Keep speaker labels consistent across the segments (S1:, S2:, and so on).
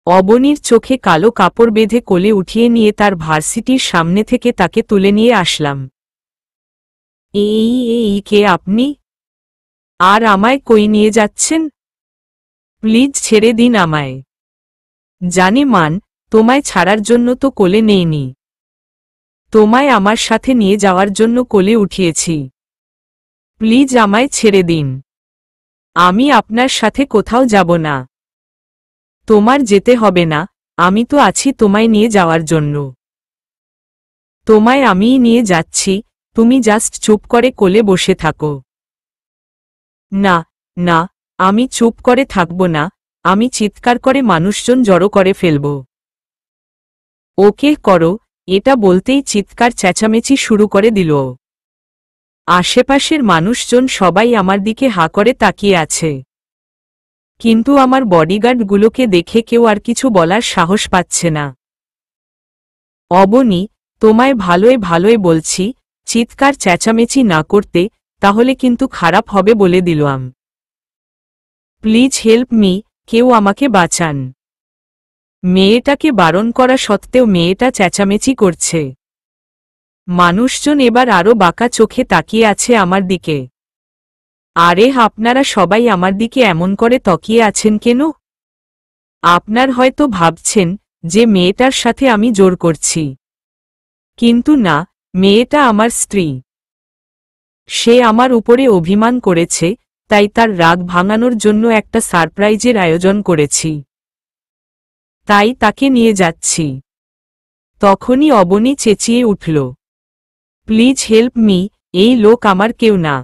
S1: অবনীর চোখে কালো কাপড় বেঁধে কোলে উঠিয়ে নিয়ে তার ভার্সিটির সামনে থেকে তাকে তুলে নিয়ে আসলাম। এই কে আপনি? আর আমায় কই নিয়ে যাচ্ছেন? প্লিজ ছেড়ে দিন আমায়। জানি মান, তোমায় ছাড়ার জন্য তো কোলে নেইনি, তোমায় আমার সাথে নিয়ে যাওয়ার জন্য কোলে উঠিয়েছি। প্লিজ আমায় ছেড়ে দিন, আমি আপনার সাথে কোথাও যাব না। তোমার যেতে হবে না, আমি তো আছি তোমায় নিয়ে যাওয়ার জন্য। তোমায় আমিই নিয়ে যাচ্ছি, তুমি জাস্ট চুপ করে কোলে বসে থাকো। না না, আমি চুপ করে থাকব না, আমি চিৎকার করে মানুষজন জড়ো করে ফেলব। ওকে করো, এটা বলতেই চিৎকার চেঁচামেচি শুরু করে দিল। আশেপাশের মানুষজন সবাই আমার দিকে হাঁ করে তাকিয়ে আছে, কিন্তু আমার বডিগার্ডগুলোকে দেখে কেউ আর কিছু বলার সাহস পাচ্ছে না। অবনী, তোমায় ভালোয় ভালোয় বলছি, চিৎকার চেঁচামেচি না করতে, তাহলে কিন্তু খারাপ হবে বলে দিলাম। প্লিজ হেল্প মি, কেউ আমাকে বাঁচান। মেয়েটাকে বারণ করা সত্ত্বেও মেয়েটা চেঁচামেচি করছে। মানুষজন এবার আরও বাঁকা চোখে তাকিয়ে আছে আমার দিকে। আরে আপনারা সবাই আমার দিকে এমন করে তাকিয়ে আছেন কেন? আপনার হয়তো ভাবছেন যে মেয়েটার সাথে আমি জোর করছি, কিন্তু না, মেয়েটা আমার স্ত্রী। সে আমার উপরে অভিমান করেছে, তাই তার রাগ ভাঙানোর জন্য একটা সারপ্রাইজের আয়োজন করেছি, তাই তাকে নিয়ে যাচ্ছি। তখনই অবনী চেঁচিয়ে উঠল, প্লিজ হেল্প মি, এই লোক আমার কেউ না,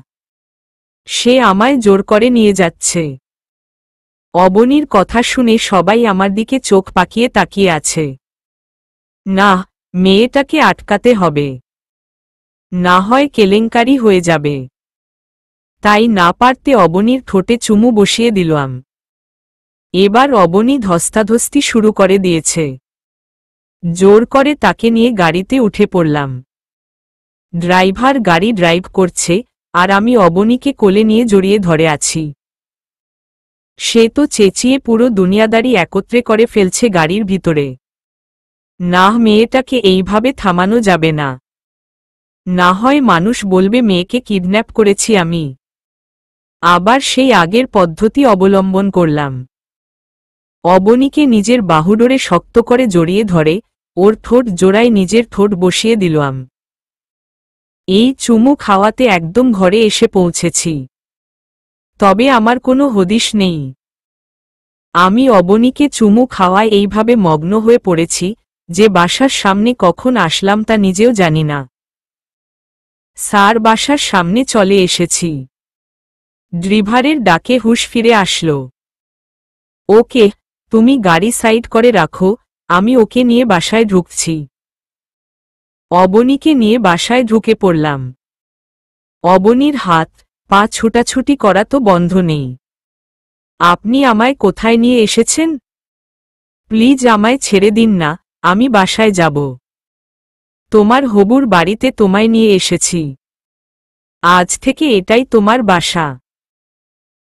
S1: সে আমায় জোর করে নিয়ে যাচ্ছে। অবনীর কথা শুনে সবাই আমার দিকে চোখ পাকিয়ে তাকিয়ে আছে। না, মেয়েটাকে আটকাতে হবে, না হয় কেলেঙ্কারি হয়ে যাবে। তাই না পারতে অবনীর ঠোঁটে চুমু বসিয়ে দিলাম। এবার অবনী ধস্তাধস্তি শুরু করে দিয়েছে। জোর করে তাকে নিয়ে গাড়িতে উঠে পড়লাম। ড্রাইভার গাড়ি ড্রাইভ করছে, আর আমি অবনীকে কোলে নিয়ে জড়িয়ে ধরে আছি। সে তো চেঁচিয়ে পুরো দুনিয়াদারি একত্রে করে ফেলছে গাড়ির ভিতরে। না, মেয়েটাকে এইভাবে থামানো যাবে না, না হয় মানুষ বলবে মেয়েকে কিডন্যাপ করেছি আমি। আবার সেই আগের পদ্ধতি অবলম্বন করলাম। অবনীকে নিজের বাহুডোরে শক্ত করে জড়িয়ে ধরে ওর ঠোঁট জোড়ায় নিজের ঠোঁট বসিয়ে দিলাম। এই চুমু খাওয়াতে একদম ঘরে এসে পৌঁছেছি, তবে আমার কোনো হদিশ নেই। আমি অবনীকে চুমু খাওয়ায় এইভাবে মগ্ন হয়ে পড়েছি যে বাসার সামনে কখন আসলাম তা নিজেও জানি না। স্যার বাসার সামনে চলে এসেছি। ড্রাইভারের ডাকে হুঁশ ফিরে আসলো। ওকে, তুমি গাড়ি সাইড করে রাখো, আমি ওকে নিয়ে বাসায় ঢুকছি। অবনীকে নিয়ে বাসায় ঢুকে পড়লাম। অবনীর হাত পা ছুটাছুটি করা তো বন্ধ নেই। আপনি আমায় কোথায় নিয়ে এসেছেন? প্লিজ আমায় ছেড়ে দিন না, আমি বাসায় যাব। তোমার হবুর বাড়িতে তোমায় নিয়ে এসেছি। আজ থেকে এটাই তোমার বাসা।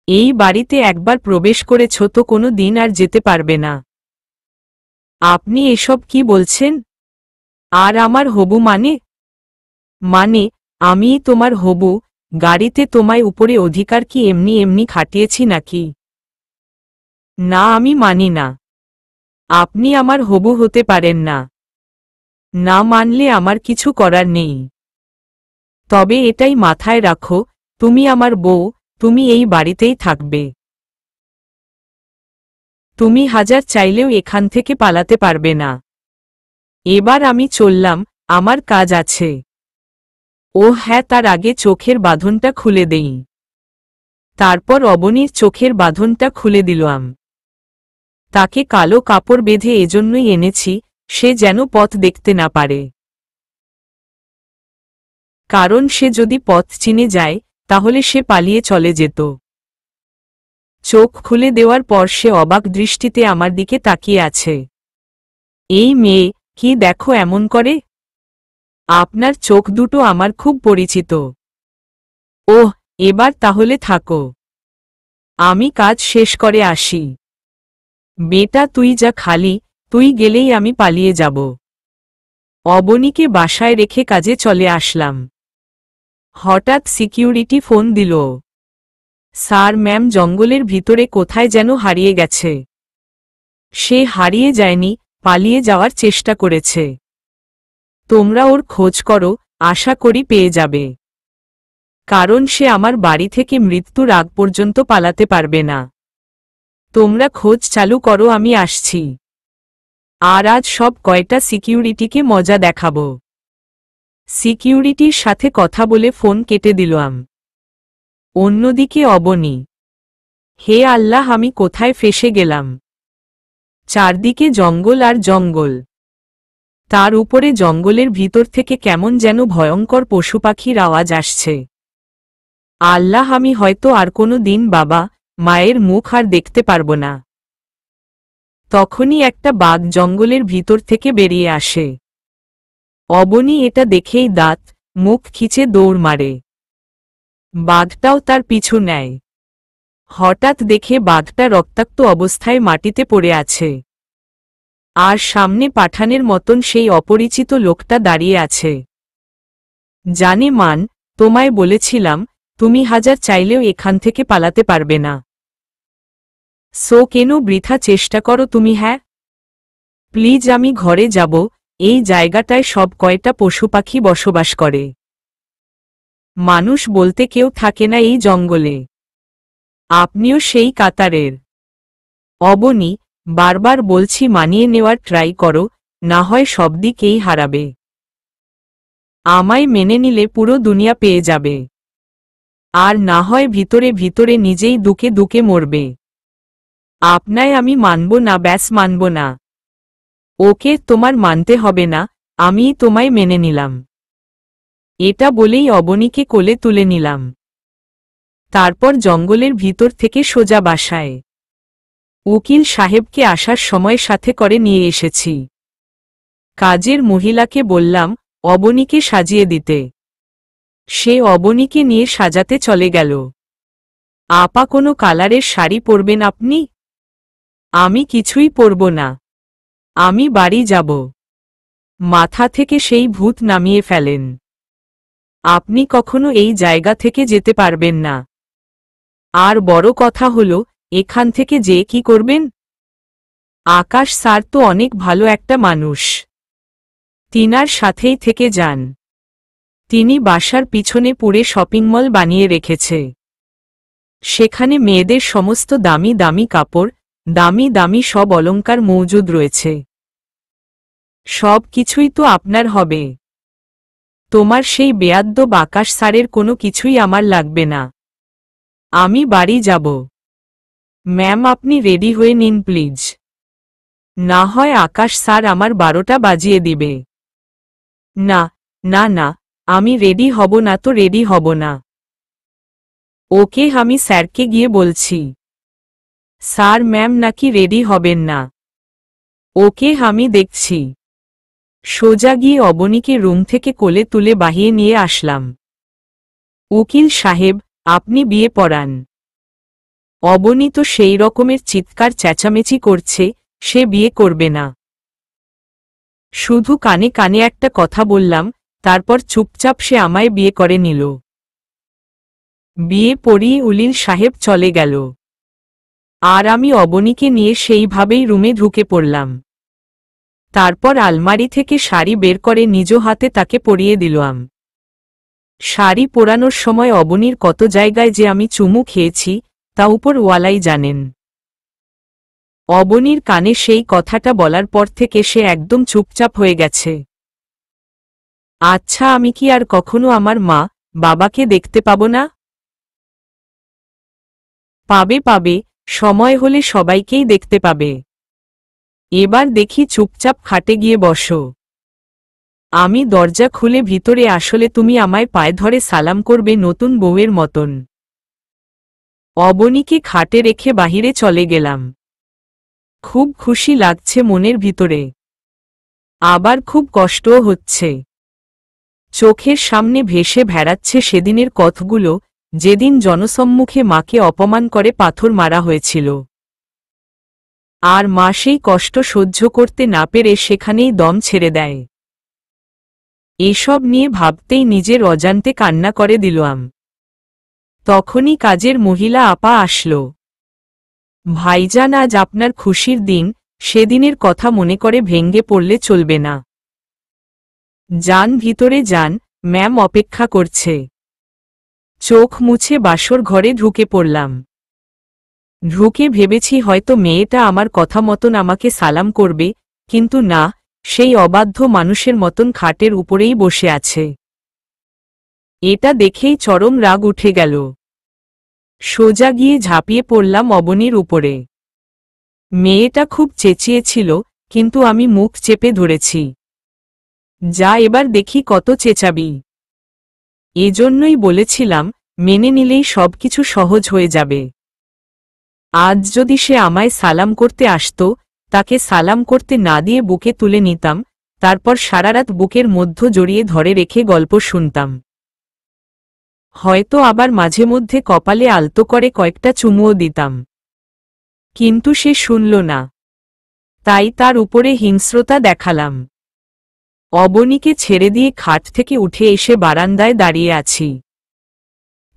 S1: এই বাড়িতে একবার প্রবেশ করেছ তো কোনো দিন আর যেতে পারবে না। আপনি এসব কি বলছেন? আর আমার হবু মানে আমিই তোমার হবু, গাড়িতে তোমায় উপরে অধিকার কি এমনি এমনি খাটিয়েছি নাকি? না, আমি মানি না। আপনি আমার হবু হতে পারেন না। না মানলে আমার কিছু করার নেই। তবে এটাই মাথায় রাখো, তুমি আমার বউ, তুমি এই বাড়িতেই থাকবে। তুমি হাজার চাইলেও এখান থেকে পালাতে পারবে না। এবার আমি চললাম, আমার কাজ আছে। ও হ্যাঁ, তার আগে চোখের বাঁধনটা খুলে দেই। তারপর অবনীর চোখের বাঁধনটা খুলে দিলাম। তাকে কালো কাপড় বেঁধে এজন্যই এনেছি, সে যেন পথ দেখতে না পারে। কারণ সে যদি পথ চিনে যায়, তাহলে সে পালিয়ে চলে যেত। চোখ খুলে দেওয়ার পর সে অবাক দৃষ্টিতে আমার দিকে তাকিয়ে আছে। এই মেয়ে, কি দেখো এমন করে? আপনার চোখ দুটো আমার খুব পরিচিত। ওহ, এবার তাহলে থাকো, আমি কাজ শেষ করে আসি। বেটা তুই যা, খালি তুই গেলেই আমি পালিয়ে যাব। অবনীকে বাসায় রেখে কাজে চলে আসলাম। হঠাৎ সিকিউরিটি ফোন দিল। স্যার ম্যাম জঙ্গলের ভিতরে কোথায় যেন হারিয়ে গেছে। সে হারিয়ে যায়নি, পালিয়ে যাওয়ার চেষ্টা করেছে। তোমরা ওর খোঁজ করো, আশা করি পেয়ে যাবে। কারণ সে আমার বাড়ি থেকে মৃত্যুর আগ পর্যন্ত পালাতে পারবে না। তোমরা খোঁজ চালু করো, আমি আসছি। আর আজ সব কয়টা সিকিউরিটিকে মজা দেখাবো। সিকিউরিটির সাথে কথা বলে ফোন কেটে দিলাম। অন্যদিকে অবনী, হে আল্লাহ, আমি কোথায় ফেসে গেলাম। চারদিকে জঙ্গল আর জঙ্গল, তার উপরে জঙ্গলের ভিতর থেকে কেমন যেন ভয়ঙ্কর পশু পাখির আওয়াজ আসছে। আল্লাহ, আমি হয়তো আর কোনো দিন বাবা মায়ের মুখ আর দেখতে পারব না। তখনই একটা বাঘ জঙ্গলের ভিতর থেকে বেরিয়ে আসে। অবনী এটা দেখেই দাঁত মুখ খিচে দৌড় মারে। বাঘটাও তার পিছু নেয়। হঠাৎ দেখে বাঘটা রক্তাক্ত অবস্থায় মাটিতে পড়ে আছে। আর সামনে পাঠানের মতন সেই অপরিচিত লোকটা দাঁড়িয়ে আছে। জানে মান, তোমায় বলেছিলাম তুমি হাজার চাইলেও এখান থেকে পালাতে পারবে না। সো কেন বৃথা চেষ্টা করো তুমি? হ্যাঁ প্লিজ, আমি ঘরে যাব। এই জায়গাটায় সব কয়টা পশু পাখি বসবাস করে। মানুষ বলতে কেউ থাকে না এই জঙ্গলে। আপনিও সেই কাতারের। অবনী, বারবার বলছি মানিয়ে নেওয়ার ট্রাই করো, না হয় সব দিকেই হারাবে। আমায় মেনে নিলে পুরো দুনিয়া পেয়ে যাবে। আর না হয় ভিতরে ভিতরে নিজেই দুকে দুকে মরবে। আপনায় আমি মানব না, ব্যাস মানব না। ওকে, তোমার মানতে হবে না, আমিই তোমায় মেনে নিলাম। এটা বলেই অবনীকে কোলে তুলে নিলাম। তারপর জঙ্গলের ভিতর থেকে সোজা বাসায়। উকিল সাহেবকে আসার সময় সাথে করে নিয়ে এসেছি। কাজের মহিলাকে বললাম অবনীকে সাজিয়ে দিতে। সে অবনীকে নিয়ে সাজাতে চলে গেল। আপা, কোনো কালারের শাড়ি পরবেন আপনি? আমি কিছুই পরব না, আমি বাড়ি যাব। মাথা থেকে সেই ভূত নামিয়ে ফেলেন। আপনি কখনো এই জায়গা থেকে যেতে পারবেন না। আর বড় কথা হলো, এখান থেকে যে কি করবেন? আকাশ স্যার তো অনেক ভালো একটা মানুষ, তিনার সাথেই থেকে যান। তিনি বাসার পিছনে পুরে শপিং মল বানিয়ে রেখেছে। সেখানে মেয়েদের সমস্ত দামি দামি কাপড়, দামি দামি সব অলংকার মজুদ রয়েছে। সব কিছুই তো আপনার হবে। তোমার সেই বেয়াদ্দব আকাশ স্যারের কোনো কিছুই আমার লাগবে না। আমি বাড়ি যাব। ম্যাম, আপনি রেডি হয়ে নিন প্লিজ, না হয় আকাশ স্যার আমার 12টা বাজিয়ে দিবে। না না না, আমি রেডি হব না তো রেডি হব না। ওকে, আমি স্যারকে গিয়ে বলছি। স্যার ম্যাম নাকি রেডি হবেন না? ওকে, আমি দেখছি। সোজা গিয়ে অবনীকে রুম থেকে কোলে তুলে বাহিয়ে নিয়ে আসলাম। উকিল সাহেব, আপনি বিয়ে পড়ান। অবনী তো সেই রকমের চিৎকার চেঁচামেচি করছে, সে বিয়ে করবে না। শুধু কানে কানে একটা কথা বললাম, তারপর চুপচাপ সে আমায় বিয়ে করে নিল। বিয়ে পড়িয়ে উকিল সাহেব চলে গেল। আর আমি অবনীকে নিয়ে সেইভাবেই রুমে ঢুকে পড়লাম। তারপর আলমারি থেকে শাড়ি বের করে নিজ হাতে তাকে পরিয়ে দিলাম। শাড়ি পরানোর সময় অবনীর কত জায়গায় যে আমি চুমু খেয়েছি তা উপর ওয়ালাই জানেন। অবনীর কানে সেই কথাটা বলার পর থেকে সে একদম চুপচাপ হয়ে গেছে। আচ্ছা, আমি কি আর কখনো আমার মা বাবাকে দেখতে পাব না? পাবে পাবে, সময় হলে সবাইকেই দেখতে পাবে। এবার দেখি, চুপচাপ খাটে গিয়ে বসো। আমি দরজা খুলে ভিতরে আসলে তুমি আমায় পায়ে ধরে সালাম করবে নতুন বউয়ের মতন। অবনীকে খাটে রেখে বাহিরে চলে গেলাম। খুব খুশি লাগছে মনের ভিতরে, আবার খুব কষ্টও হচ্ছে। চোখের সামনে ভেসে বেড়াচ্ছে সেদিনের কথাগুলো, যেদিন জনসম্মুখে মাকে অপমান করে পাথর মারা হয়েছিল। আর মা সেই কষ্ট সহ্য করতে না পেরে সেখানেই দম ছেড়ে দেয়। এসব নিয়ে ভাবতেই নিজের অজান্তে কান্না করে দিলাম। তখনই কাজের মহিলা আপা আসল। ভাইজান, আজ আপনার খুশির দিন, সেদিনের কথা মনে করে ভেঙ্গে পড়লে চলবে না। যান ভিতরে যান, ম্যাম অপেক্ষা করছে। চোখ মুছে বাসর ঘরে ঢুকে পড়লাম। ঢুকে ভেবেছি হয়তো মেয়েটা আমার কথা মতন আমাকে সালাম করবে, কিন্তু না, সেই অবাধ্য মানুষের মতন খাটের উপরেই বসে আছে। এটা দেখেই চরম রাগ উঠে গেল। সোজা গিয়ে ঝাঁপিয়ে পড়লাম অবনীর উপরে। মেয়েটা খুব চেঁচিয়েছিল, কিন্তু আমি মুখ চেপে ধরেছি। যা, এবার দেখি কত চেঁচাবি। এজন্যই বলেছিলাম, মেনে নিলেই সবকিছু সহজ হয়ে যাবে। আজ যদি সে আমায় সালাম করতে আসত, তাকে সালাম করতে না দিয়ে বুকে তুলে নিতাম, তারপর সারারাত বুকের মধ্য জড়িয়ে ধরে রেখে গল্প শুনতাম। হয়তো আবার মাঝে মধ্যে কপালে আলতো করে কয়েকটা চুমুও দিতাম। কিন্তু সে শুনল না। তাই তার উপরে হিংস্রতা দেখালাম। অবনীকে ছেড়ে দিয়ে খাট থেকে উঠে এসে বারান্দায় দাঁড়িয়ে আছি।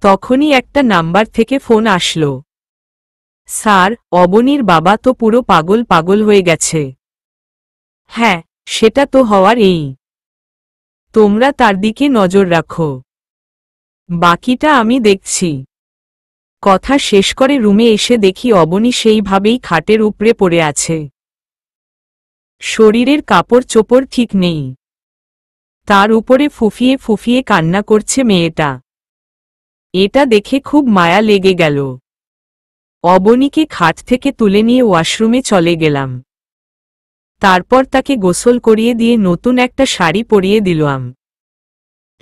S1: তখনই একটা নাম্বার থেকে ফোন আসলো। স্যার, অবনীর বাবা তো পুরো পাগল পাগল হয়ে গেছে। হ্যাঁ, সেটা তো হওয়ার এই। তোমরা তার দিকে নজর রাখো, বাকিটা আমি দেখছি। কথা শেষ করে রুমে এসে দেখি অবনী সেইভাবেই খাটের উপরে পড়ে আছে। শরীরের কাপড় চোপড় ঠিক নেই। তার উপরে ফুফিয়ে ফুফিয়ে কান্না করছে মেয়েটা। এটা দেখে খুব মায়া লেগে গেল। অবনীকে খাট থেকে তুলে নিয়ে ওয়াশরুমে চলে গেলাম। তারপর তাকে গোসল করিয়ে দিয়ে নতুন একটা শাড়ি পরিয়ে দিলাম।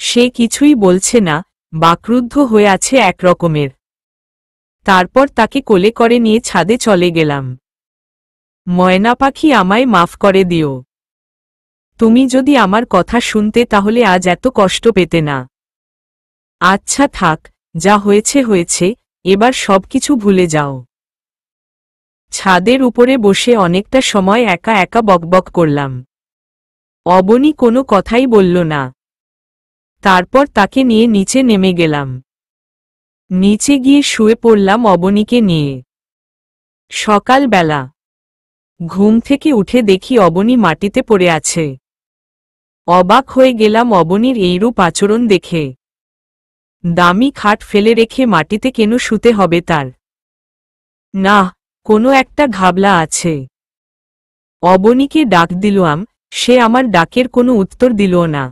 S1: সে কিছুই বলছে না, বাকরুদ্ধ হয়ে আছে একরকমের। তারপর তাকে কোলে করে নিয়ে ছাদে চলে গেলাম। ময়না পাখি, আমায় মাফ করে দিও। তুমি যদি আমার কথা শুনতে তাহলে আজ এত কষ্ট পেতে না। আচ্ছা থাক, যা হয়েছে হয়েছে, এবার সবকিছু ভুলে যাও। ছাদের উপরে বসে অনেকটা সময় একা একা বকবক করলাম। অবনী কোনো কথাই বলল না। তারপর তাকে নিয়ে নিচে নেমে গেলাম। নিচে গিয়ে শুয়ে পড়লাম অবনীকে নিয়ে। সকালবেলা ঘুম থেকে উঠে দেখি অবনী মাটিতে পড়ে আছে। অবাক হয়ে গেলাম অবনীর এইরূপ আচরণ দেখে। দামি খাট ফেলে রেখে মাটিতে কেন শুতে হবে তার? না, কোনো একটা ঘাবলা আছে। অবনীকে ডাক দিলাম, সে আমার ডাকের কোনো উত্তর দিল না।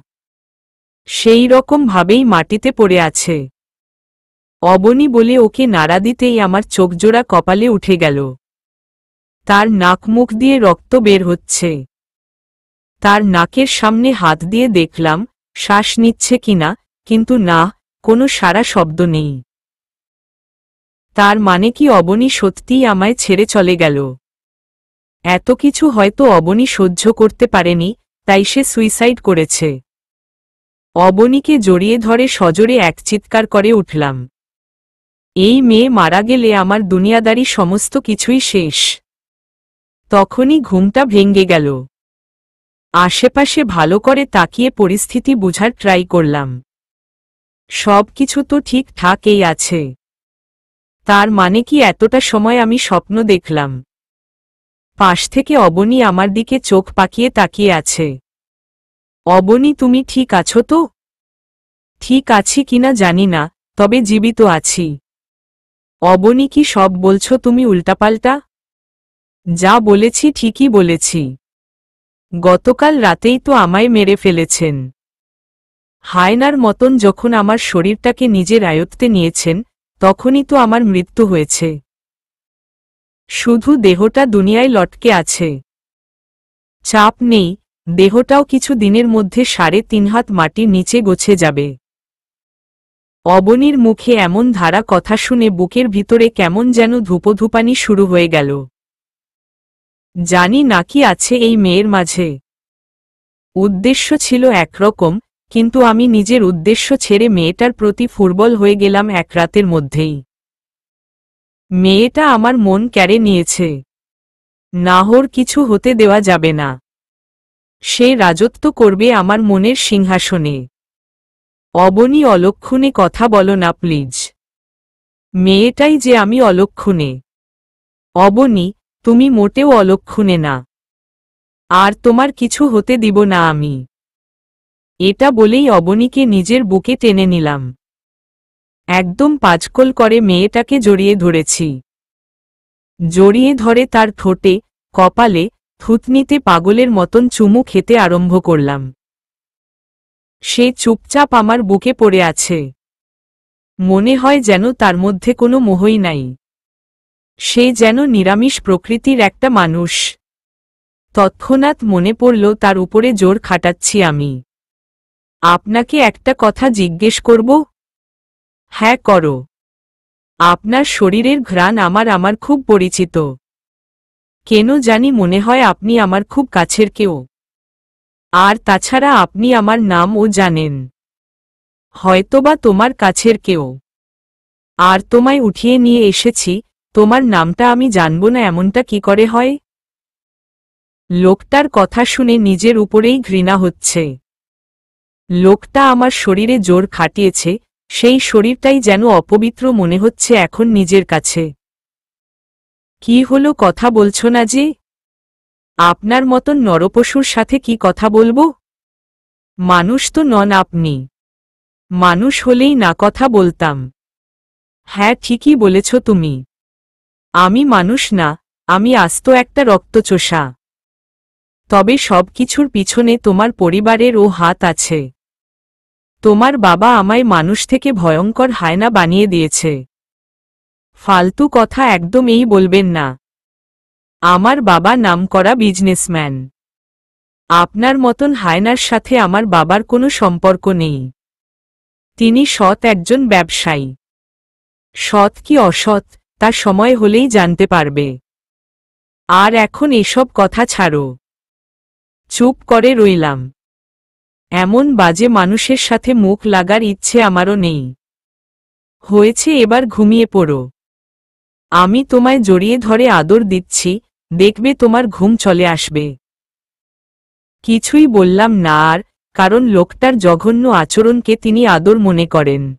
S1: সেই রকম ভাবেই মাটিতে পড়ে আছে। অবনী বলে ওকে নাড়া দিতেই আমার চোখজোড়া কপালে উঠে গেল। তার নাক মুখ দিয়ে রক্ত বের হচ্ছে। তার নাকের সামনে হাত দিয়ে দেখলাম শ্বাস নিচ্ছে কিনা, কিন্তু না, কোনো সারা শব্দ নেই। তার মানে কি অবনী সত্যিই আমায় ছেড়ে চলে গেল? এত কিছু হয়তো অবনী সহ্য করতে পারেনি, তাই সে সুইসাইড করেছে। অবনীকে জড়িয়ে ধরে সজোরে এক চিৎকার করে উঠলাম। এই মেয়ে মারা গেলে আমার দুনিয়াদারি সমস্ত কিছুই শেষ। তখনই ঘুমটা ভেঙে গেল। আশেপাশে ভালো করে তাকিয়ে পরিস্থিতি বুঝার ট্রাই করলাম। সব কিছু তো ঠিকঠাকই আছে। তার মানে কি এতটা সময় আমি স্বপ্ন দেখলাম? পাশ থেকে অবনী আমার দিকে চোখ পাকিয়ে তাকিয়ে আছে। অবনী, তুমি ঠিক আছো তো? ঠিক আছি কিনা জানি না, তবে জীবিত আছি। অবনী, কি সব বলছো তুমি উল্টাপাল্টা? যা বলেছি ঠিকই বলেছি। গতকাল রাতেই তো আমায় মেরে ফেলেছেন। হায়নার মতন যখন আমার শরীরটাকে নিজের আয়ত্তে নিয়েছেন, তখনই তো আমার মৃত্যু হয়েছে। শুধু দেহটা দুনিয়ায় লটকে আছে। চাপ নেই, দেহটাও কিছু দিনের মধ্যে 3.5 হাত মাটির নিচে গছে যাবে। অবনীর মুখে এমন ধারা কথা শুনে বুকের ভিতরে কেমন যেন ধূপধূপানি শুরু হয়ে গেল। জানি না কি আছে এই মেয়ের মাঝে। উদ্দেশ্য ছিল একরকম, কিন্তু আমি নিজের উদ্দেশ্য ছেড়ে মেয়েটার প্রতি ফুটবল হয়ে গেলাম এক রাতের মধ্যেই। মেয়েটা আমার মন কেড়ে নিয়েছে। নাহর কিছু হতে দেওয়া যাবে না। সে রাজত্ব করবে আমার মনের সিংহাসনে। অবনী, অলক্ষণে কথা বলো না প্লিজ। মেয়েটাই যে আমি অলক্ষণে। অবনী, তুমি মোটেও অলক্ষণে না। আর তোমার কিছু হতে দিব না আমি। এটা বলেই অবনীকে নিজের বুকে টেনে নিলাম। একদম পাঁচকল করে মেয়েটাকে জড়িয়ে ধরেছি। জড়িয়ে ধরে তার ঠোঁটে, কপালে, থুতনিতে পাগলের মতন চুমু খেতে আরম্ভ করলাম। সে চুপচাপ আমার বুকে পড়ে আছে। মনে হয় যেন তার মধ্যে কোনো মোহই নাই। সে যেন নিরামিষ প্রকৃতির একটা মানুষ। তৎক্ষণাৎ মনে পড়ল তার উপরে জোর খাটাচ্ছি আমি। আপনাকে একটা কথা জিজ্ঞেস করব? হ্যাঁ, করো। আপনার শরীরের ঘ্রাণ আমার খুব পরিচিত। কেন জানি মনে হয় আপনি আমার খুব কাছের কেউ। আর তাছাড়া আপনি আমার নামও জানেন। হয়তোবা তোমার কাছের কেউ। আর তোমায় উঠিয়ে নিয়ে এসেছি, তোমার নামটা আমি জানব না এমনটা কি করে হয়? লোকটার কথা শুনে নিজের উপরেই ঘৃণা হচ্ছে। লোকটা আমার শরীরে জোর খাটিয়েছে, সেই শরীরটাই যেন অপবিত্র মনে হচ্ছে এখন নিজের কাছে। কি হলো, কথা বলছো না যে? আপনার মতন নরপশুর সাথে কি কথা বলবো? মানুষ তো নন আপনি। মানুষ হলেই না কথা বলতাম। হ্যাঁ, ঠিকই বলেছ তুমি। আমি মানুষ না, আমি আস্ত একটা রক্তচোষা। তবে সব কিছুর পিছনে তোমার পরিবারেরও হাত আছে। তোমার বাবা আমায় মানুষ থেকে ভয়ঙ্কর হায়না বানিয়ে দিয়েছে। ফালতু কথা একদম বলবেন না। আমার বাবা নামকরা বিজনেসম্যান। আপনার মতন হায়নার সাথে আমার বাবার কোনো সম্পর্ক নেই। তিনি সৎ একজন ব্যবসায়ী। সৎ কি অসৎ, তা সময় হলেই জানতে পারবে। আর এখন এসব কথা ছাড়ো। চুপ করে রইলাম। এমন বাজে মানুষের সাথে মুখ লাগার ইচ্ছে আমারও নেই। হয়েছে, এবার ঘুমিয়ে পড়ো। আমি তোমায় জড়িয়ে ধরে আদর দিচ্ছি, দেখবে তোমার ঘুম চলে আসবে। কিছুই বললাম না আর, কারণ লোকটার জঘন্য আচরণকে তিনি আদর মনে করেন।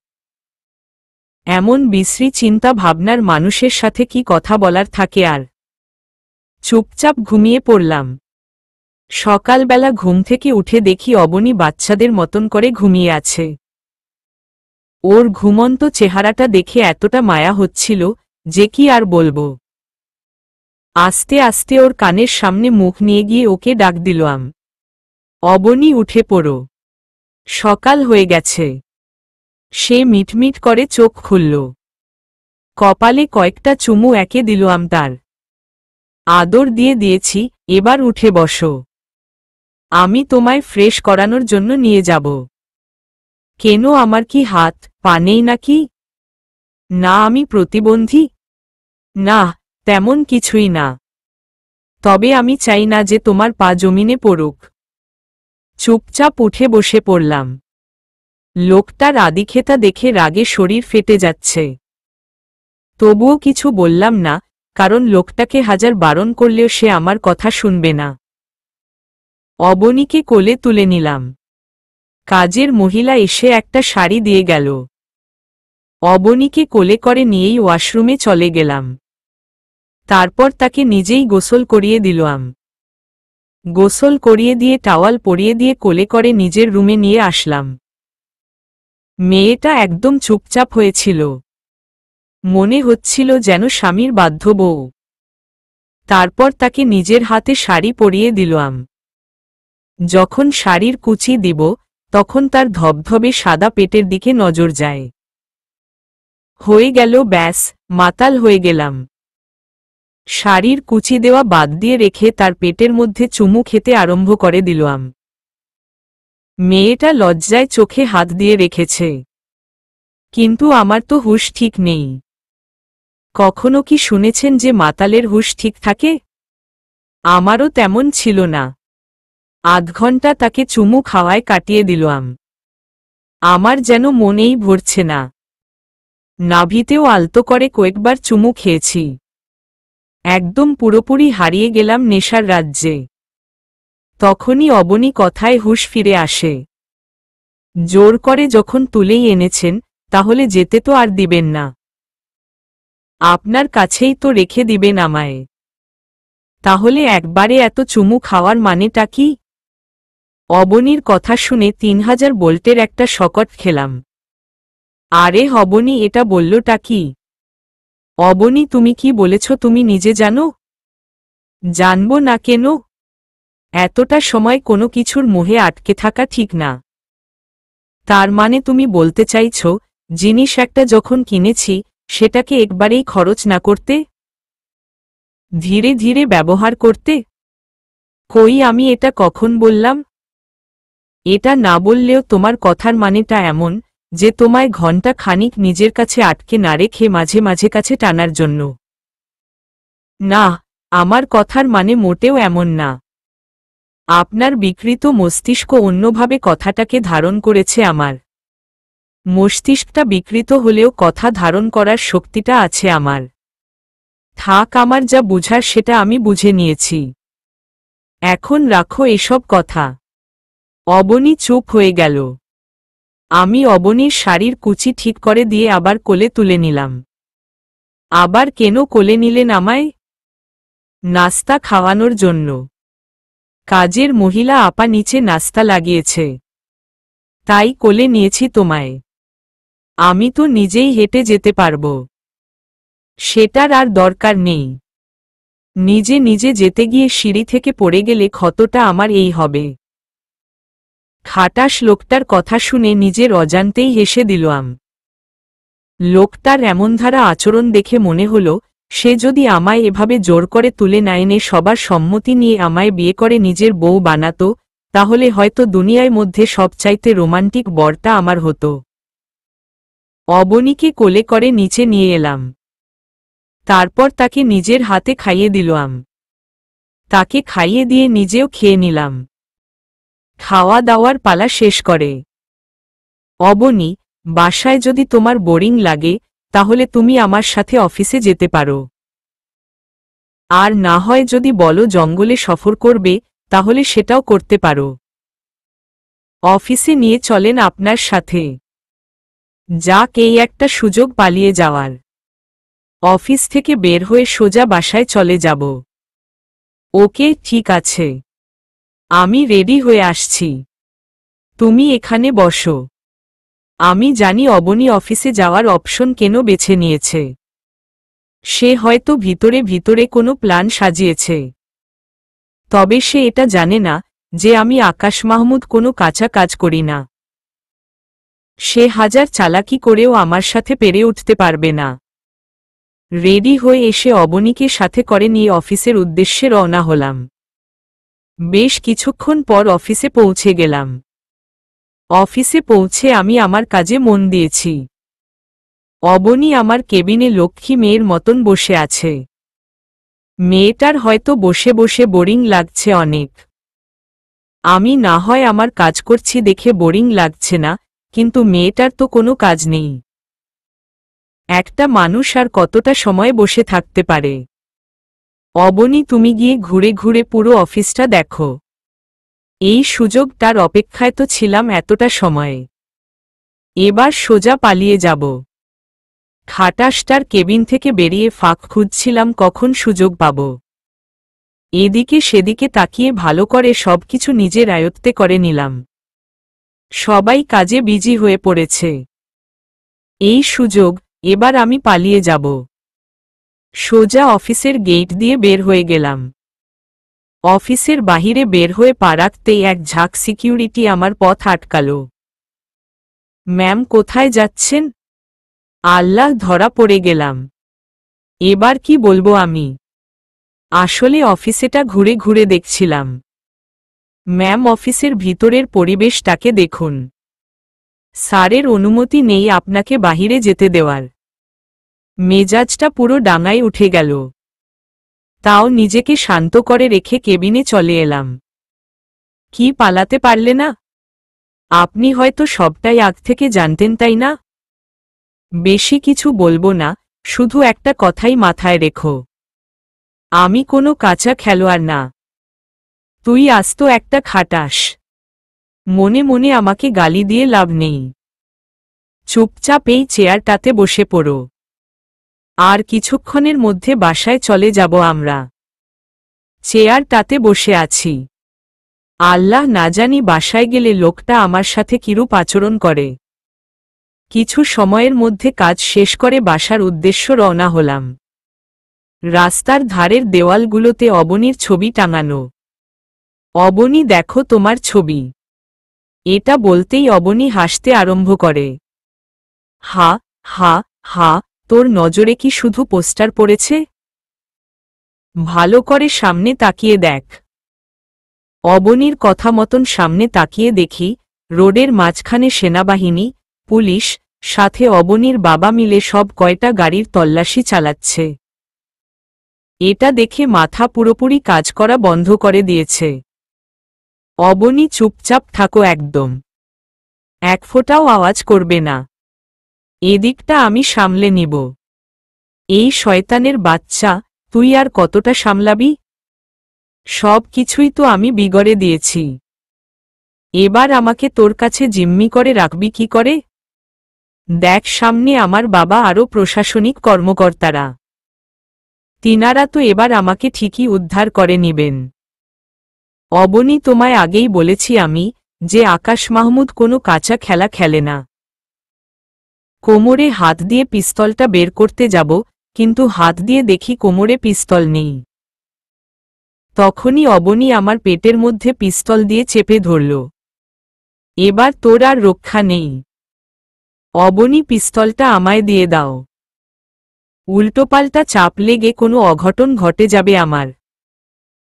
S1: এমন বিশ্রী চিন্তা ভাবনার মানুষের সাথে কি কথা বলার থাকে আর। চুপচাপ ঘুমিয়ে পড়লাম। সকালবেলা ঘুম থেকে উঠে দেখি অবনী বাচ্চাদের মতন করে ঘুমিয়ে আছে। ওর ঘুমন্ত চেহারাটা দেখে এতটা মায়া হচ্ছিল যে কি আর বলবো। আস্তে আস্তে ওর কানের সামনে মুখ নিয়ে গিয়ে ওকে ডাক দিলাম। অবনী, উঠে পড়ো। সকাল হয়ে গেছে। সে মিটমিট করে চোখ খুলল। কপালে কয়েকটা চুমু একে দিলাম তার। আদর দিয়ে দিয়েছি, এবার উঠে বসো। আমি তোমায় ফ্রেশ করানোর জন্য নিয়ে যাব। কেন, আমার কি হাত পা নেই নাকি? না, আমি প্রতিবন্ধী? না, তেমন কিছুই না। তবে আমি চাই না যে তোমার পা জমিনে পড়ুক। চুপচাপ উঠে বসে পড়লাম। লোকটার আদিক্ষেতা দেখে রাগে শরীর ফেটে যাচ্ছে। তবুও কিছু বললাম না, কারণ লোকটাকে হাজার বারণ করলেও সে আমার কথা শুনবে না। অবনীকে কোলে তুলে নিলাম। কাজের মহিলা এসে একটা শাড়ি দিয়ে গেল। অবনীকে কোলে করে নিয়েই ওয়াশরুমে চলে গেলাম। তারপর তাকে নিজেই গোসল করিয়ে দিলাম। গোসল করিয়ে দিয়ে টাওয়াল পরিয়ে দিয়ে কোলে করে নিজের রুমে নিয়ে আসলাম। মেয়েটা একদম চুপচাপ হয়েছিল। মনে হচ্ছিল যেন স্বামীর বাধ্য বউ। তারপর তাকে নিজের হাতে শাড়ি পরিয়ে দিলাম। যখন শাড়ির কুচি দিব, তখন তার ধবধবে সাদা পেটের দিকে নজর যায়। হয়ে গেল, ব্যাস, মাতাল হয়ে গেলাম। শাড়ির কুচি দেওয়া বাদ দিয়ে রেখে তার পেটের মধ্যে চুমু খেতে আরম্ভ করে দিলাম। মেয়েটা লজ্জায় চোখে হাত দিয়ে রেখেছে। কিন্তু আমার তো হুঁশ ঠিক নেই। কখনো কি শুনেছেন যে মাতালের হুঁশ ঠিক থাকে? আমারও তেমন ছিল না। আধ ঘন্টা তাকে চুমু খাওয়ায় কাটিয়ে দিলাম। আমার যেন মনেই ভরছে না। নাভিতেও আলতো করে কয়েকবার চুমু খেয়েছি। একদম পুরোপুরি হারিয়ে গেলাম নেশার রাজ্যে। তখনই অবনী কথায় হুঁশ ফিরে আসে। জোর করে যখন তুলেই এনেছেন, তাহলে যেতে তো আর দিবেন না। আপনার কাছেই তো রেখে দিবেন আমায়। তাহলে একবারে এত চুমু খাওয়ার মানেটা কি? অবনীর কথা শুনে 3000 ভোল্টের একটা শকট খেলাম। আরে অবনী, এটা বললটা কি? অবনী, তুমি কি বলেছ তুমি নিজে জানো? জানবো না কেন? এতটা সময় কোনো কিছুর মোহে আটকে থাকা ঠিক না। তার মানে তুমি বলতে চাইছ, জিনিস একটা যখন কিনেছি, সেটাকে একবারেই খরচ না করতে, ধীরে ধীরে ব্যবহার করতে? কই, আমি এটা কখন বললাম? এটা না বললেও তোমার কথার মানেটা এমন যে তোমায় ঘণ্টা খানিক নিজের কাছে আটকে না রেখে মাঝে মাঝে কাছে টানার জন্য। না, আমার কথার মানে মোটেও এমন না। আপনার বিকৃত মস্তিষ্ক অন্যভাবে কথাটাকে ধারণ করেছে। আমার মস্তিষ্কটা বিকৃত হলেও কথা ধারণ করার শক্তিটা আছে আমার। থাক, আমার যা বুঝার সেটা আমি বুঝে নিয়েছি। এখন রাখো এসব কথা। অবনী চুপ হয়ে গেল। আমি অবনীর শাড়ির কুচি ঠিক করে দিয়ে আবার কোলে তুলে নিলাম। আবার কেন কোলে নিলেন আমায়? নাস্তা খাওয়ানোর জন্য। কাজের মহিলা আপা নিচে নাস্তা লাগিয়েছে, তাই কোলে নিয়েছি তোমায়। আমি তো নিজেই হেঁটে যেতে পারব। সেটার আর দরকার নেই। নিজে নিজে যেতে গিয়ে সিঁড়ি থেকে পড়ে গেলে ক্ষতটা আমার এই হবে। খাটাস লোকটার কথা শুনে নিজের অজান্তেই হেসে দিলাম। লোকটার এমনধারা আচরণ দেখে মনে হল, সে যদি আমায় এভাবে জোর করে তুলে না এনে সবার সম্মতি নিয়ে আমায় বিয়ে করে নিজের বউ বানাতো, তাহলে হয়তো দুনিয়ার মধ্যে সবচাইতে রোমান্টিক বরটা আমার হতো। অবনীকে কোলে করে নিচে নিয়ে এলাম। তারপর তাকে নিজের হাতে খাইয়ে দিলাম। তাকে খাইয়ে দিয়ে নিজেও খেয়ে নিলাম। খাওয়া দাওয়ার পালা শেষ করে, অবনী, বাসায় যদি তোমার বোরিং লাগে, তাহলে তুমি আমার সাথে অফিসে যেতে পারো। আর না হয় যদি বলো জঙ্গলে সফর করবে, তাহলে সেটাও করতে পারো। অফিসে নিয়ে চলেন আপনার সাথে। যাক, এই একটা সুযোগ পালিয়ে যাওয়ার। অফিস থেকে বের হয়ে সোজা বাসায় চলে যাব। ওকে, ঠিক আছে। আমি রেডি হয়ে আসছি। তুমি এখানে বসো। আমি জানি অবনী অফিসে যাওয়ার অপশন কেন বেছে নিয়েছে। সে হয়তো ভিতরে ভিতরে কোনো প্ল্যান সাজিয়েছে। তবে সে এটা জানে না যে আমি আকাশ মাহমুদ কোনো কাঁচা কাজ করি না। সে হাজার চালাকি করেও আমার সাথে পেরে উঠতে পারবে না। রেডি হয়ে এসে অবনীকে সাথে করে নিয়ে অফিসের উদ্দেশ্যে রওনা হলাম। বেশ কিছুক্ষণ পর অফিসে পৌঁছে গেলাম। অফিসে পৌঁছে আমি আমার কাজে মন দিয়েছি। অবনী আমার কেবিনে লক্ষ্মী মেয়ের মতন বসে আছে। মেয়েটার হয়তো বসে বসে বোরিং লাগছে অনেক। আমি না হয় আমার কাজ করছি দেখে বোরিং লাগছে না, কিন্তু মেয়েটার তো কোনো কাজ নেই। একটা মানুষ আর কতটা সময় বসে থাকতে পারে? অবনী, তুমি গিয়ে ঘুরে ঘুরে পুরো অফিসটা দেখো। এই সুযোগটার অপেক্ষায় তো ছিলাম এতটা সময়ে। এবার সোজা পালিয়ে যাব। খাটাসটার কেবিন থেকে বেরিয়ে ফাঁক খুঁজছিলাম কখন সুযোগ পাব। এদিকে সেদিকে তাকিয়ে ভালো করে সবকিছু নিজের আয়ত্তে করে নিলাম। সবাই কাজে বিজি হয়ে পড়েছে। এই সুযোগ, এবার আমি পালিয়ে যাব। সোজা অফিসের গেট দিয়ে বের হয়ে গেলাম। অফিসের বাহিরে বের হয়ে পা রাখতেই এক ঝাঁক সিকিউরিটি আমার পথ আটকাল। ম্যাম, কোথায় যাচ্ছেন? আল্লাহ, ধরা পড়ে গেলাম। এবার কি বলবো আমি? আসলে অফিসেটা ঘুরে ঘুরে দেখছিলাম। ম্যাম, অফিসের ভিতরের পরিবেশটাকে দেখুন। স্যারের অনুমতি নেই আপনাকে বাহিরে যেতে দেওয়ার। মেজাজটা পুরো ডাঙায় উঠে গেল। তাও নিজেকে শান্ত করে রেখে কেবিনে চলে এলাম। কি পালাতে পারলে না? আপনি হয়তো সবটাই আগ থেকে জানতেন, তাই না? বেশি কিছু বলবো না, শুধু একটা কথাই মাথায় রেখো। আমি কোনো কাঁচা খেলোয়াড় না। তুই আস্ত একটা খাটাস। মনে মনে আমাকে গালি দিয়ে লাভ নেই। চুপচাপ এই চেয়ারটাতে বসে পড়ো। আর কিছুক্ষণের মধ্যে বাসায় চলে যাব আমরা। চেয়ারটাতে বসে আছি। আল্লাহ না জানি বাসায় গেলে লোকটা আমার সাথে কিরূপ আচরণ করে। কিছু সময়ের মধ্যে কাজ শেষ করে বাসার উদ্দেশ্য রওনা হলাম। রাস্তার ধারের দেওয়ালগুলোতে অবনীর ছবি টাঙানো। অবনী, দেখো তোমার ছবি। এটা বলতেই অবনী হাসতে আরম্ভ করে। হা হা হা, তোর নজরে কি শুধু পোস্টার পড়েছে? ভালো করে সামনে তাকিয়ে দেখ। অবনীর কথা মতন সামনে তাকিয়ে দেখি রোডের মাঝখানে সেনাবাহিনী, পুলিশ, সাথে অবনীর বাবা মিলে সব কয়টা গাড়ির তল্লাশি চালাচ্ছে। এটা দেখে মাথা পুরোপুরি কাজ করা বন্ধ করে দিয়েছে। অবনী, চুপচাপ থাকো একদম। এক ফোঁটাও আওয়াজ করবে না। এদিকটা আমি সামলে নিব। এই শয়তানের বাচ্চা, তুই আর কতটা সামলাবি? সব কিছুই তো আমি বিগড়ে দিয়েছি। এবার আমাকে তোর কাছে জিম্মি করে রাখবি কি করে? দেখ, সামনে আমার বাবা আরও প্রশাসনিক কর্মকর্তারা। তিনারা তো এবার আমাকে ঠিকই উদ্ধার করে নিবেন। অবনী, তোমায় আগেই বলেছি আমি যে আকাশ মাহমুদ কোনো কাঁচা খেলা খেলে না। কোমরে হাত দিয়ে পিস্তলটা বের করতে যাব, কিন্তু হাত দিয়ে দেখি কোমরে পিস্তল নেই। তখনই অবনী আমার পেটের মধ্যে পিস্তল দিয়ে চেপে ধরল। এবার তোর আর রক্ষা নেই। অবনী, পিস্তলটা আমায় দিয়ে দাও। উল্টোপাল্টা চাপ লেগে কোনো অঘটন ঘটে যাবে আমার।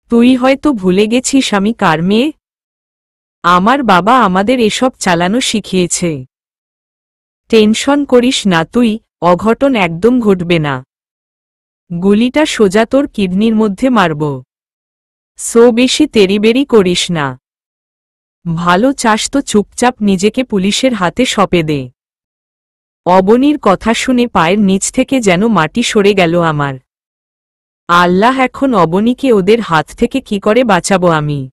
S1: তুই হয়তো ভুলে গেছিস আমি কার মেয়ে। আমার বাবা আমাদের এসব চালানো শিখিয়েছে। টেনশন করিস না তুই, অঘটন একদম ঘটবে না। গুলিটা সোজা তোর কিডনির মধ্যে মারব। বেশি তেরিবেরি করিস না। ভালো চাস তো চুপচাপ নিজেকে পুলিশের হাতে সঁপে দে। অবনীর কথা শুনে পায়ের নিচ থেকে যেন মাটি সরে গেল আমার। আল্লাহ, এখন অবনীকে ওদের হাত থেকে কি করে বাঁচাবো আমি?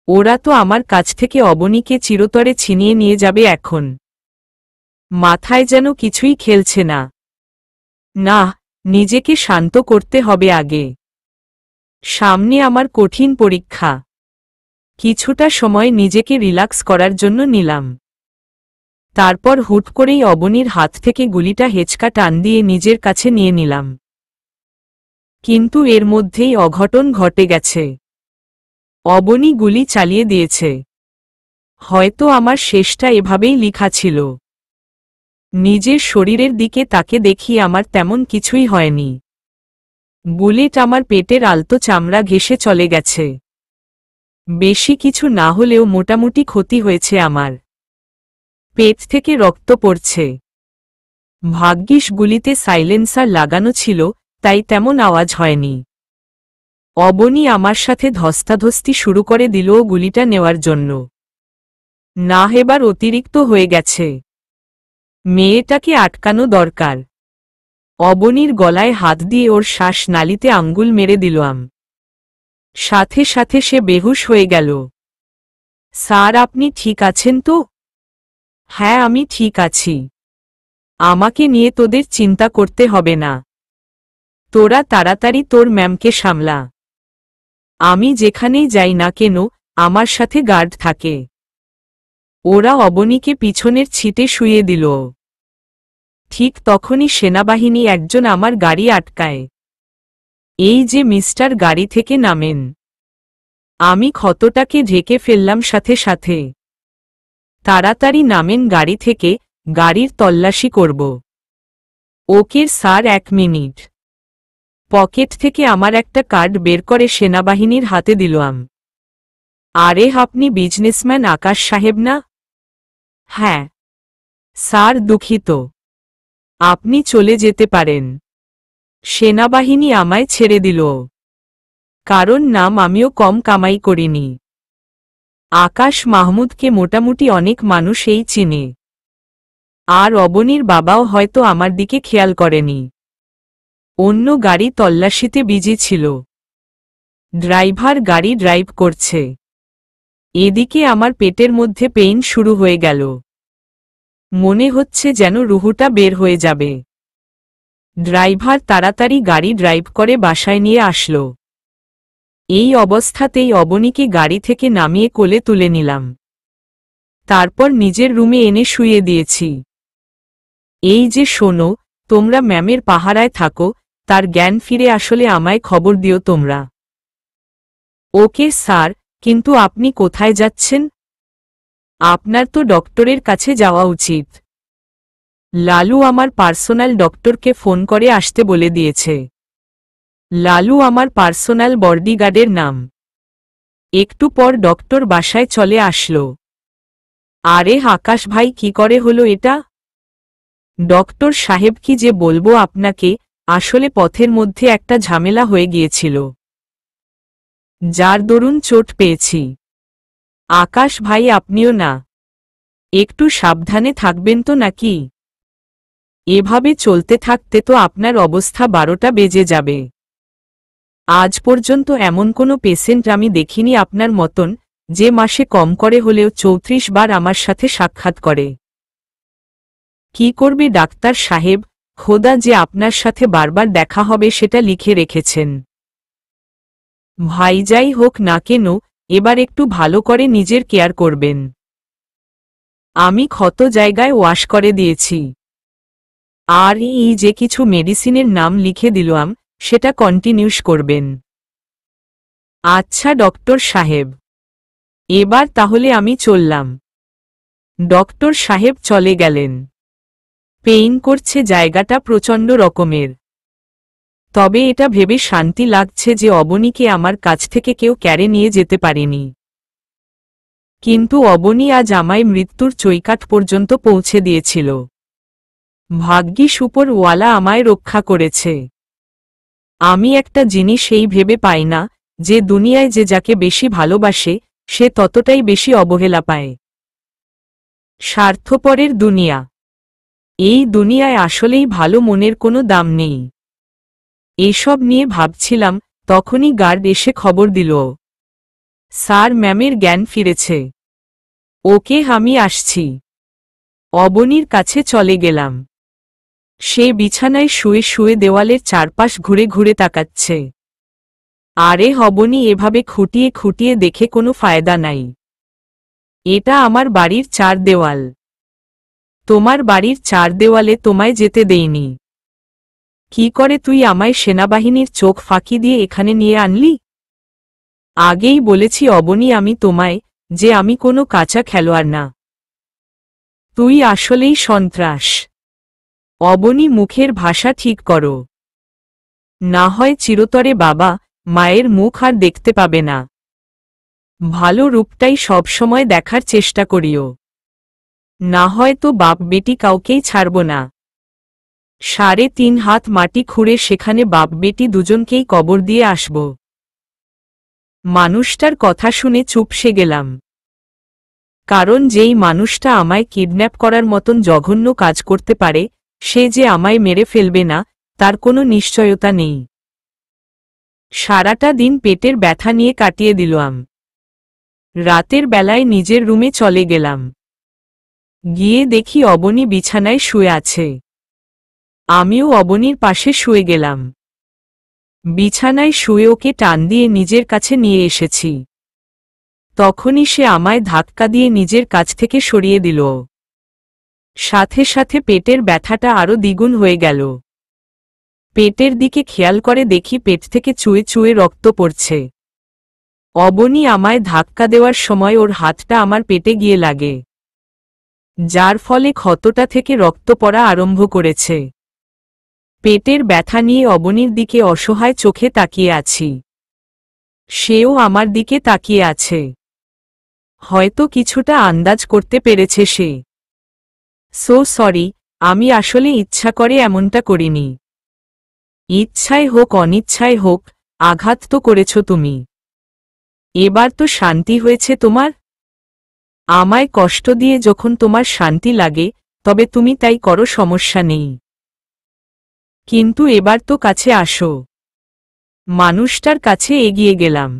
S1: ওরা তো আমার কাছ থেকে অবনীকে চিরতরে ছিনিয়ে নিয়ে যাবে এখন। মাথায় যেন কিছুই খেলছে না। না, নিজেকে শান্ত করতে হবে আগে। সামনে আমার কঠিন পরীক্ষা। কিছুটা সময় নিজেকে রিল্যাক্স করার জন্য নিলাম। তারপর হুট করেই অবনীর হাত থেকে গুলিটা হেঁচকা টান দিয়ে নিজের কাছে নিয়ে নিলাম। কিন্তু এর মধ্যেই অঘটন ঘটে গেছে। অবনী গুলি চালিয়ে দিয়েছে। হয়তো আমার শেষটা এভাবেই লিখা ছিল। নিজের শরীরের দিকে তাকে দেখি আমার তেমন কিছুই হয়নি। বুলেট আমার পেটের আলতো চামড়া ঘেঁষে চলে গেছে। বেশি কিছু না হলেও মোটামুটি ক্ষতি হয়েছে আমার। পেট থেকে রক্ত পড়ছে। ভাগ্যিস গুলিতে সাইলেন্সার লাগানো ছিল, তাই তেমন আওয়াজ হয়নি। অবনী আমার সাথে ধস্তাধস্তি শুরু করে দিল গুলিটা নেওয়ার জন্য। না, এবার অতিরিক্ত হয়ে গেছে। মেয়েটাকে আটকানো দরকার। অবনীর গলায় হাত দিয়ে ওর শ্বাস নালিতে আঙ্গুল মেরে দিলাম। সাথে সাথে সে বেহুশ হয়ে গেল। স্যার, আপনি ঠিক আছেন তো? হ্যাঁ, আমি ঠিক আছি। আমাকে নিয়ে তোদের চিন্তা করতে হবে না। তোরা তাড়াতাড়ি তোর ম্যামকে সামলা। আমি যেখানেই যাই না কেন আমার সাথে গার্ড থাকে। ওরা অবনীকে পিছনের ছিটে শুইয়ে দিল। ঠিক তখনই সেনাবাহিনী একজন আমার গাড়ি আটকায়। এই যে মিস্টার, গাড়ি থেকে নামেন। আমি ক্ষতটাকে ঢেকে ফেললাম সাথে সাথে। তাড়াতাড়ি নামেন গাড়ি থেকে, গাড়ির তল্লাশি করব। Okay sir, 1 minute. পকেট থেকে আমার একটা কার্ড বের করে সেনাবাহিনীর হাতে দিলাম। আরে, আপনি বিজনেসম্যান আকাশ সাহেব না? হ্যাঁ স্যার, দুঃখিত। আপনি চলে যেতে পারেন। সেনাবাহিনী আমায় ছেড়ে দিল। কারণ নাম আমিও কম কামাই করিনি। আকাশ মাহমুদকে মোটামুটি অনেক মানুষ এই চিনে। আর অবনীর বাবাও হয়তো আমার দিকে খেয়াল করেনি। অন্য গাড়ি তল্লাশিতে বিজি ছিল। ড্রাইভার গাড়ি ড্রাইভ করছে। এদিকে আমার পেটের মধ্যে পেইন শুরু হয়ে গেল। মনে হচ্ছে যেন রুহুটা বের হয়ে যাবে। ড্রাইভার তাড়াতাড়ি গাড়ি ড্রাইভ করে বাসায় নিয়ে আসলো। এই অবস্থাতেই অবনীকে গাড়ি থেকে নামিয়ে কোলে তুলে নিলাম। তারপর নিজের রুমে এনে শুইয়ে দিয়েছি। এই যে শোনো, তোমরা ম্যামের পাহারায় থাকো, তার জ্ঞান ফিরে আসলে আমায় খবর দিও তোমরা। ওকে স্যার, কিন্তু আপনি কোথায় যাচ্ছেন? আপনার তো ডক্টরের কাছে যাওয়া উচিত। লালু আমার পার্সোনাল ডক্টরকে ফোন করে আসতে বলে দিয়েছে। লালু আমার পার্সোনাল বডিগার্ডের নাম। একটু পর ডক্টর বাসায় চলে আসলো। আরে আকাশ ভাই, কি করে হলো এটা? ডক্টর সাহেব, কি যে বলবো আপনাকে, আসলে পথের মধ্যে একটা ঝামেলা হয়ে গিয়েছিল, যার দরুন চোট পেয়েছি। আকাশ ভাই, আপনিও না একটু সাবধানে থাকবেন তো নাকি? এভাবে চলতে থাকতে তো আপনার অবস্থা 12টা বেজে যাবে। আজ পর্যন্ত এমন কোনো পেশেন্ট আমি দেখিনি আপনার মতন, যে মাসে কম করে হলেও 34 বার আমার সাথে সাক্ষাৎ করে। কি করবে ডাক্তার সাহেব, খোদা যে আপনার সাথে বারবার দেখা হবে সেটা লিখে রেখেছেন। ভাই, যাই হোক না কেন, এবার একটু ভালো করে নিজের কেয়ার করবেন। আমি ক্ষত জায়গায় ওয়াশ করে দিয়েছি। আর এই যে কিছু মেডিসিনের নাম লিখে দিলাম, সেটা কন্টিনিউস করবেন। আচ্ছা ডক্টর সাহেব, এবার তাহলে আমি চললাম। ডক্টর সাহেব চলে গেলেন। পেইন করছে জায়গাটা প্রচণ্ড রকমের। তবে এটা ভেবে শান্তি লাগছে যে অবনীকে আমার কাছ থেকে কেউ কেড়ে নিয়ে যেতে পারেনি। কিন্তু অবনী আজ আমায় মৃত্যুর চৈকাট পর্যন্ত পৌঁছে দিয়েছিল। ভাগ্যিস উপরওয়ালা আমায় রক্ষা করেছে। আমি একটা জিনিস এই ভেবে পাই না, যে দুনিয়ায় যে যাকে বেশি ভালোবাসে, সে ততটাই বেশি অবহেলা পায়। স্বার্থপরের দুনিয়া। এই দুনিয়ায় আসলেই ভালো মনের কোনো দাম নেই। এসব নিয়ে ভাবছিলাম, তখনই গার্ড এসে খবর দিল, স্যার ম্যামের জ্ঞান ফিরেছে। ওকে, আমি আসছি। অবনীর কাছে চলে গেলাম। সে বিছানায় শুয়ে শুয়ে দেওয়ালের চারপাশ ঘুরে ঘুরে তাকাচ্ছে। আরে অবনী, এভাবে খুঁটিয়ে খুঁটিয়ে দেখে কোনো ফায়দা নাই। এটা আমার বাড়ির চার দেওয়াল। তোমার বাড়ির চার দেওয়ালে তোমায় যেতে দেইনি। কি করে তুই আমায় সেনাবাহিনীর চোখ ফাঁকি দিয়ে এখানে নিয়ে আনলি? আগেই বলেছি অবনী আমি তোমায়, যে আমি কোনো কাঁচা খেলোয়াড় না। তুই আসলেই সন্ত্রাস। অবনী, মুখের ভাষা ঠিক করো, না হয় চিরতরে বাবা মায়ের মুখ আর দেখতে পাবে না। ভালো রূপটাই সবসময় দেখার চেষ্টা করিও, না হয় তো বাপ বেটি কাউকেই ছাড়ব না। 3.5 হাত মাটি খুঁড়ে সেখানে বাপ বেটি দুজনকেই কবর দিয়ে আসব। মানুষটার কথা শুনে চুপসে গেলাম। কারণ যেই মানুষটা আমায় কিডন্যাপ করার মতন জঘন্য কাজ করতে পারে, সে যে আমায় মেরে ফেলবে না, তার কোনো নিশ্চয়তা নেই। সারাটা দিন পেটের ব্যথা নিয়ে কাটিয়ে দিলাম। রাতের বেলায় নিজের রুমে চলে গেলাম। গিয়ে দেখি অবনী বিছানায় শুয়ে আছে। আমিও অবনীর পাশে শুয়ে গেলাম। বিছানায় শুয়ে ওকে টান দিয়ে নিজের কাছে নিয়ে এসেছি। তখনই সে আমায় ধাক্কা দিয়ে নিজের কাছ থেকে সরিয়ে দিল। সাথে সাথে পেটের ব্যথাটা আরও দ্বিগুণ হয়ে গেল। পেটের দিকে খেয়াল করে দেখি পেট থেকে চুয়ে চুয়ে রক্ত পড়ছে। অবনী আমায় ধাক্কা দেওয়ার সময় ওর হাতটা আমার পেটে গিয়ে লাগে, যার ফলে ক্ষতটা থেকে রক্ত পড়া আরম্ভ করেছে। পেটের ব্যথা নিয়ে অবনীর দিকে অসহায় চোখে তাকিয়ে আছি। সেও আমার দিকে তাকিয়ে আছে। হয়তো কিছুটা আন্দাজ করতে পেরেছে সে। সো সরি, আমি আসলে ইচ্ছা করে এমনটা করিনি। ইচ্ছায় হোক অনিচ্ছায় হোক, আঘাত তো করেছ তুমি। এবার তো শান্তি হয়েছে তোমার? আমায় কষ্ট দিয়ে যখন তোমার শান্তি লাগে, তবে তুমি তাই করো, সমস্যা নেই। কিন্তু এবার তো কাছে আসো। মানুষটার কাছে এগিয়ে গেলাম।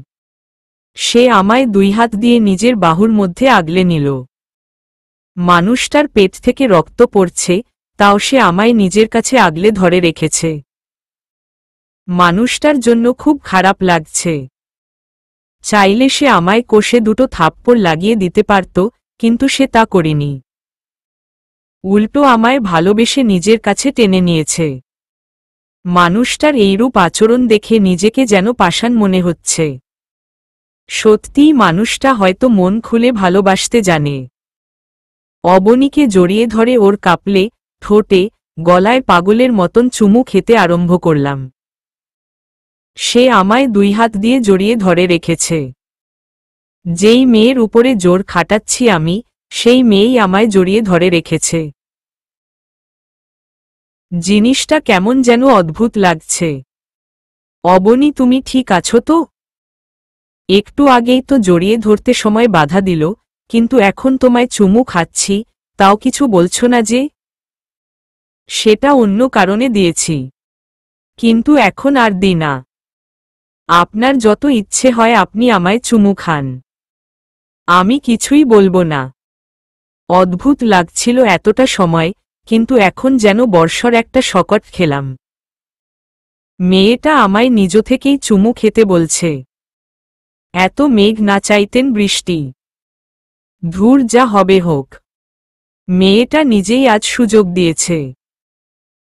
S1: সে আমায় 2 হাত দিয়ে নিজের বাহুর মধ্যে আগলে নিল। মানুষটার পেট থেকে রক্ত পড়ছে, তাও সে আমায় নিজের কাছে আগলে ধরে রেখেছে। মানুষটার জন্য খুব খারাপ লাগছে। চাইলে সে আমায় কষে 2টো থাপ্পড় লাগিয়ে দিতে পারত, কিন্তু সে তা করেনি। উল্টো আমায় ভালোবেসে নিজের কাছে টেনে নিয়েছে। মানুষটার এইরূপ আচরণ দেখে নিজেকে যেন পাষাণ মনে হচ্ছে। সত্যিই মানুষটা হয়তো মন খুলে ভালোবাসতে জানে। অবনীকে জড়িয়ে ধরে ওর কাপলে, ঠোঁটে, গলায় পাগলের মতন চুমু খেতে আরম্ভ করলাম। সে আমায় 2 হাত দিয়ে জড়িয়ে ধরে রেখেছে। যেই মেয়ের উপরে জোর খাটাচ্ছি আমি, সেই মেয়েই আমায় জড়িয়ে ধরে রেখেছে। জিনিসটা কেমন যেন অদ্ভুত লাগছে। অবনী, তুমি ঠিক আছো তো? একটু আগেই তো জড়িয়ে ধরতে সময় বাধা দিল, কিন্তু এখন তোমায় চুমু খাচ্ছি, তাও কিছু বলছো না যে? সেটা অন্য কারণে দিয়েছি, কিন্তু এখন আর দিই না। আপনার যত ইচ্ছে হয় আপনি আমায় চুমু খান, আমি কিছুই বলবো না। অদ্ভুত লাগছিল এতটা সময়, কিন্তু এখন যেন বর্ষর একটা শকট খেলাম। মেয়েটা আমায় নিজ থেকেই চুমু খেতে বলছে। এত মেঘ না চাইতেন বৃষ্টি। ধুর, যা হবে হোক। মেয়েটা নিজেই আজ সুযোগ দিয়েছে।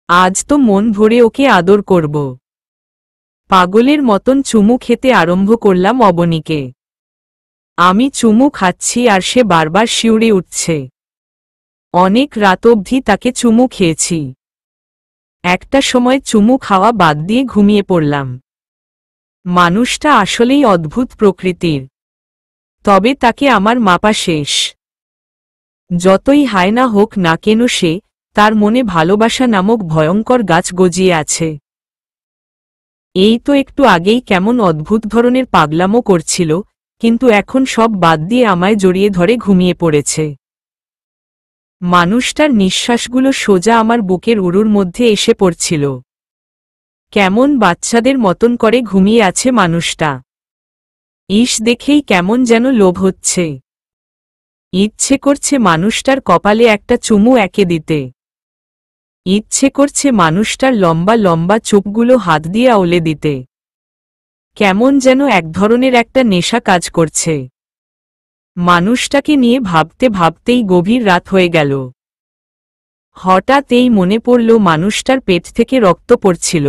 S1: আজ তো মন ভরে ওকে আদর করব। পাগলের মতন চুমু খেতে আরম্ভ করলাম অবনীকে। আমি চুমু খাচ্ছি আর সে বারবার শিউরে উঠছে। অনেক রাত অবধি তাকে চুমু খেয়েছি। একটা সময় চুমু খাওয়া বাদ দিয়ে ঘুমিয়ে পড়লাম। মানুষটা আসলেই অদ্ভুত প্রকৃতির। তবে তাকে আমার মাপা শেষ। যতই হায়না হোক না কেন সে, তার মনে ভালোবাসা নামক ভয়ঙ্কর গাছ গজিয়ে আছে। এই তো একটু আগেই কেমন অদ্ভুত ধরনের পাগলামো করছিল, কিন্তু এখন সব বাদ দিয়ে আমায় জড়িয়ে ধরে ঘুমিয়ে পড়েছে। মানুষটার নিঃশ্বাসগুলো সোজা আমার বুকের উরুর মধ্যে এসে পড়ছিল। কেমন বাচ্চাদের মতন করে ঘুমিয়ে আছে মানুষটা। ইস, দেখেই কেমন যেন লোভ হচ্ছে। ইচ্ছে করছে মানুষটার কপালে একটা চুমু এঁকে দিতে। ইচ্ছে করছে মানুষটার লম্বা লম্বা চোখগুলো হাত দিয়ে আউলে দিতে। কেমন যেন এক ধরনের একটা নেশা কাজ করছে। মানুষটাকে নিয়ে ভাবতে ভাবতেই গভীর রাত হয়ে গেল। হঠাৎ এই মনে পড়ল মানুষটার পেট থেকে রক্ত পড়ছিল।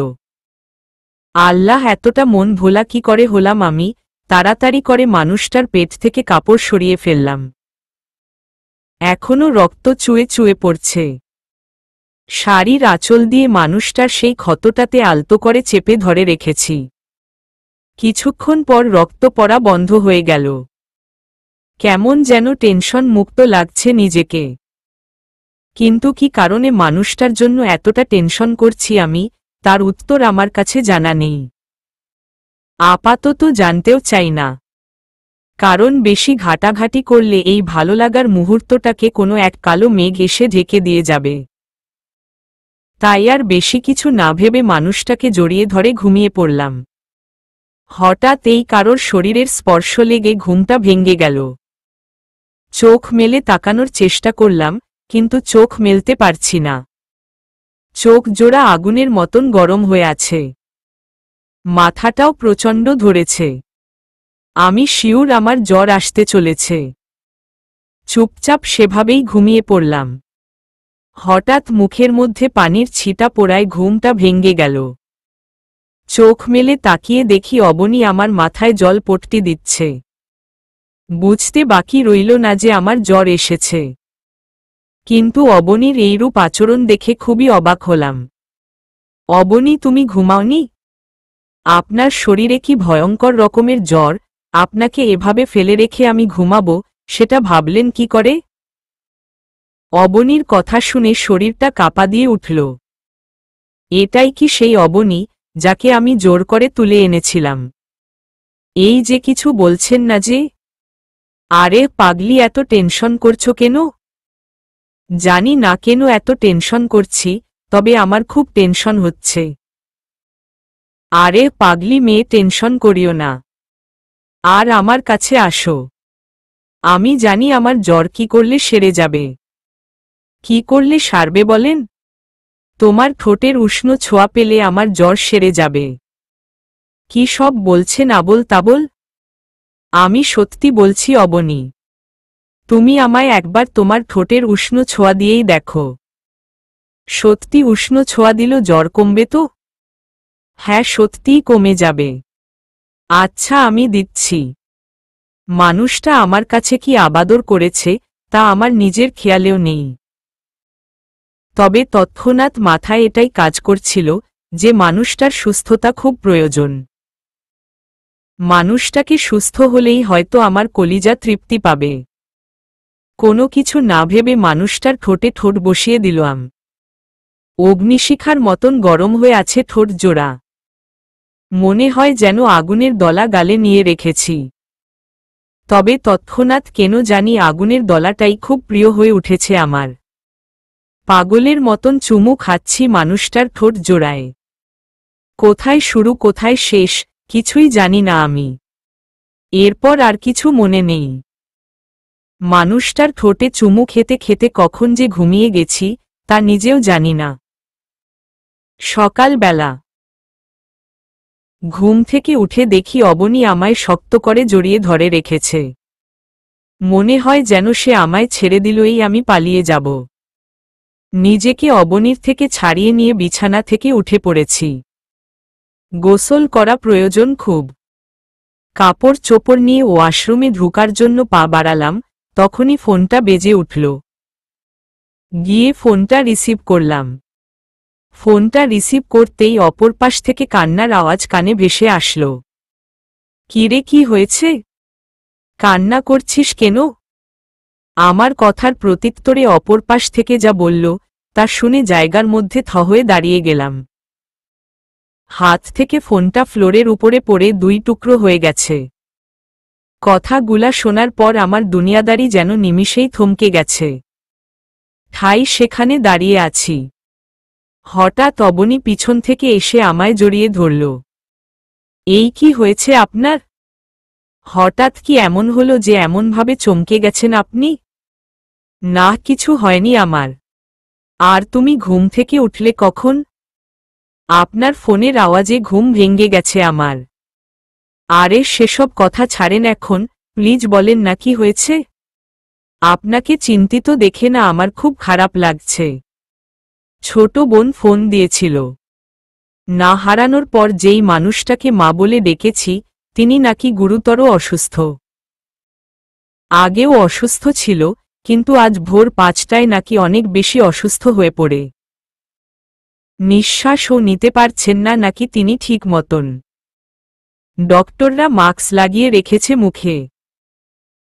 S1: আল্লাহ, এতটা মন ভোলা কি করে হলাম আমি! তাড়াতাড়ি করে মানুষটার পেট থেকে কাপড় সরিয়ে ফেললাম। এখনো রক্ত চুয়ে চুয়ে পড়ছে। শাড়ির আঁচল দিয়ে মানুষটার সেই ক্ষতটাতে আলতো করে চেপে ধরে রেখেছি। কিছুক্ষণ পর রক্ত পড়া বন্ধ হয়ে গেল। কেমন যেন টেনশন মুক্ত লাগছে নিজেকে। কিন্তু কি কারণে মানুষটার জন্য এতটা টেনশন করছি আমি, তার উত্তর আমার কাছে জানা নেই। আপাতত জানতেও চাই না। কারণ বেশি ঘাটাঘাটি করলে এই ভালো লাগার মুহূর্তটাকে কোনো এক কালো মেঘ এসে ঢেকে দিয়ে যাবে। তাই আর বেশি কিছু না ভেবে মানুষটাকে জড়িয়ে ধরে ঘুমিয়ে পড়লাম। হঠাৎ এই কারোর শরীরের স্পর্শ লেগে ঘুমটা ভেঙে গেল। চোখ মেলে তাকানোর চেষ্টা করলাম, কিন্তু চোখ মেলতে পারছি না। চোখ জোড়া আগুনের মতন গরম হয়ে আছে। মাথাটাও প্রচণ্ড ধরেছে। আমি শিউর আমার জ্বর আসতে চলেছে। চুপচাপ সেভাবেই ঘুমিয়ে পড়লাম। হঠাৎ মুখের মধ্যে পানির ছিটা পড়ায় ঘুমটা ভেঙে গেল। চোখ মেলে তাকিয়ে দেখি অবনী আমার মাথায় জল পট্টি দিচ্ছে। বুঝতে বাকি রইল না যে আমার জ্বর এসেছে। কিন্তু অবনীর এইরূপ আচরণ দেখে খুবই অবাক হলাম। অবনী, তুমি ঘুমাওনি? আপনার শরীরে কি ভয়ঙ্কর রকমের জ্বর, আপনাকে এভাবে ফেলে রেখে আমি ঘুমাবো, সেটা ভাবলেন কি করে? অবনীর কথা শুনে শরীরটা কাঁপা দিয়ে উঠল। এটাই কি সেই অবনী, যাকে আমি জোর করে তুলে এনেছিলাম? এই যে কিছু বলছেন না যে? আরে পাগলি, এত টেনশন করছো কেন? জানি না কেন এত টেনশন করছি, তবে আমার খুব টেনশন হচ্ছে। আরে পাগলি মেয়ে, টেনশন করিও না, আর আমার কাছে আসো। আমি জানি আমার জ্বর কি করলে সেরে যাবে। কি করলে সারবে বলেন? তোমার ঠোঁটের উষ্ণ ছোঁয়া পেলে আমার জ্বর সেরে যাবে। কি সব বলছেন আবোল তাবোল? আমি সত্যি বলছি অবনী, তুমি আমায় একবার তোমার ঠোঁটের উষ্ণ ছোঁয়া দিয়েই দেখো। সত্যি উষ্ণ ছোঁয়া দিল জ্বর কমবে তো? হ্যাঁ, সত্যিই কমে যাবে। আচ্ছা, আমি দিচ্ছি। মানুষটা আমার কাছে কি আবাদর করেছে তা আমার নিজের খেয়ালেও নেই। তবে তৎক্ষণাৎ মাথায় এটাই কাজ করছিল যে মানুষটার সুস্থতা খুব প্রয়োজন। মানুষটাকে সুস্থ হলেই হয়তো আমার কলিজা তৃপ্তি পাবে। কোনো কিছু না ভেবে মানুষটার ঠোঁটে ঠোঁট বসিয়ে দিলাম। অগ্নিশিখার মতন গরম হয়ে আছে ঠোঁট জোড়া। মনে হয় যেন আগুনের দলা গালে নিয়ে রেখেছি। তবে তৎক্ষণাৎ কেন জানি আগুনের দলাটাই খুব প্রিয় হয়ে উঠেছে আমার। পাগলের মতন চুমু খাচ্ছি মানুষটার ঠোঁট জোড়ায়। কোথায় শুরু কোথায় শেষ কিছুই জানি না আমি। এরপর আর কিছু মনে নেই। মানুষটার ঠোঁটে চুমু খেতে খেতে কখন যে ঘুমিয়ে গেছি তা নিজেও জানি না। সকালবেলা ঘুম থেকে উঠে দেখি অবনী আমায় শক্ত করে জড়িয়ে ধরে রেখেছে। মনে হয় যেন সে আমায় ছেড়ে দিলেই আমি পালিয়ে যাব। নিজেকে অবনীর থেকে ছাড়িয়ে নিয়ে বিছানা থেকে উঠে পড়েছি। গোসল করা প্রয়োজন খুব। কাপড় চোপড় নিয়ে ওয়াশরুমে ঢোকার জন্য পা বাড়ালাম, তখনই ফোনটা বেজে উঠল। গিয়ে ফোনটা রিসিভ করলাম। ফোনটা রিসিভ করতেই অপর পাশ থেকে কান্নার আওয়াজ কানে ভেসে আসল। কিরে, কি হয়েছে? কান্না করছিস কেন? আমার কথার প্রত্যুত্তরে অপর পাশ থেকে যা বলল তা শুনে জায়গার মধ্যে থ হয়ে দাঁড়িয়ে গেলাম। হাত থেকে ফোনটা ফ্লোরের উপরে পড়ে দুই টুকরো হয়ে গেছে। কথাগুলা শোনার পর আমার দুনিয়াদারি যেন নিমিষেই থমকে গেছে। ঠাই সেখানে দাঁড়িয়ে আছি। হঠাৎ অবনী পিছন থেকে এসে আমায় জড়িয়ে ধরল। এই কি হয়েছে আপনার? হঠাৎ কি এমন হলো যে এমনভাবে চমকে গেছেন আপনি? না, কিছু হয়নি আমার। আর তুমি ঘুম থেকে উঠলে কখন? আপনার ফোনের আওয়াজে ঘুম ভেঙে গেছে আমার। আরে সেসব কথা ছাড়েন এখন, প্লিজ বলেন না কি হয়েছে। আপনাকে চিন্তিত দেখে না আমার খুব খারাপ লাগছে। ছোট বোন ফোন দিয়েছিল। না হারানোর পর যেই মানুষটাকে মা বলে ডেকেছি তিনি নাকি গুরুতর অসুস্থ। আগেও অসুস্থ ছিল, কিন্তু আজ ভোর 5টায় নাকি অনেক বেশি অসুস্থ হয়ে পড়ে। নিঃশ্বাসও নিতে পারছেন না নাকি তিনি ঠিক মতন। ডক্টররা মাস্ক লাগিয়ে রেখেছে মুখে।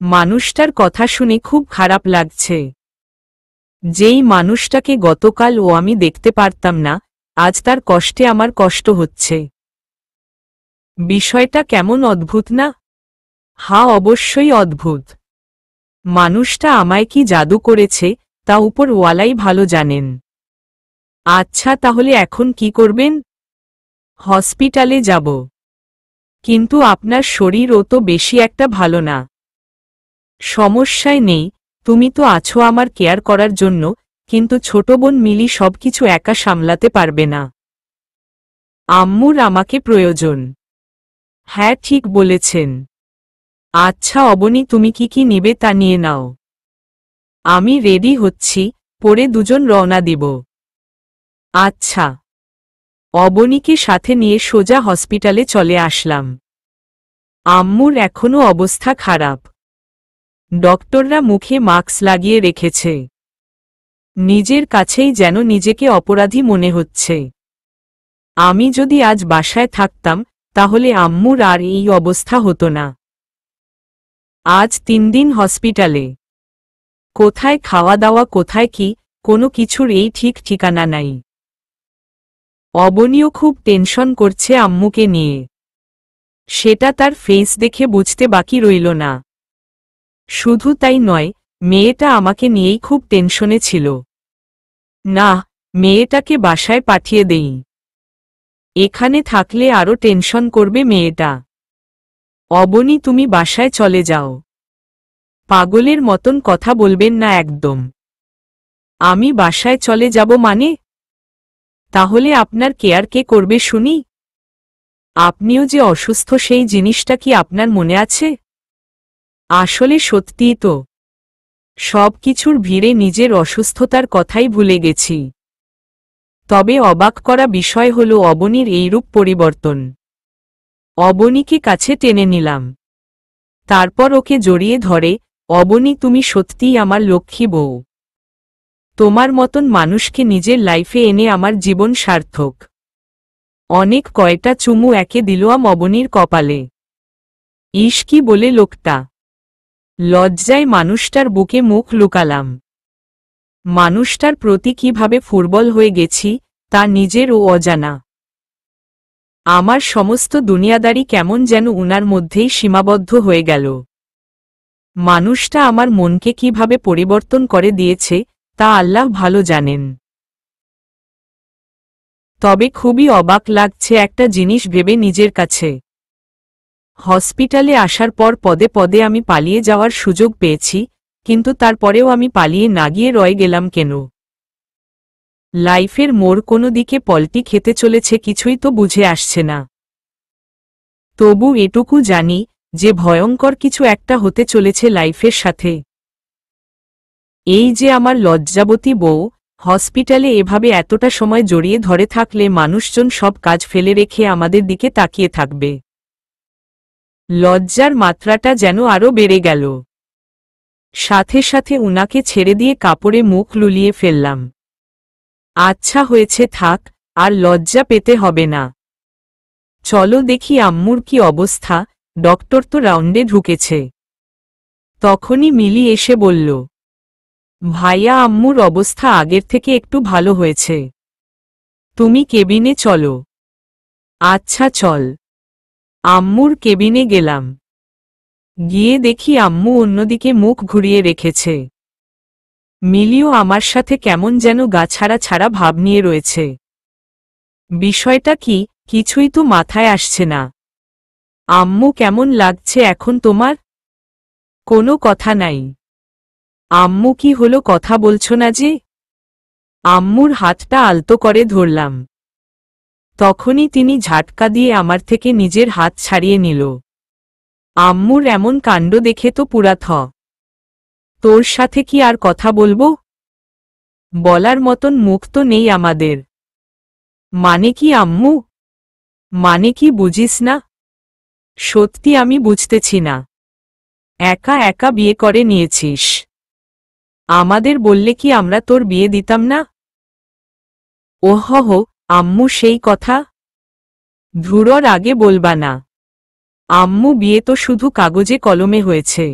S1: মানুষটার কথা শুনে খুব খারাপ লাগছে। যেই মানুষটাকে গতকাল আমি দেখতে পারতাম না, আজ তার কষ্টে আমার কষ্ট হচ্ছে। বিষয়টা কেমন অদ্ভুত না? হ্যাঁ, অবশ্যই অদ্ভুত। মানুষটা আমায় কি জাদু করেছে তা উপর ওয়ালাই ভালো জানেন। আচ্ছা, তাহলে এখন কি করবেন? হসপিটালে যাব। কিন্তু আপনার শরীরও তো বেশি একটা ভালো না। সমস্যায় নেই, তুমি তো আছো আমার কেয়ার করার জন্য, কিন্তু ছোট বোন মিলি সবকিছু একা সামলাতে পারবে না। আম্মুর আমাকে প্রয়োজন। হ্যাঁ, ঠিক বলেছেন। আচ্ছা অবনী, তুমি কি কি নিবে তা নিয়ে নাও। আমি রেডি হচ্ছি, পরে দুজন রওনা দিব। আচ্ছা। অবনীকে সাথে নিয়ে সোজা হসপিটালে চলে আসলাম। আম্মুর এখনও অবস্থা খারাপ। ডক্টররা মুখে মাস্ক লাগিয়ে রেখেছে। নিজের কাছেই যেন নিজেকে অপরাধী মনে হচ্ছে। আমি যদি আজ বাসায় থাকতাম তাহলে আম্মুর আর এই অবস্থা হতো না। আজ 3 দিন হসপিটালে। কোথায় খাওয়া দাওয়া, কোথায় কি, কোনো কিছুর এই ঠিক ঠিকানা নাই। অবনীও খুব টেনশন করছে আম্মুকে নিয়ে। সেটা তার ফেস দেখে বুঝতে বাকি রইল না। শুধু তাই নয়, মেয়েটা আমাকে নিয়েই খুব টেনশনে ছিল। না, মেয়েটাকে বাসায় পাঠিয়ে দেই। এখানে থাকলে আরো টেনশন করবে মেয়েটা। অবনী, তুমি বাসায় চলে যাও। পাগলের মতন কথা বলবেন না একদম। আমি বাসায় চলে যাব মানে? তাহলে আপনার কেয়ার কে করবে শুনি? আপনিও যে অসুস্থ সেই জিনিসটা কি আপনার মনে আছে? আসলে সত্যিই তো, সব কিছুর ভিড়ে নিজের অসুস্থতার কথাই ভুলে গেছি। তবে অবাক করা বিষয় হল অবনীর এইরূপ পরিবর্তন। অবনীকে কাছে টেনে নিলাম, তারপর ওকে জড়িয়ে ধরে, অবনী, তুমি সত্যিই আমার লক্ষ্মী বউ। তোমার মতন মানুষকে নিজের লাইফে এনে আমার জীবন সার্থক। অনেক কয়টা চুমু একে দিলাম অবনীর কপালে। ইস, কি বলে লোকটা! লজ্জায় মানুষটার বুকে মুখ লুকালাম। মানুষটার প্রতি কিভাবে ফুটবল হয়ে গেছি তা নিজেরও অজানা। আমার সমস্ত দুনিয়াদারি কেমন যেন উনার মধ্যেই সীমাবদ্ধ হয়ে গেল। মানুষটা আমার মনকে কিভাবে পরিবর্তন করে দিয়েছে তা আল্লাহ ভালো জানেন। তবে খুবই অবাক লাগছে একটা জিনিস ভেবে নিজের কাছে। হসপিটালে আসার পর পদে পদে আমি পালিয়ে যাওয়ার সুযোগ পেয়েছি, কিন্তু তারপরেও আমি পালিয়ে না গিয়ে রয়ে গেলাম কেন? লাইফের মোড় কোনো দিকে পল্টি খেতে চলেছে কিছুই তো বুঝে আসছে না। তবু এটুকু জানি যে ভয়ঙ্কর কিছু একটা হতে চলেছে লাইফের সাথে। এই যে আমার লজ্জাবতী বউ, হসপিটালে এভাবে এতটা সময় জড়িয়ে ধরে থাকলে মানুষজন সব কাজ ফেলে রেখে আমাদের দিকে তাকিয়ে থাকবে। লজ্জার মাত্রাটা যেন আরও বেড়ে গেল। সাথে সাথে উনাকে ছেড়ে দিয়ে কাপড়ে মুখ লুলিয়ে ফেললাম। আচ্ছা হয়েছে, থাক, আর লজ্জা পেতে হবে না। চলো দেখি আম্মুর কি অবস্থা, ডক্টর তো রাউন্ডে ঢুকেছে। তখনই মিলি এসে বলল, ভাইয়া, আম্মুর অবস্থা আগের থেকে একটু ভালো হয়েছে। তুমি কেবিনে চলো। আচ্ছা চল। আম্মুর কেবিনে গেলাম। গিয়ে দেখি আম্মু অন্যদিকে মুখ ঘুরিয়ে রেখেছে। মিলিও আমার সাথে কেমন যেন গা ছাড়া ছাড়া ভাব নিয়ে রয়েছে। বিষয়টা কি, কিছুই তো মাথায় আসছে না। আম্মু, কেমন লাগছে এখন তোমার? কোনো কথা নাই। আম্মু, কি হলো, কথা বলছো না যে? আম্মুর হাতটা আলতো করে ধরলাম। তখনই তিনি ঝাটকা দিয়ে আমার থেকে নিজের হাত ছাড়িয়ে নিল। আম্মুর এমন কাণ্ড দেখে তো পুরা থ। তোর সাথে কি আর কথা বলবো? বলার মতন মুখ তো নেই আমাদের। মানে কি আম্মু? মানে কি বুঝিস না? সত্যি আমি বুঝতেছি না। একা একা বিয়ে করে নিয়েছিস। আমাদের বললে কি আমরা তোর বিয়ে দিতাম না? ওহহ, আম্মু সেই কথা ধুরোর আগে বলবা না। আম্মু, বিয়ে তো শুধু কাগজে কলমে হয়েছে।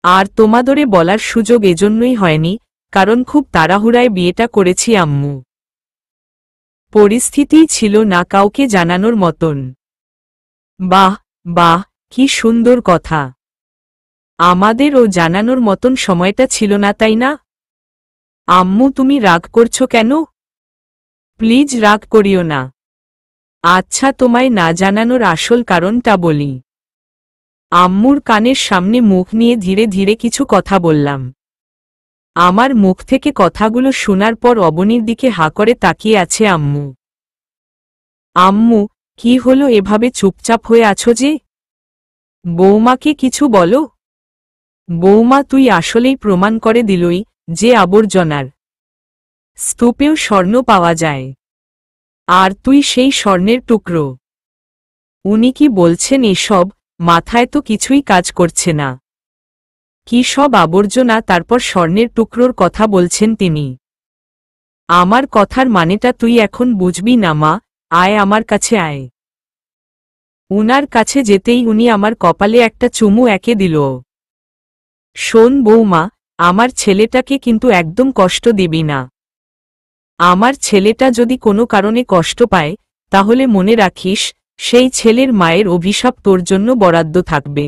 S1: আর তোমাদরে বলার সুযোগ এজন্যই হয়নি কারণ খুব তাড়াহুড়ায় বিয়েটা করেছি আম্মু। পরিস্থিতিই ছিল না কাউকে জানানোর মতন। বাহ বাহ, কি সুন্দর কথা। আমাদেরও জানানোর মতন সময়টা ছিল না, তাই না? আম্মু, তুমি রাগ করছো কেন? প্লিজ রাগ করিও না। আচ্ছা, তোমায় না জানানোর আসল কারণটা বলি। আম্মুর কানের সামনে মুখ নিয়ে ধীরে ধীরে কিছু কথা বললাম। আমার মুখ থেকে কথাগুলো শোনার পর অবনীর দিকে হা করে তাকিয়ে আছে আম্মু। আম্মু, কি হলো, এভাবে চুপচাপ হয়ে আছো যে? বৌমাকে কিছু বলো। বৌমা, তুই আসলেই প্রমাণ করে দিলই যে আবর্জনার স্তূপেও স্বর্ণ পাওয়া যায়। আর তুই সেই স্বর্ণের টুকরো। উনি কি বলছেন এসব? মাথায় তো কিছুই কাজ করছে না। কি সব আবর্জনা, তারপর স্বর্ণের টুকরোর কথা বলছেন তিনি? আমার কথার মানেটা তুই এখন বুঝবি না মা, আয় আমার কাছে আয়। উনার কাছে যেতেই উনি আমার কপালে একটা চুমু এঁকে দিল। শোন বৌমা, আমার ছেলেটাকে কিন্তু একদম কষ্ট দিবি না। আমার ছেলেটা যদি কোনো কারণে কষ্ট পায় তাহলে মনে রাখিস সেই ছেলের মায়ের অভিশাপ তোর জন্য বরাদ্দ থাকবে।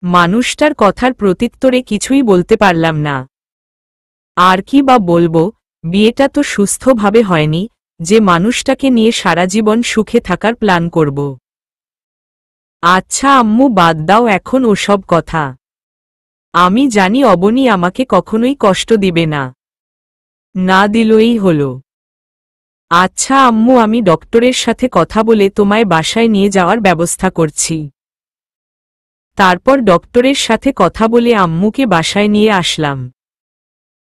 S1: মানুষটার কথার প্রত্যুত্তরে কিছুই বলতে পারলাম না। আর কি বা বলবো, বিয়েটা তো সুস্থভাবে হয়নি যে মানুষটাকে নিয়ে সারা জীবন সুখে থাকার প্ল্যান করব। আচ্ছা আম্মু, বাদ দাও এখন ওসব কথা। আমি জানি অবনী আমাকে কখনোই কষ্ট দিবে না, না দিলই হলো। আচ্ছা আম্মু, আমি ডক্টরের সাথে কথা বলে তোমায় বাসায় নিয়ে যাওয়ার ব্যবস্থা করছি। তারপর ডক্টরের সাথে কথা বলে আম্মুকে বাসায় নিয়ে আসলাম।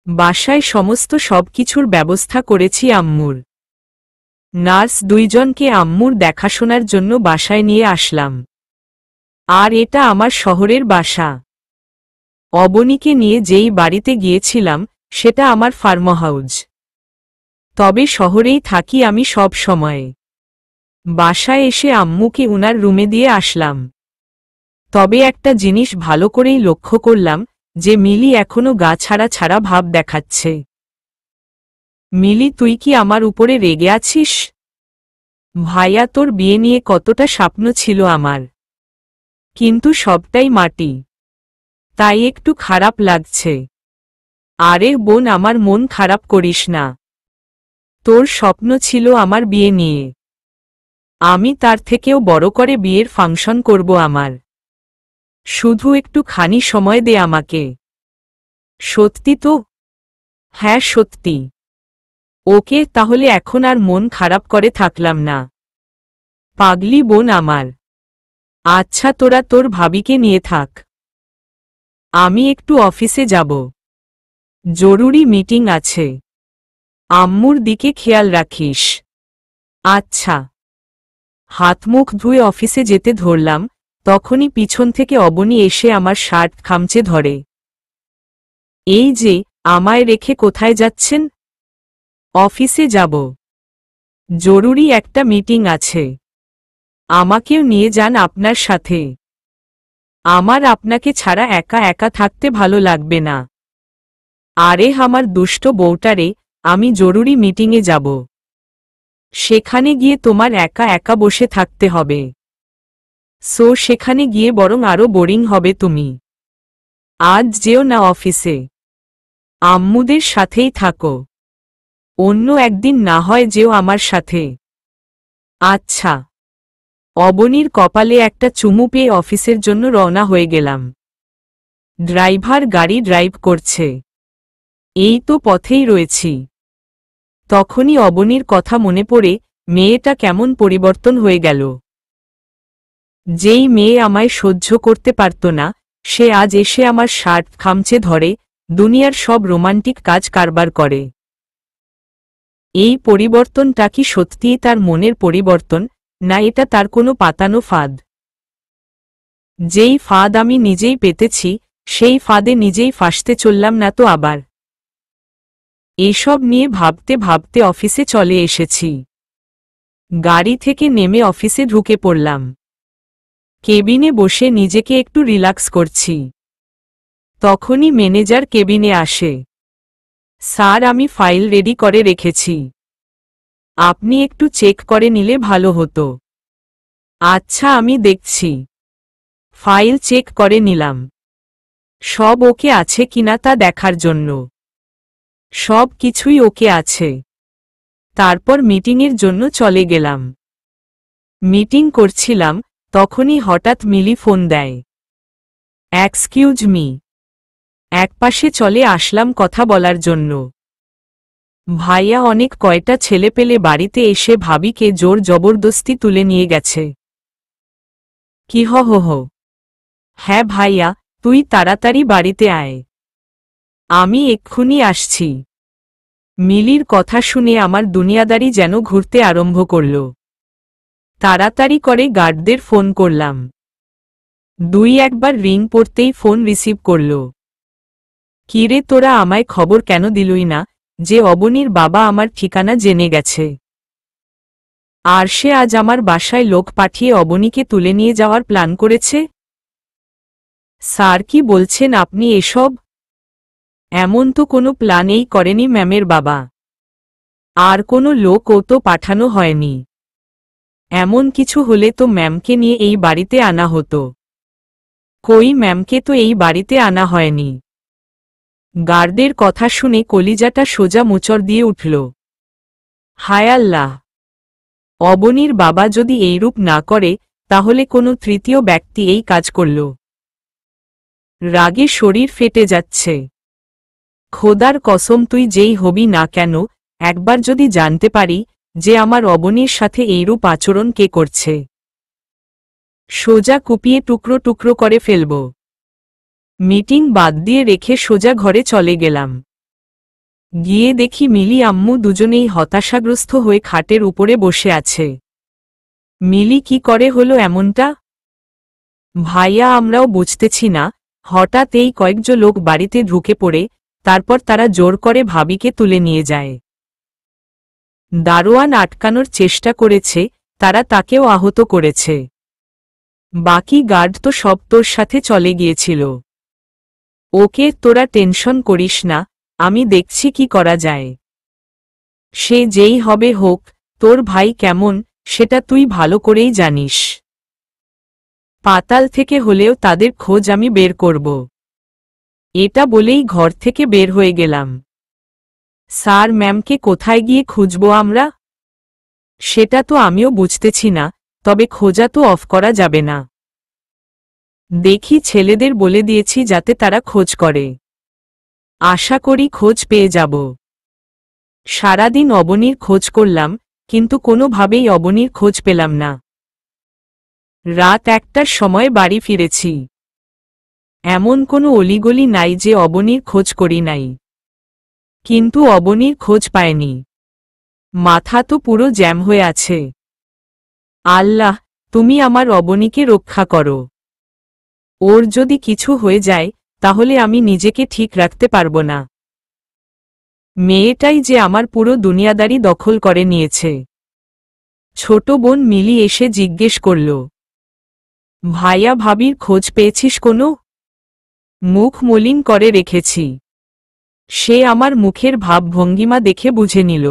S1: বাসায় সমস্ত সবকিছুর ব্যবস্থা করেছি আম্মুর। নার্স দুইজনকে আম্মুর দেখাশোনার জন্য বাসায় নিয়ে আসলাম। আর এটা আমার শহরের বাসা। অবনীকে নিয়ে যেই বাড়িতে গিয়েছিলাম সেটা আমার ফার্ম হাউস। তবে শহরেই থাকি আমি সব সময়। বাসায় এসে আম্মুকে উনার রুমে দিয়ে আসলাম। তবে একটা জিনিস ভালো করেই লক্ষ্য করলাম যে মিলি এখনো গা ছাড়া ছাড়া ভাব দেখাচ্ছে। মিলি, তুই কি আমার উপরে রেগে আছিস? ভাইয়া, তোর বিয়ে নিয়ে কতটা স্বপ্ন ছিল আমার, কিন্তু সবটাই মাটি, তাই একটু খারাপ লাগছে। আরে বোন, আমার মন খারাপ করিস না। তোর স্বপ্ন ছিল আমার বিয়ে নিয়ে। আমি তার থেকেও বড় করে বিয়ের ফাংশন করব আমার। শুধু একটু খানি সময় দে আমাকে। সত্যি তো? হ্যাঁ সত্যি। ওকে, তাহলে এখন আর মন খারাপ করে থাকলাম না। পাগলি বোন আমার। আচ্ছা, তোরা তোর ভাবিকে নিয়ে থাক, আমি একটু অফিসে যাব, জরুরি মিটিং আছে। আম্মুর দিকে খেয়াল রাখিস। আচ্ছা। হাত মুখ ধুয়ে অফিসে যেতে ধরলাম, তখনই পিছন থেকে অবনী এসে আমার শার্ট খামচে ধরে। এই যে, আমায় রেখে কোথায় যাচ্ছেন? অফিসে যাব, জরুরি একটা মিটিং আছে। আমাকেও নিয়ে যান আপনার সাথে। আমার আপনাকে ছাড়া একা একা থাকতে ভালো লাগবে না। আরে আমার দুষ্ট বউটারে, আমি জরুরি মিটিংয়ে যাব, সেখানে গিয়ে তোমার একা একা বসে থাকতে হবে। সেখানে গিয়ে বরং আরো বোরিং হবে তুমি। আজ যেও না অফিসে, আম্মুদের সাথেই থাকো। অন্য একদিন না হয় যেও আমার সাথে। আচ্ছা। অবনীর কপালে একটা চুমু পেয়ে অফিসের জন্য রওনা হয়ে গেলাম। ড্রাইভার গাড়ি ড্রাইভ করছে। এই তো পথেই রয়েছি। তখনই অবনীর কথা মনে পড়ে, মেয়েটা কেমন পরিবর্তন হয়ে গেল। যেই মেয়ে আমায় সহ্য করতে পারত না, সে আজ এসে আমার শার্ট খামচে ধরে, দুনিয়ার সব রোমান্টিক কাজ কারবার করে। এই পরিবর্তনটা কি সত্যিই তার মনের পরিবর্তন, না এটা তার কোনো পাতানো ফাঁদ? যেই ফাঁদ আমি নিজেই পেতেছি, সেই ফাঁদে নিজেই ফাঁসতে চললাম না তো আবার? এসব নিয়ে ভাবতে ভাবতে অফিসে চলে এসেছি। গাড়ি থেকে নেমে অফিসে ঢুকে পড়লাম। কেবিনে বসে নিজেকে একটু রিল্যাক্স করছি। তখনই ম্যানেজার কেবিনে আসে। স্যার, আমি ফাইল রেডি করে রেখেছি, আপনি একটু চেক করে নিলে ভালো হতো। আচ্ছা, আমি দেখছি। ফাইল চেক করে নিলাম, সব ওকে আছে কিনা তা দেখার জন্য। সব কিছুই ওকে আছে। তারপর মিটিংয়ের জন্য চলে গেলাম। মিটিং করছিলাম, তখনই হঠাৎ মিলি ফোন দেয়। Excuse me. একপাশে চলে আসলাম কথা বলার জন্য। ভাইয়া অনেক কয়টা ছেলে পেলে বাড়িতে এসে ভাবিকে জোর জবরদস্তি তুলে নিয়ে গেছে। কি হো হো? হ্যাঁ ভাইয়া, তুই তাড়াতাড়ি বাড়িতে আয়, আমি এক্ষুনি আসছি। মিলির কথা শুনে আমার দুনিয়াদারি যেন ঘুরতে আরম্ভ করল। তাড়াতাড়ি করে গার্ডদের ফোন করলাম। দুই একবার রিং পড়তেই ফোন রিসিভ করল। কিরে, তোরা আমায় খবর কেন দিলই না যে অবনীর বাবা আমার ঠিকানা জেনে গেছে, আর সে আজ আমার বাসায় লোক পাঠিয়ে অবনীকে তুলে নিয়ে যাওয়ার প্ল্যান করেছে? স্যার, কি বলছেন আপনি এসব? এমন তো কোনো প্ল্যানেই করেনি ম্যামের বাবা, আর কোনো লোকও তো পাঠানো হয়নি। এমন কিছু হলে তো ম্যামকে নিয়ে এই বাড়িতে আনা হতো। কই, ম্যামকে তো এই বাড়িতে আনা হয়নি। গার্ডের কথা শুনে কলিজাটা সোজা মোচড় দিয়ে উঠল। হায় আল্লাহ! অবনীর বাবা যদি এইরূপ না করে তাহলে কোনো তৃতীয় ব্যক্তি এই কাজ করল। রাগে শরীর ফেটে যাচ্ছে। খোদার কসম তুই যেই হবি না কেন, একবার যদি জানতে পারি যে আমার অবনীর সাথে এইরূপ আচরণ কে করছে, সোজা কুপিয়ে টুকরো টুকরো করে ফেলব। মিটিং বাদ দিয়ে রেখে সোজা ঘরে চলে গেলাম। গিয়ে দেখি মিলি আম্মু দুজনেই হতাশাগ্রস্ত হয়ে খাটের উপরে বসে আছে। মিলি কি করে হলো এমনটা? ভাইয়া আমরাও বুঝতেছি না। হঠাৎ এই কয়েকজন লোক বাড়িতে ঢুকে পড়ে, তারপর তারা জোর করে ভাবিকে তুলে নিয়ে যায়। দারোয়ান আটকানোর চেষ্টা করেছে, তারা তাকেও আহত করেছে। বাকি গার্ড তো সব তোর সাথে চলে গিয়েছিল। ওকে তোরা টেনশন করিস না, আমি দেখছি কি করা যায়। সে যেই হবে হোক, তোর ভাই কেমন সেটা তুই ভালো করেই জানিস। পাতাল থেকে হলেও তাদের খোঁজ আমি বের করব। এটা বলেই ঘর থেকে বের হয়ে গেলাম। স্যার ম্যামকে কোথায় গিয়ে খুঁজব আমরা? সেটা তো আমিও বুঝতেছি না, তবে খোঁজা তো অফ করা যাবে না। দেখি ছেলেদের বলে দিয়েছি যাতে তারা খোঁজ করে। আশা করি খোঁজ পেয়ে যাব। সারাদিন অবনীর খোঁজ করলাম, কিন্তু কোনোভাবেই অবনীর খোঁজ পেলাম না। রাত 1টার সময় বাড়ি ফিরেছি। এমন কোনো অলিগলি নাই যে অবনীর খোঁজ করি নাই, কিন্তু অবনীর খোঁজ পায়নি। মাথা তো পুরো জ্যাম হয়ে আছে। আল্লাহ, তুমি আমার অবনীকে রক্ষা করো। ওর যদি কিছু হয়ে যায় তাহলে আমি নিজেকে ঠিক রাখতে পারব না। মেয়েটাই যে আমার পুরো দুনিয়াদারি দখল করে নিয়েছে। ছোট বোন মিলি এসে জিজ্ঞেস করল, ভাইয়া ভাবির খোঁজ পেয়েছিস কোনো? মুখ মলিন করে রেখেছি। সে আমার মুখের ভাবভঙ্গিমা দেখে বুঝে নিল।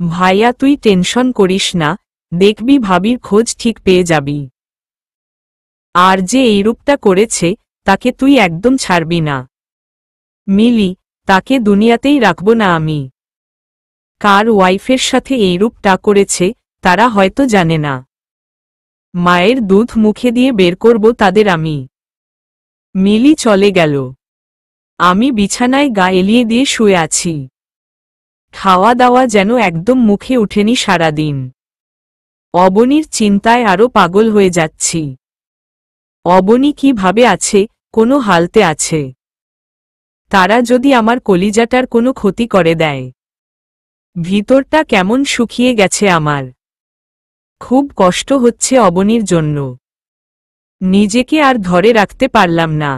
S1: ভাইয়া তুই টেনশন করিস না, দেখবি ভাবির খোঁজ ঠিক পেয়ে যাবি। আর যে এইরূপটা করেছে তাকে তুই একদম ছাড়বি না। মিলি, তাকে দুনিয়াতেই রাখব না আমি। কার ওয়াইফের সাথে এইরূপটা করেছে তারা হয়তো জানে না। মায়ের দুধ মুখে দিয়ে বের করব তাদের আমি। মিলি চলে গেল। আমি বিছানায় গা এলিয়ে দিয়ে শুয়ে আছি। খাওয়া দাওয়া যেন একদম মুখে উঠেনি সারাদিন। অবনীর চিন্তায় আরো পাগল হয়ে যাচ্ছি। অবনী কিভাবে আছে, কোনো হালতে আছে? তারা যদি আমার কলিজাটার কোনো ক্ষতি করে দেয়। ভিতরটা কেমন শুকিয়ে গেছে আমার। খুব কষ্ট হচ্ছে অবনীর জন্য। নিজেকে আর ধরে রাখতে পারলাম না।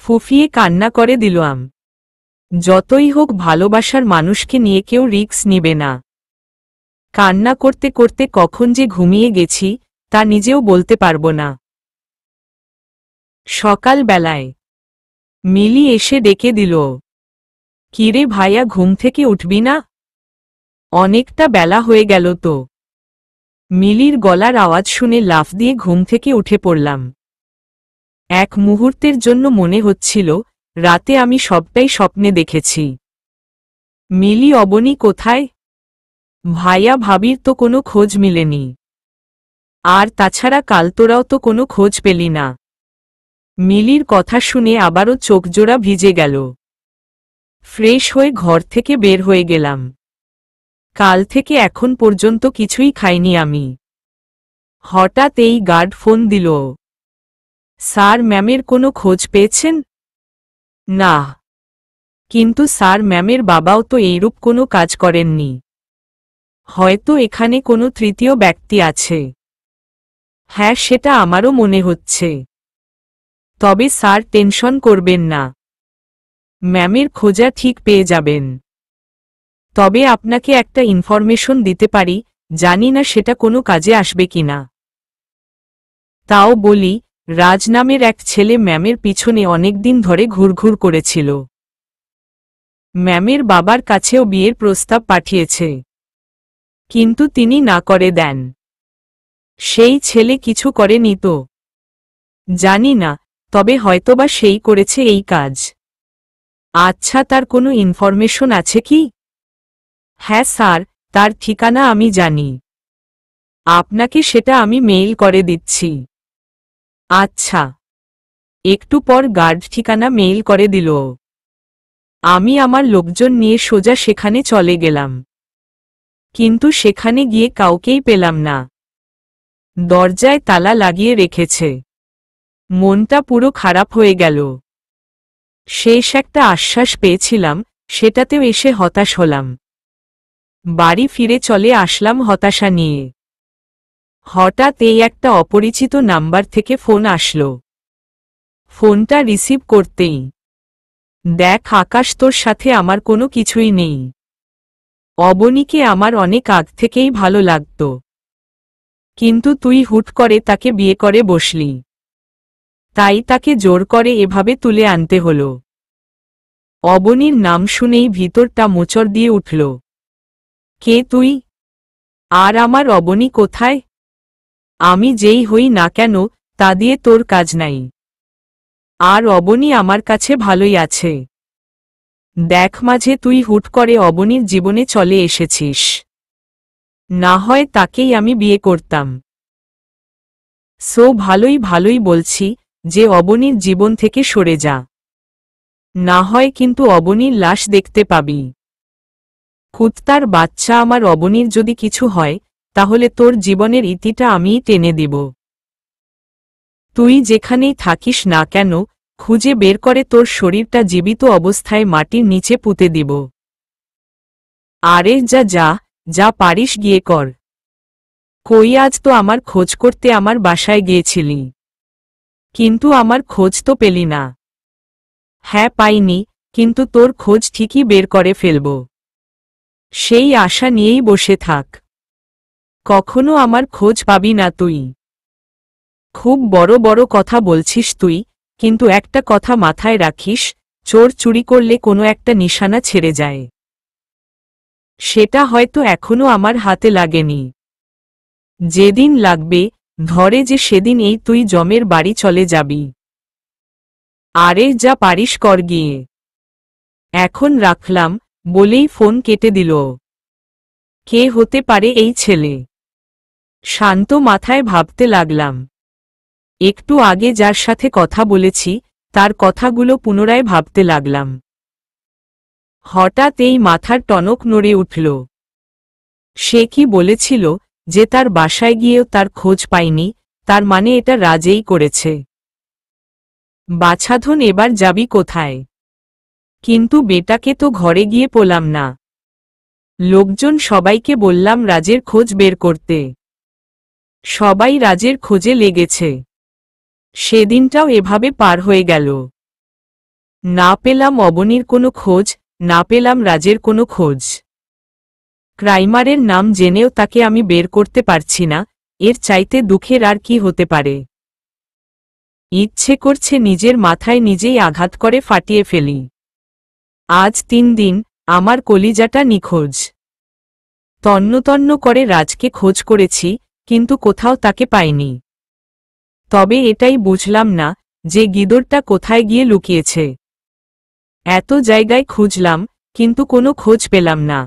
S1: ফুফিয়ে কান্না করে দিলাম। যতই হোক ভালোবাসার মানুষকে নিয়ে কেউ রিস্ক নিবে না। কান্না করতে করতে কখন যে ঘুমিয়ে গেছি তা নিজেও বলতে পারব না। সকাল বেলায় মিলি এসে ডেকে দিল, কিরে ভাইয়া ঘুম থেকে উঠবি না? অনেকটা বেলা হয়ে গেল তো। মিলির গলার আওয়াজ শুনে লাফ দিয়ে ঘুম থেকে উঠে পড়লাম। এক মুহূর্তের জন্য মনে হচ্ছিল রাতে আমি সবটাই স্বপ্নে দেখেছি। মিলি অবনী কোথায়? ভাইয়া ভাবির তো কোনো খোঁজ মিলেনি। আর তাছাড়া কাল তোরাও তো কোনো খোঁজ পেলি না। মিলির কথা শুনে আবারও চোখজোড়া ভিজে গেল। ফ্রেশ হয়ে ঘর থেকে বের হয়ে গেলাম। কাল থেকে এখন পর্যন্ত কিছুই খাইনি আমি। হঠাৎ এই গার্ড ফোন দিল। স্যার ম্যামের কোনো খোঁজ পেয়েছেন? না, কিন্তু স্যার ম্যামের বাবাও তো এইরূপ কোনো কাজ করেননি। হয়তো এখানে কোনো তৃতীয় ব্যক্তি আছে। হ্যাঁ, সেটা আমারও মনে হচ্ছে। তবে স্যার টেনশন করবেন না, ম্যামের খোঁজা ঠিক পেয়ে যাবেন। তবে আপনাকে একটা ইনফরমেশন দিতে পারি, জানি না সেটা কোনো কাজে আসবে কিনা। তাও বলি, রাজ নামের এক ছেলে ম্যামের পিছনে অনেকদিন ধরে ঘুরঘুর করেছিল। ম্যামের বাবার কাছেও বিয়ের প্রস্তাব পাঠিয়েছে, কিন্তু তিনি না করে দেন। সেই ছেলে কিছু করেনি তো? জানি না, তবে হয়তোবা সেই করেছে এই কাজ। আচ্ছা, তার কোনো ইনফরমেশন আছে কি? হ্যাঁ স্যার, তার ঠিকানা আমি জানি। আপনাকে সেটা আমি মেইল করে দিচ্ছি। আচ্ছা। একটু পর গার্ড ঠিকানা মেইল করে দিল। আমি আমার লোকজন নিয়ে সোজা সেখানে চলে গেলাম। কিন্তু সেখানে গিয়ে কাউকেই পেলাম না। দরজায় তালা লাগিয়ে রেখেছে। মনটা পুরো খারাপ হয়ে গেল। শেষ একটা আশ্বাস পেয়েছিলাম, সেটাতেও এসে হতাশ হলাম। বাড়ি ফিরে চলে আসলাম হতাশা নিয়ে। হঠাৎ এই একটা অপরিচিত নাম্বার থেকে ফোন আসলো। ফোনটা রিসিভ করতেই, দেখ আকাশ, তোর সাথে আমার কোনো কিছুই নেই। অবনীকে আমার অনেক আগ থেকেই ভালো লাগতো, কিন্তু তুই হুট করে তাকে বিয়ে করে বসলি, তাই তাকে জোর করে এভাবে তুলে আনতে হলো। অবনীর নাম শুনেই ভিতরটা মোচড় দিয়ে উঠল। কে তুই? আর আমার অবনী কোথায়? আমি যেই হই না কেন, তা দিয়ে তোর কাজ নাই। আর অবনী আমার কাছে ভালোই আছে। দেখ, মাঝে তুই হুট করে অবনীর জীবনে চলে এসেছিস। না হয় তাকেই আমি বিয়ে করতাম। সো ভালোই ভালোই বলছি যে অবনীর জীবন থেকে সরে যা, না হয় কিন্তু অবনীর লাশ দেখতে পাবি। কুত্তার বাচ্চা, আমার অবনীর যদি কিছু হয় তাহলে তোর জীবনের ইতিটা আমিই টেনে দিব। তুই যেখানেই থাকিস না কেন, খুঁজে বের করে তোর শরীরটা জীবিত অবস্থায় মাটির নিচে পুঁতে দিব। আরে যা যা, যা পারিস গিয়ে কর। কই, আজ তো আমার খোঁজ করতে আমার বাসায় গিয়েছিলি, কিন্তু আমার খোঁজ তো পেলি না। হ্যাঁ পাইনি, কিন্তু তোর খোঁজ ঠিকই বের করে ফেলব। সেই আশা নিয়েই বসে থাক। কখনো আমার খোঁজ পাবি না তুই। খুব বড় বড় কথা বলছিস তুই, কিন্তু একটা কথা মাথায় রাখিস, চোর চুরি করলে কোনো একটা নিশানা ছেড়ে যায়। সেটা হয়তো এখনো আমার হাতে লাগেনি। যেদিন লাগবে, ধরে যে সেদিন এই তুই জমের বাড়ি চলে যাবি। আরে যা পারিস কর গিয়ে। এখন রাখলাম, বলেই ফোন কেটে দিল। কে হতে পারে এই ছেলে? শান্ত মাথায় ভাবতে লাগলাম। একটু আগে যার সাথে কথা বলেছি তার কথাগুলো পুনরায় ভাবতে লাগলাম। হঠাৎ এই মাথার টনক নড়ে উঠল। সে কি বলেছিল যে তার বাসায় গিয়েও তার খোঁজ পায়নি, তার মানে এটা রাজেই করেছে। বাছাধন, এবার যাবি কোথায়? কিন্তু বেটাকে তো ঘরে গিয়ে পেলাম না। লোকজন সবাইকে বললাম রাজের খোঁজ বের করতে। সবাই রাজের খোঁজে লেগেছে। সেদিনটাও এভাবে পার হয়ে গেল। না পেলাম অবনীর কোনো খোঁজ, না পেলাম রাজের কোনো খোঁজ। ক্রাইমারের নাম জেনেও তাকে আমি বের করতে পারছি না, এর চাইতে দুঃখের আর কি হতে পারে। ইচ্ছে করছে নিজের মাথায় নিজেই আঘাত করে ফাটিয়ে ফেলি। আজ 3 দিন আমার কলিজাটা নিখোঁজ। তন্ন তন্ন করে রাজকে খোঁজ করেছি, কিন্তু কোথাও তাকে পাইনি। তবে এটাই বুঝলাম না যে গিদরটা কোথায় গিয়ে লুকিয়েছে। এত জায়গায় খুঁজলাম, কিন্তু কোনো খোঁজ পেলাম না।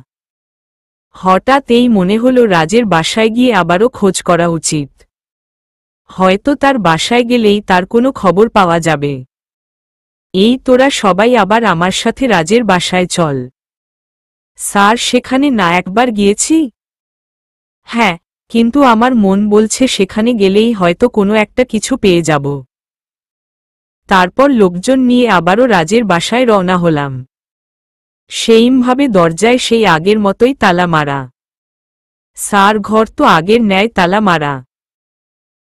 S1: হঠাৎ এই মনে হলো রাজের বাসায় গিয়ে আবারও খোঁজ করা উচিত। হয়তো তার বাসায় গেলেই তার কোনো খবর পাওয়া যাবে। এই তোরা সবাই আবার আমার সাথে রাজের বাসায় চল। স্যার, সেখানে না একবার গিয়েছি? হ্যাঁ, কিন্তু আমার মন বলছে সেখানে গেলেই হয়তো কোনো একটা কিছু পেয়ে যাব। তারপর লোকজন নিয়ে আবারও রাজের বাসায় রওনা হলাম। সেইমভাবে দরজায় সেই আগের মতোই তালা মারা। স্যার, ঘর তো আগের ন্যায় তালা মারা।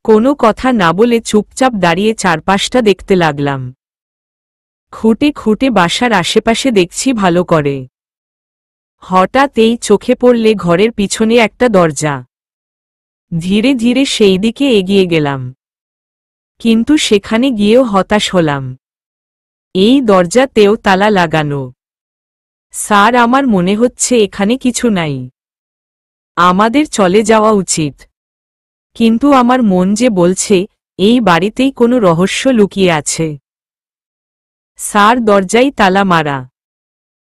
S1: কোনো কথা না বলে চুপচাপ দাঁড়িয়ে চারপাশটা দেখতে লাগলাম। খুঁটে খুঁটে বাসার আশেপাশে দেখছি ভালো করে। হঠাৎ এই চোখে পড়লে ঘরের পিছনে একটা দরজা। ধীরে ধীরে সেই দিকে এগিয়ে গেলাম, কিন্তু সেখানে গিয়েও হতাশ হলাম। এই দরজাতেও তালা লাগানো। স্যার, আমার মনে হচ্ছে এখানে কিছু নাই। আমাদের চলে যাওয়া উচিত। কিন্তু আমার মন যে বলছে এই বাড়িতেই কোনো রহস্য লুকিয়ে আছে। স্যার দরজায় তালা মারা।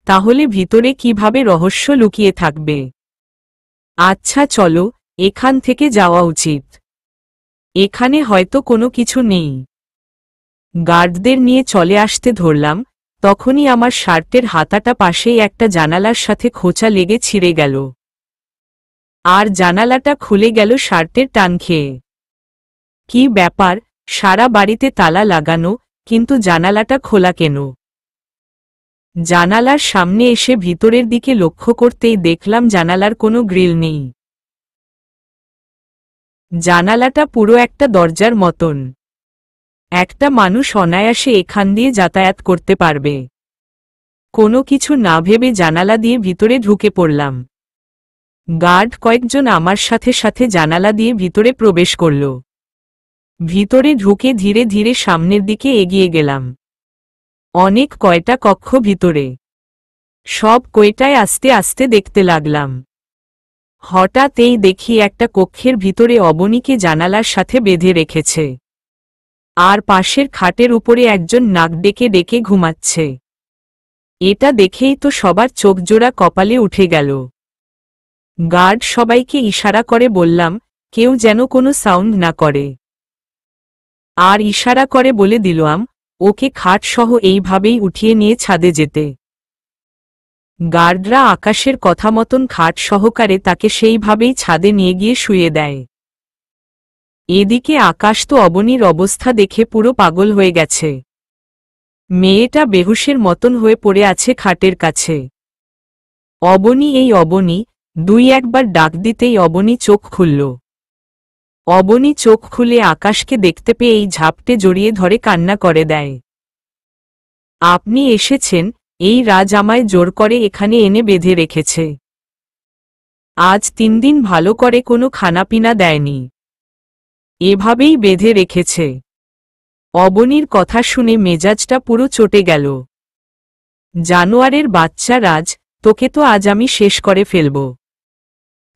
S1: তাহলে ভিতরে কিভাবে রহস্য লুকিয়ে থাকবে? আচ্ছা চলো, এখান থেকে যাওয়া উচিত। এখানে হয়তো কোনো কিছু নেই। গার্ডদের নিয়ে চলে আসতে ধরলাম, তখনই আমার শার্টের হাতাটা পাশেই একটা জানালার সাথে খোঁচা লেগে ছিঁড়ে গেল। আর জানালাটা খুলে গেল শার্টের টান খেয়ে। কি ব্যাপার, সারা বাড়িতে তালা লাগানো, কিন্তু জানালাটা খোলা কেন? জানালার সামনে এসে ভিতরের দিকে লক্ষ্য করতেই দেখলাম জানালার কোনো গ্রিল নেই। জানালাটা পুরো একটা দরজার মতন। একটা মানুষ অনায়াসে এখান দিয়ে যাতায়াত করতে পারবে। কোনো কিছু না ভেবে জানালা দিয়ে ভিতরে ঢুকে পড়লাম। গার্ড কয়েকজন আমার সাথে সাথে জানালা দিয়ে ভিতরে প্রবেশ করল। ভিতরে ঢুকে ধীরে ধীরে সামনের দিকে এগিয়ে গেলাম। অনেক কয়টা কক্ষ ভিতরে। সব কয়টায় আস্তে আস্তে দেখতে লাগলাম। হঠাৎ এই দেখি একটা কক্ষের ভিতরে অবনীকে জানালার সাথে বেঁধে রেখেছে। আর পাশের খাটের উপরে একজন নাক ডেকে ডেকে ঘুমাচ্ছে। এটা দেখেই তো সবার চোখজোড়া কপালে উঠে গেল। গার্ড সবাইকে ইশারা করে বললাম, কেউ যেন কোনো সাউন্ড না করে। আর ইশারা করে বলে দিলাম, ওকে খাট সহ এইভাবেই উঠিয়ে নিয়ে ছাদে যেতে। গার্ডরা আকাশের কথা মতন খাট সহকারে তাকে সেইভাবেই ছাদে নিয়ে গিয়ে শুয়ে দেয়। এদিকে আকাশ তো অবনীর অবস্থা দেখে পুরো পাগল হয়ে গেছে। মেয়েটা বেহুশের মতন হয়ে পড়ে আছে খাটের কাছে। অবনী, এই অবনী, দুই একবার ডাক দিতেই অবনী চোখ খুলল। অবনী চোখ খুলে আকাশকে দেখতে পেয়েই ঝাপটে জড়িয়ে ধরে কান্না করে দেয়। আপনি এসেছেন, এই রাজ আমায় জোর করে এখানে এনে বেঁধে রেখেছে। আজ 3 দিন ভালো করে কোনো খানাপিনা দেয়নি। এভাবেই বেঁধে রেখেছে। অবনীর কথা শুনে মেজাজটা পুরো চটে গেল। জানোয়ারের বাচ্চা রাজ, তোকে তো আজ আমি শেষ করে ফেলব।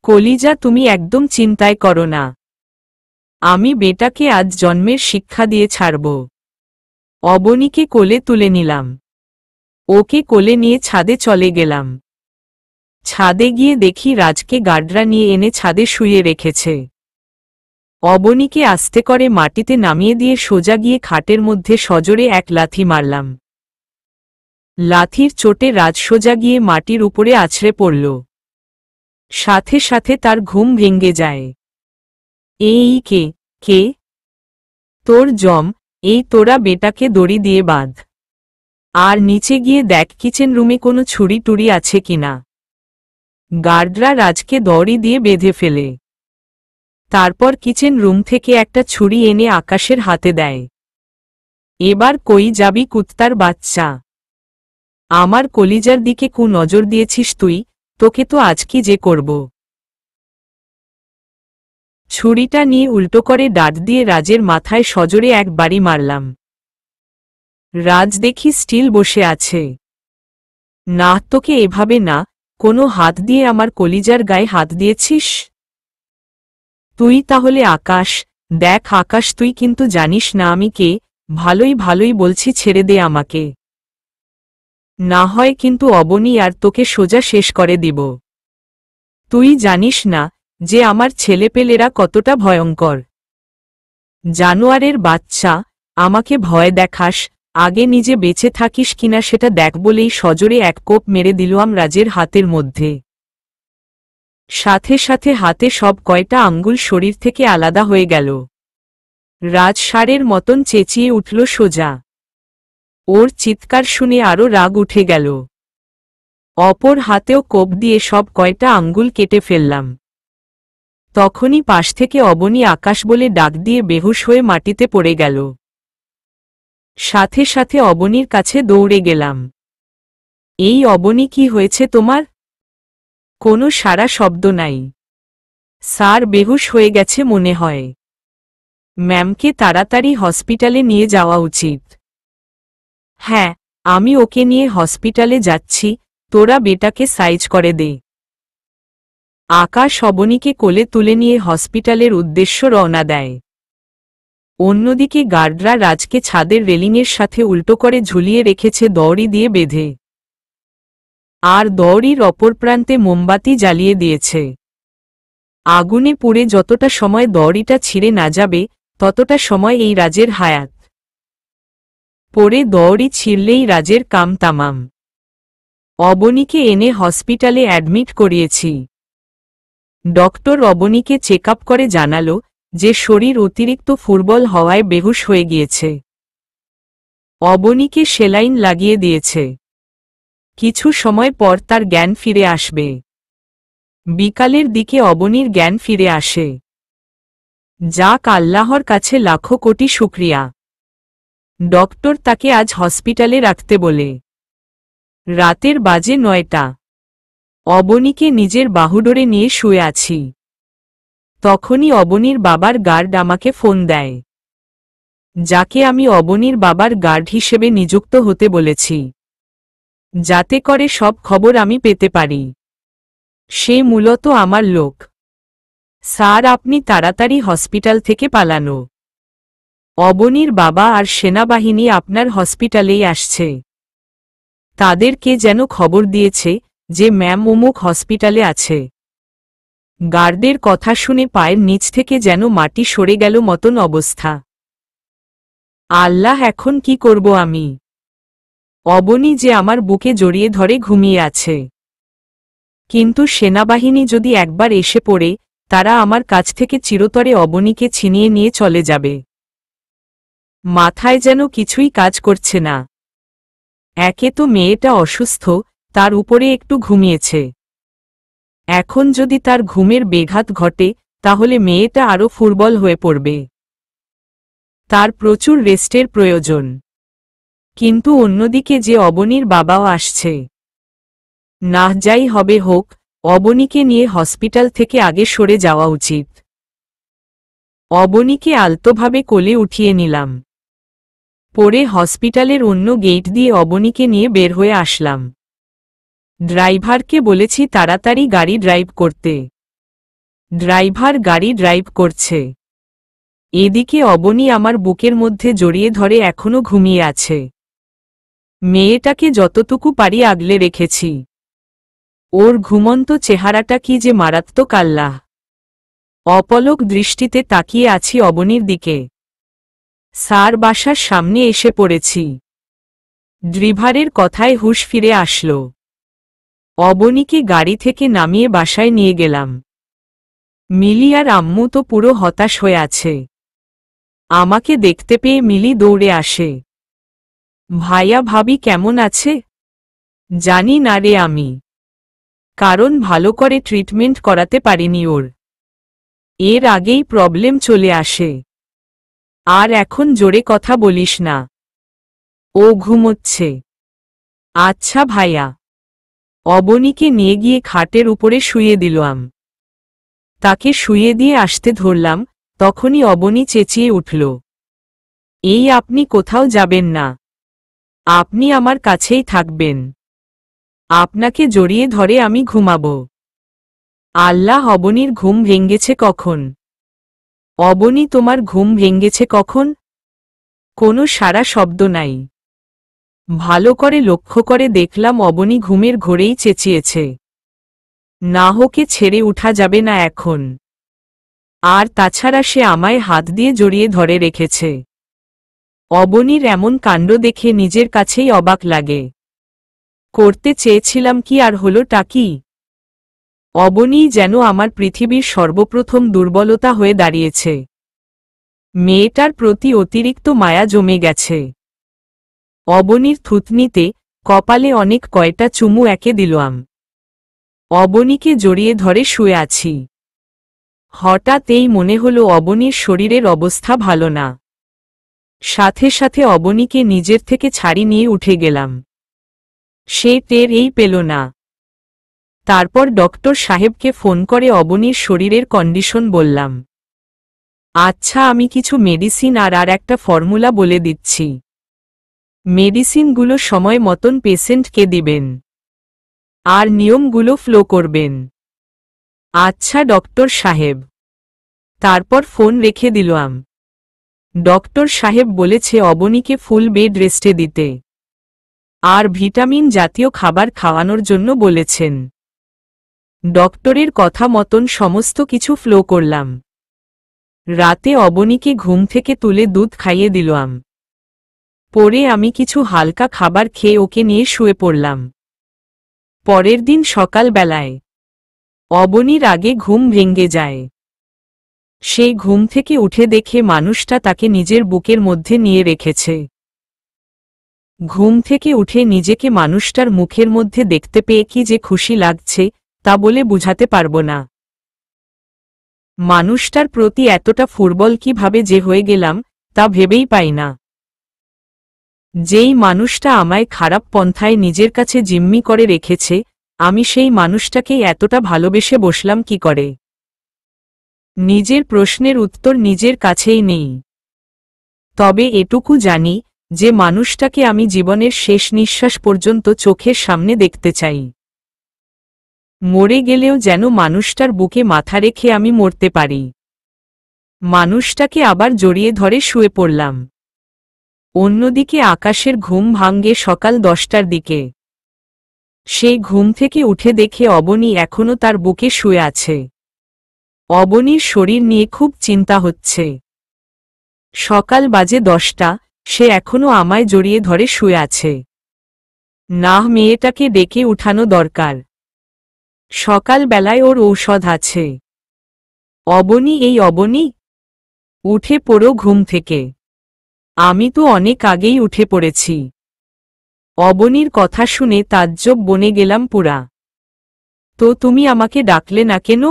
S1: কলিজা, তুমি একদম চিন্তায় করো না। আমি বেটাকে আজ জন্মের শিক্ষা দিয়ে ছাড়ব। অবনীকে কোলে তুলে নিলাম। ওকে কোলে নিয়ে ছাদে চলে গেলাম। ছাদে গিয়ে দেখি রাজকে গার্ডরা নিয়ে এনে ছাদে শুইয়ে রেখেছে। অবনীকে আস্তে করে মাটিতে নামিয়ে দিয়ে সোজা গিয়ে খাটের মধ্যে সজোরে এক লাথি মারলাম। লাথির চোটে রাজ সোজা গিয়ে মাটির উপরে আছড়ে পড়ল। সাথে সাথে তার ঘুম ভেঙে যায়। এই কে কে? তোর জম, এই তোরা বেটাকে দড়ি দিয়ে বাঁধ। আর নিচে গিয়ে দেখ কিচেন রুমে কোনো ছুরি টুরি আছে কিনা। গার্ডরা রাজকে দড়ি দিয়ে বেঁধে ফেলে। তারপর কিচেন রুম থেকে একটা ছুরি এনে আকাশের হাতে দেয়। এবার কই যাবি কুত্তার বাচ্চা? আমার কলিজার দিকে কু নজর দিয়েছিস তুই? তোকে তো আজ কি যে করব। ছুরিটা নিয়ে উল্টো করে দাঁত দিয়ে রাজের মাথায় সজোরে এক বাড়ি মারলাম। রাজ দেখি স্টিল বসে আছে। না, তোকে এভাবে না, কোনো হাত দিয়ে আমার কলিজার গায়ে হাত দিয়েছিস? তুই তাহলে আকাশ। দেখ আকাশ, তুই কিন্তু জানিস না আমি কে। ভালোই ভালোই বলছি, ছেড়ে দে আমাকে। না হয় কিন্তু অবনী আর তোকে সোজা শেষ করে দিব। তুই জানিস না যে আমার ছেলেপেলেরা কতটা ভয়ঙ্কর। জানোয়ারের বাচ্চা, আমাকে ভয় দেখাস, আগে নিজে বেঁচে থাকিস কিনা সেটা দেখ বলেই সজোরে এক কোপ মেরে দিলাম রাজের হাতের মধ্যে। সাথে সাথে হাতে সব কয়টা আঙ্গুল শরীর থেকে আলাদা হয়ে গেল। রাজ ষাঁড়ের মতন চেঁচিয়ে উঠল সোজা। ওর চিৎকার শুনে আরও রাগ উঠে গেল। অপর হাতেও কোপ দিয়ে সব কয়টা আঙ্গুল কেটে ফেললাম। তখনই পাশ থেকে অবনী আকাশ বলে ডাক দিয়ে বেহুশ হয়ে মাটিতে পড়ে গেল। সাথে সাথে অবনীর কাছে দৌড়ে গেলাম। এই অবনী, কি হয়েছে তোমার? কোনো সারা শব্দ নাই। স্যার বেহুশ হয়ে গেছে মনে হয়। ম্যামকে তাড়াতাড়ি হসপিটালে নিয়ে যাওয়া উচিত। হ্যাঁ, আমি ওকে নিয়ে হসপিটালে যাচ্ছি, তোরা বেটাকে সাইজ করে দে। আকাশ অবনীকে কোলে তুলে নিয়ে হসপিটালের উদ্দেশ্য রওনা দেয়। অন্যদিকে গার্ডরা রাজকে ছাদের রেলিংয়ের সাথে উল্টো করে ঝুলিয়ে রেখেছে দড়ি দিয়ে বেঁধে, আর দড়ির অপর প্রান্তে মোমবাতি জ্বালিয়ে দিয়েছে। আগুনে পুড়ে যতটা সময় দড়িটা ছিঁড়ে না যাবে ততটা সময় এই রাজের হায়াত। পরে দড়ি ছিঁড়লেই রাজের কাম তামাম। অবনীকে এনে হসপিটালে অ্যাডমিট করিয়েছি। ডক্টর অবনীকে চেক আপ করে জানালো যে শরীর অতিরিক্ত ফুরবল হওয়ায় বেহুশ হয়ে গিয়েছে। অবনীকে সেলাইন লাগিয়ে দিয়েছে। কিছু সময় পর তার জ্ঞান ফিরে আসবে। বিকালের দিকে অবনীর জ্ঞান ফিরে আসে। যাক, আল্লাহর কাছে লাখো কোটি শুকরিয়া। ডক্টর তাকে আজ হসপিটালে রাখতে বলে। রাতের বাজে 9টা। অবনীকে নিজের বাহুডোরে নিয়ে শুয়ে আছি। তখনই অবনীর বাবার গার্ড আমাকে ফোন দেয়, যাকে আমি অবনীর বাবার গার্ড হিসেবে নিযুক্ত হতে বলেছি, যাতে করে সব খবর আমি পেতে পারি। সে মূলত আমার লোক। স্যার, আপনি তাড়াতাড়ি হসপিটাল থেকে পালানো। অবনীর বাবা আর সেনাবাহিনী আপনার হসপিটালেই আসছে। তাদেরকে যেন খবর দিয়েছে যে ম্যাম অমুক হসপিটালে আছে। গার্ডের কথা শুনে পায়ের নিচ থেকে যেন মাটি সরে গেল মতন অবস্থা। আল্লাহ, এখন কি করব আমি? অবনী যে আমার বুকে জড়িয়ে ধরে ঘুমিয়ে আছে। কিন্তু সেনাবাহিনী যদি একবার এসে পড়ে, তারা আমার কাছ থেকে চিরতরে অবনীকে ছিনিয়ে নিয়ে চলে যাবে। মাথায় যেন কিছুই কাজ করছে না। একে তো মেয়েটা অসুস্থ, তার উপরে একটু ঘুমিয়েছে। এখন যদি তার ঘুমের বেঘাত ঘটে তাহলে মেয়েটা আরও ফুরবল হয়ে পড়বে। তার প্রচুর রেস্টের প্রয়োজন। কিন্তু অন্যদিকে যে অবনীর বাবাও আসছে। না, যাই হবে হোক, অবনীকে নিয়ে হসপিটাল থেকে আগে সরে যাওয়া উচিত। অবনীকে আলতোভাবে কোলে উঠিয়ে নিলাম। পরে হসপিটালের অন্য গেট দিয়ে অবনীকে নিয়ে বের হয়ে আসলাম। ড্রাইভারকে বলেছি তাড়াতাড়ি গাড়ি ড্রাইভ করতে। ড্রাইভার গাড়ি ড্রাইভ করছে। এদিকে অবনী আমার বুকের মধ্যে জড়িয়ে ধরে এখনো ঘুমিয়ে আছে। মেয়েটাকে যতটুকু পারি আগলে রেখেছি। ওর ঘুমন্ত চেহারাটা কি যে মারাত্মক! আল্লাহ! অপলক দৃষ্টিতে তাকিয়ে আছি অবনীর দিকে। স্যার, বাসার সামনে এসে পড়েছি। ড্রাইভারের কথায় হুঁশ ফিরে আসল। অবনীকে গাড়ি থেকে নামিয়ে বাসায় নিয়ে গেলাম। মিলি আর আম্মু তো পুরো হতাশ হয়ে আছে। আমাকে দেখতে পেয়ে মিলি দৌড়ে আসে। ভাইয়া, ভাবি কেমন আছে? জানি না রে আমি, কারণ ভালো করে ট্রিটমেন্ট করাতে পারিনি ওর। এর আগেই প্রবলেম চলে আসে। আর এখন জোরে কথা বলিস না, ও ঘুমোচ্ছে। আচ্ছা ভাইয়া। অবনীকে নিয়ে গিয়ে খাটের উপরে শুইয়ে দিলাম। তাকে শুইয়ে দিয়ে আসতে ধরলাম, তখনই অবনী চেঁচিয়ে উঠল, এই, আপনি কোথাও যাবেন না। আপনি আমার কাছেই থাকবেন। আপনাকে জড়িয়ে ধরে আমি ঘুমাব। আল্লাহ! অবনীর ঘুম ভেঙেছে কখন? অবনী, তোমার ঘুম ভেঙেছে কখন? কোনো সারা শব্দ নাই। ভালো করে লক্ষ্য করে দেখলাম অবনী ঘুমের ঘোরেই চেঁচিয়েছে। না, ওকে ছেড়ে উঠা যাবে না এখন। আর তাছাড়া সে আমায় হাত দিয়ে জড়িয়ে ধরে রেখেছে। অবনীর এমন কাণ্ড দেখে নিজের কাছেই অবাক লাগে। করতে চেয়েছিলাম কি আর হলোটা কি? অবনীই যেন আমার পৃথিবীর সর্বপ্রথম দুর্বলতা হয়ে দাঁড়িয়েছে। মেয়েটার প্রতি অতিরিক্ত মায়া জমে গেছে। অবনীর থুতনিতে, কপালে অনেক কয়টা চুমু একে দিলাম। অবনীকে জড়িয়ে ধরে শুয়ে আছি। হঠাৎ এই মনে হলো অবনীর শরীরের অবস্থা ভালো না। সাথে সাথে অবনীকে নিজের থেকে ছাড়ি নিয়ে উঠে গেলাম। সে টের পেল না। তারপর ডক্টর সাহেবকে ফোন করে অবনীর শরীরের কন্ডিশন বললাম। আচ্ছা, আমি কিছু মেডিসিন আর একটা ফর্মুলা বলে দিচ্ছি। মেডিসিনগুলো সময় মতন পেশেন্টকে দিবেন, আর নিয়মগুলো ফলো করবেন। আচ্ছা ডক্টর সাহেব। তারপর ফোন রেখে দিলাম। ডক্টর সাহেব বলেছে অবনীকে ফুল বেড রেস্টে দিতে আর ভিটামিন জাতীয় খাবার খাওয়ানোর জন্য বলেছেন। ডক্টরের কথা মতন সমস্ত কিছু ফ্লো করলাম। রাতে অবনীকে ঘুম থেকে তুলে দুধ খাইয়ে দিলাম। পরে আমি কিছু হালকা খাবার খেয়ে ওকে নিয়ে শুয়ে পড়লাম। পরের দিন সকাল বেলায় অবনীর আগে ঘুম ভেঙে যায়। সেই ঘুম থেকে উঠে দেখে মানুষটা তাকে নিজের বুকের মধ্যে নিয়ে রেখেছে। ঘুম থেকে উঠে নিজেকে মানুষটার মুখের মধ্যে দেখতে পেয়ে কি যে খুশি লাগছে তা বলে বুঝাতে পারব না। মানুষটার প্রতি এতটা ফুটবল কিভাবে যে হয়ে গেলাম তা ভেবেই পাই না। যেই মানুষটা আমায় খারাপ পন্থায় নিজের কাছে জিম্মি করে রেখেছে, আমি সেই মানুষটাকেই এতটা ভালোবেসে বসলাম কি করে? নিজের প্রশ্নের উত্তর নিজের কাছেই নেই। তবে এটুকু জানি যে মানুষটাকে আমি জীবনের শেষ নিঃশ্বাস পর্যন্ত চোখের সামনে দেখতে চাই। মরে গেলেও যেন মানুষটার বুকে মাথা রেখে আমি মরতে পারি। মানুষটাকে আবার জড়িয়ে ধরে শুয়ে পড়লাম। অন্যদিকে আকাশের ঘুম ভাঙ্গে সকাল 10টার দিকে। সেই ঘুম থেকে উঠে দেখে অবনী এখনো তার বুকে শুয়ে আছে। অবনীর শরীর নিয়ে খুব চিন্তা হচ্ছে। সকাল বাজে 10টা, সে এখনো আমায় জড়িয়ে ধরে শুয়ে আছে। না, মেয়েটাকে ডেকে উঠানো দরকার। সকাল বেলায় ওর ঔষধ আছে। অবনী, এই অবনী, উঠে পড়ো ঘুম থেকে। আমি তো অনেক আগেই উঠে পড়েছি। অবনীর কথা শুনে তাজ্জব বনে গেলাম পুরা। তো তুমি আমাকে ডাকলে না কেন?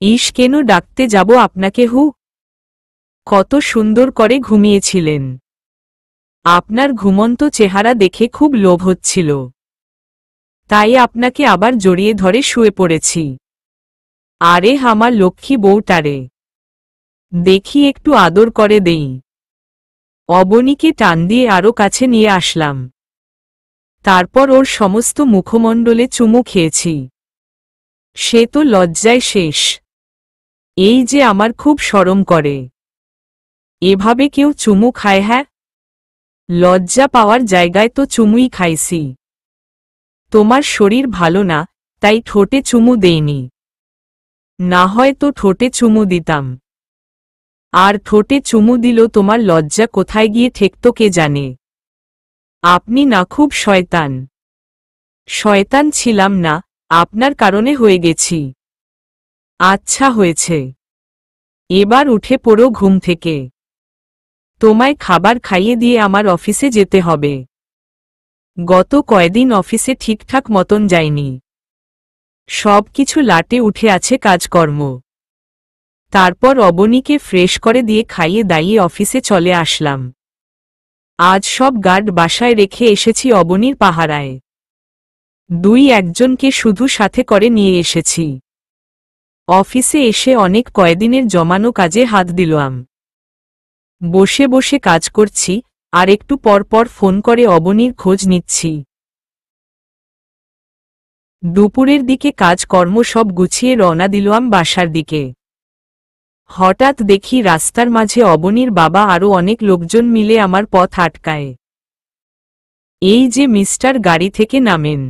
S1: ইস, কেন ডাকতে যাব আপনাকে? কত সুন্দর করে ঘুমিয়েছিলেন। আপনার ঘুমন্ত চেহারা দেখে খুব লোভ হচ্ছিল, তাই আপনাকে আবার জড়িয়ে ধরে শুয়ে পড়েছি। আরে আমার লক্ষ্মী বউটারে, দেখি একটু আদর করে দেই। অবনীকে টান দিয়ে আরো কাছে নিয়ে আসলাম। তারপর ওর সমস্ত মুখমণ্ডলে চুমু খেয়েছি। সে তো লজ্জায় শেষ। এই যে আমার খুব শরম করে। এভাবে কেউ চুমু খায়? হ্যাঁ, লজ্জা পাওয়ার জায়গায় তো চুমুই খাইছি। তোমার শরীর ভালো না, তাই ঠোঁটে চুমু দেইনি। না হয় তো ঠোঁটে চুমু দিতাম। আর ঠোঁটে চুমু দিল তোমার লজ্জা কোথায় গিয়ে ঠেকত কে জানে। আপনি না খুব শয়তান। শয়তান ছিলাম না, আপনার কারণে হয়ে গেছি। আচ্ছা হয়েছে, এবার উঠে পড়ো ঘুম থেকে। তোমায় খাবার খাইয়ে দিয়ে আমার অফিসে যেতে হবে। গত কয়দিন অফিসে ঠিকঠাক মতন যায়নি। সব কিছু লাটে উঠে আছে কাজকর্ম। তারপর অবনীকে ফ্রেশ করে দিয়ে খাইয়ে দাইয়ে অফিসে চলে আসলাম। আজ সব গার্ড বাসায় রেখে এসেছি অবনীর পাহারায়। 2-1জনকে শুধু সাথে করে নিয়ে এসেছি। অফিসে এসে অনেক কয়দিনের জমানো কাজে হাত দিলাম। বসে বসে কাজ করছি, আর একটু পর পর ফোন করে অবনীর খোঁজ নিচ্ছি। দুপুরের দিকে কাজকর্ম সব গুছিয়ে রওনা দিলাম বাসার দিকে। হঠাৎ দেখি রাস্তার মাঝে অবনীর বাবা আরও অনেক লোকজন মিলে আমার পথ আটকায়। এই যে মিস্টার, গাড়ি থেকে নামেন।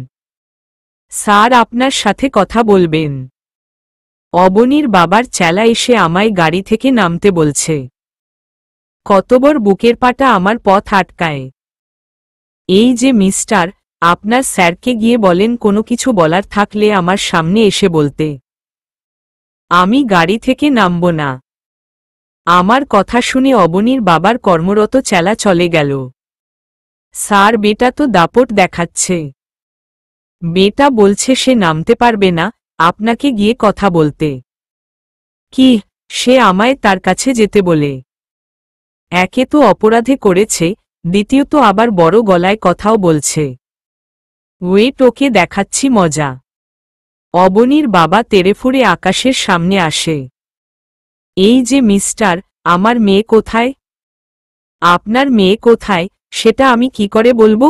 S1: স্যার আপনার সাথে কথা বলবেন। অবনীর বাবার চেলা এসে আমায় গাড়ি থেকে নামতে বলছে। কতবার বুকের পাটা আমার পথ আটকায়। এই যে মিস্টার, আপনার স্যারকে গিয়ে বলেন কোনো কিছু বলার থাকলে আমার সামনে এসে বলতে। আমি গাড়ি থেকে নামব না। আমার কথা শুনে অবনীর বাবার কর্মরত চেলা চলে গেল। স্যার, বেটা তো দাপট দেখাচ্ছে। বেটা বলছে সে নামতে পারবে না, আপনাকে গিয়ে কথা বলতে। কি, সে আমায় তার কাছে যেতে বলে? একে তো অপরাধে করেছে, দ্বিতীয়ত আবার বড় গলায় কথাও বলছে। ওয়েট, ওকে দেখাচ্ছি মজা। অবনীর বাবা তেড়েফুঁড়ে আকাশের সামনে আসে। এই যে মিস্টার, আমার মেয়ে কোথায়? আপনার মেয়ে কোথায় সেটা আমি কি করে বলবো?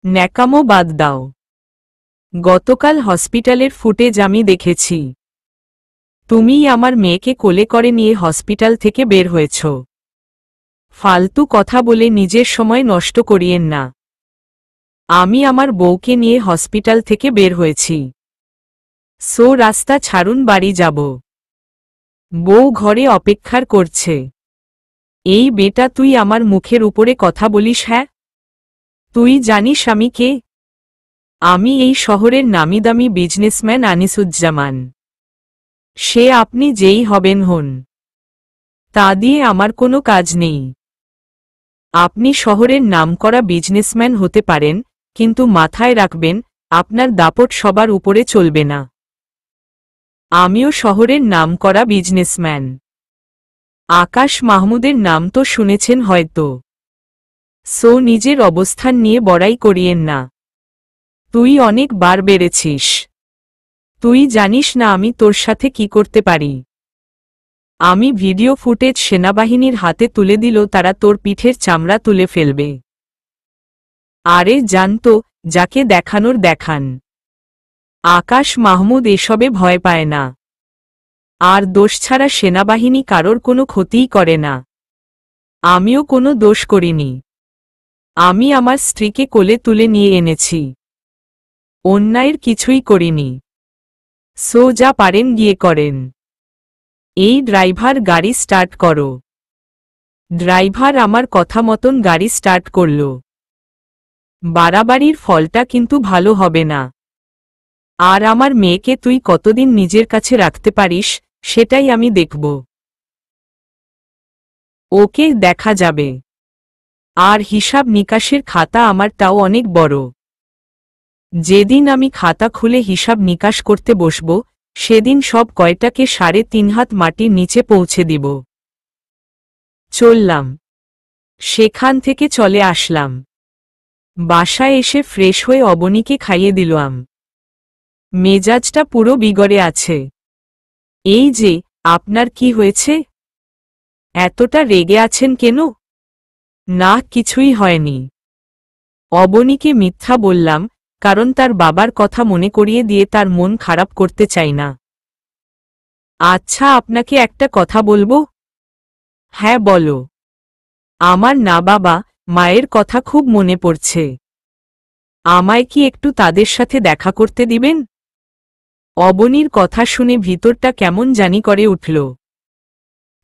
S1: ন্যাকামো বাদ দাও। গতকাল হসপিটালের ফুটেজ আমি দেখেছি। তুমিই আমার মেয়েকে কোলে করে নিয়ে হসপিটাল থেকে বের হয়েছ। ফালতু কথা বলে নিজের সময় নষ্ট করিয়েন না। আমি আমার বউকে নিয়ে হসপিটাল থেকে বের হয়েছি। সো রাস্তা ছাড়ুন, বাড়ি যাব। বউ ঘরে অপেক্ষার করছে। এই বেটা, তুই আমার মুখের উপরে কথা বলিস? হ্যাঁ, তুই জানিস আমি কে? আমি এই শহরের নামিদামি বিজনেসম্যান আনিসুজ্জামান। সে আপনি যেই হবেন হন, তা দিয়ে আমার কোনো কাজ নেই। আপনি শহরের নামকরা বিজনেসম্যান হতে পারেন, কিন্তু মাথায় রাখবেন, আপনার দাপট সবার উপরে চলবে না। আমিও শহরের নামকরা বিজনেসম্যান। আকাশ মাহমুদের নাম তো শুনেছেন হয়তো। সো নিজের অবস্থান নিয়ে বড়াই করিয়েন না। তুই অনেক বার বেড়েছিস। তুই জানিস না আমি তোর সাথে কি করতে পারি। আমি ভিডিও ফুটেজ সেনাবাহিনীর হাতে তুলে দিল, তারা তোর পিঠের চামড়া তুলে ফেলবে। আরে জানতো, যাকে দেখানোর দেখান। আকাশ মাহমুদ এসবে ভয় পায় না। আর দোষ ছাড়া সেনাবাহিনী কারোর কোনো ক্ষতিই করে না। আমিও কোনো দোষ করিনি। আমি আমার স্ত্রীকে কোলে তুলে নিয়ে এনেছি। অন্যায়ের কিছুই করিনি। সো যা পারেন গিয়ে করেন। এই ড্রাইভার, গাড়ি স্টার্ট করো। ড্রাইভার আমার কথা মতন গাড়ি স্টার্ট করল। বাড়াবাড়ির ফলটা কিন্তু ভালো হবে না। আর আমার মেয়েকে তুই কতদিন নিজের কাছে রাখতে পারিস, সেটাই আমি দেখব। ওকে দেখা যাবে। আর হিসাব নিকাশের খাতা আমারটাও অনেক বড়। যেদিন আমি খাতা খুলে হিসাব নিকাশ করতে বসব, সেদিন সব কয়টাকে 3.5 হাত মাটির নিচে পৌঁছে দিব। চললাম। সেখান থেকে চলে আসলাম। বাসায় এসে ফ্রেশ হয়ে অবনীকে খাইয়ে দিলাম। মেজাজটা পুরো বিগড়ে আছে। এই যে, আপনার কি হয়েছে? এতটা রেগে আছেন কেন? না, কিছুই হয়নি। অবনীকে মিথ্যা বললাম, কারণ তার বাবার কথা মনে করিয়ে দিয়ে তার মন খারাপ করতে চাই না। আচ্ছা, আপনাকে একটা কথা বলবো? হ্যাঁ বলো। আমার না বাবা, মায়ের কথা খুব মনে পড়ছে। আমায় কি একটু তাদের সাথে দেখা করতে দিবেন? অবনীর কথা শুনে ভিতরটা কেমন জানি করে উঠল।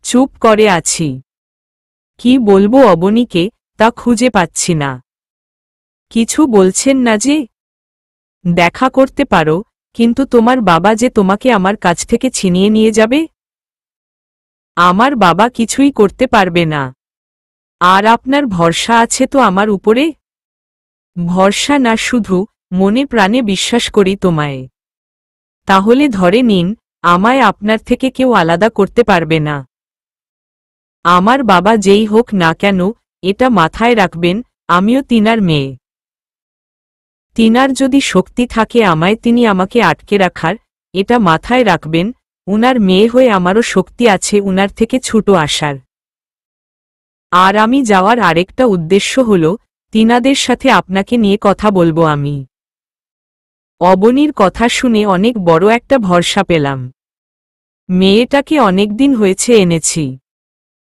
S1: চুপ করে আছি। কি বলবো অবনীকে, তা খুঁজে পাচ্ছি না। কিছু বলছেন না যে? দেখা করতে পারো, কিন্তু তোমার বাবা যে তোমাকে আমার কাছ থেকে ছিনিয়ে নিয়ে যাবে? আমার বাবা কিছুই করতে পারবে না। আর আপনার ভরসা আছে তো আমার উপরে? ভরসা না, শুধু মনে প্রাণে বিশ্বাস করি তোমায়। তাহলে ধরে নিন, আমায় আপনার থেকে কেউ আলাদা করতে পারবে না। আমার বাবা যেই হোক না কেন, এটা মাথায় রাখবেন, আমিও তিনার মেয়ে। তিনার যদি শক্তি থাকে আমায় তিনি আমাকে আটকে রাখার, এটা মাথায় রাখবেন। উনার মেয়ে হয়ে আমারও শক্তি আছে উনার থেকে ছুটো আসার। আর আমি যাওয়ার আরেকটা উদ্দেশ্য হল, তিনাদের সাথে আপনাকে নিয়ে কথা বলবো আমি। অবনীর কথা শুনে অনেক বড় একটা ভরসা পেলাম। মেয়েটাকে অনেকদিন হয়েছে এনেছি।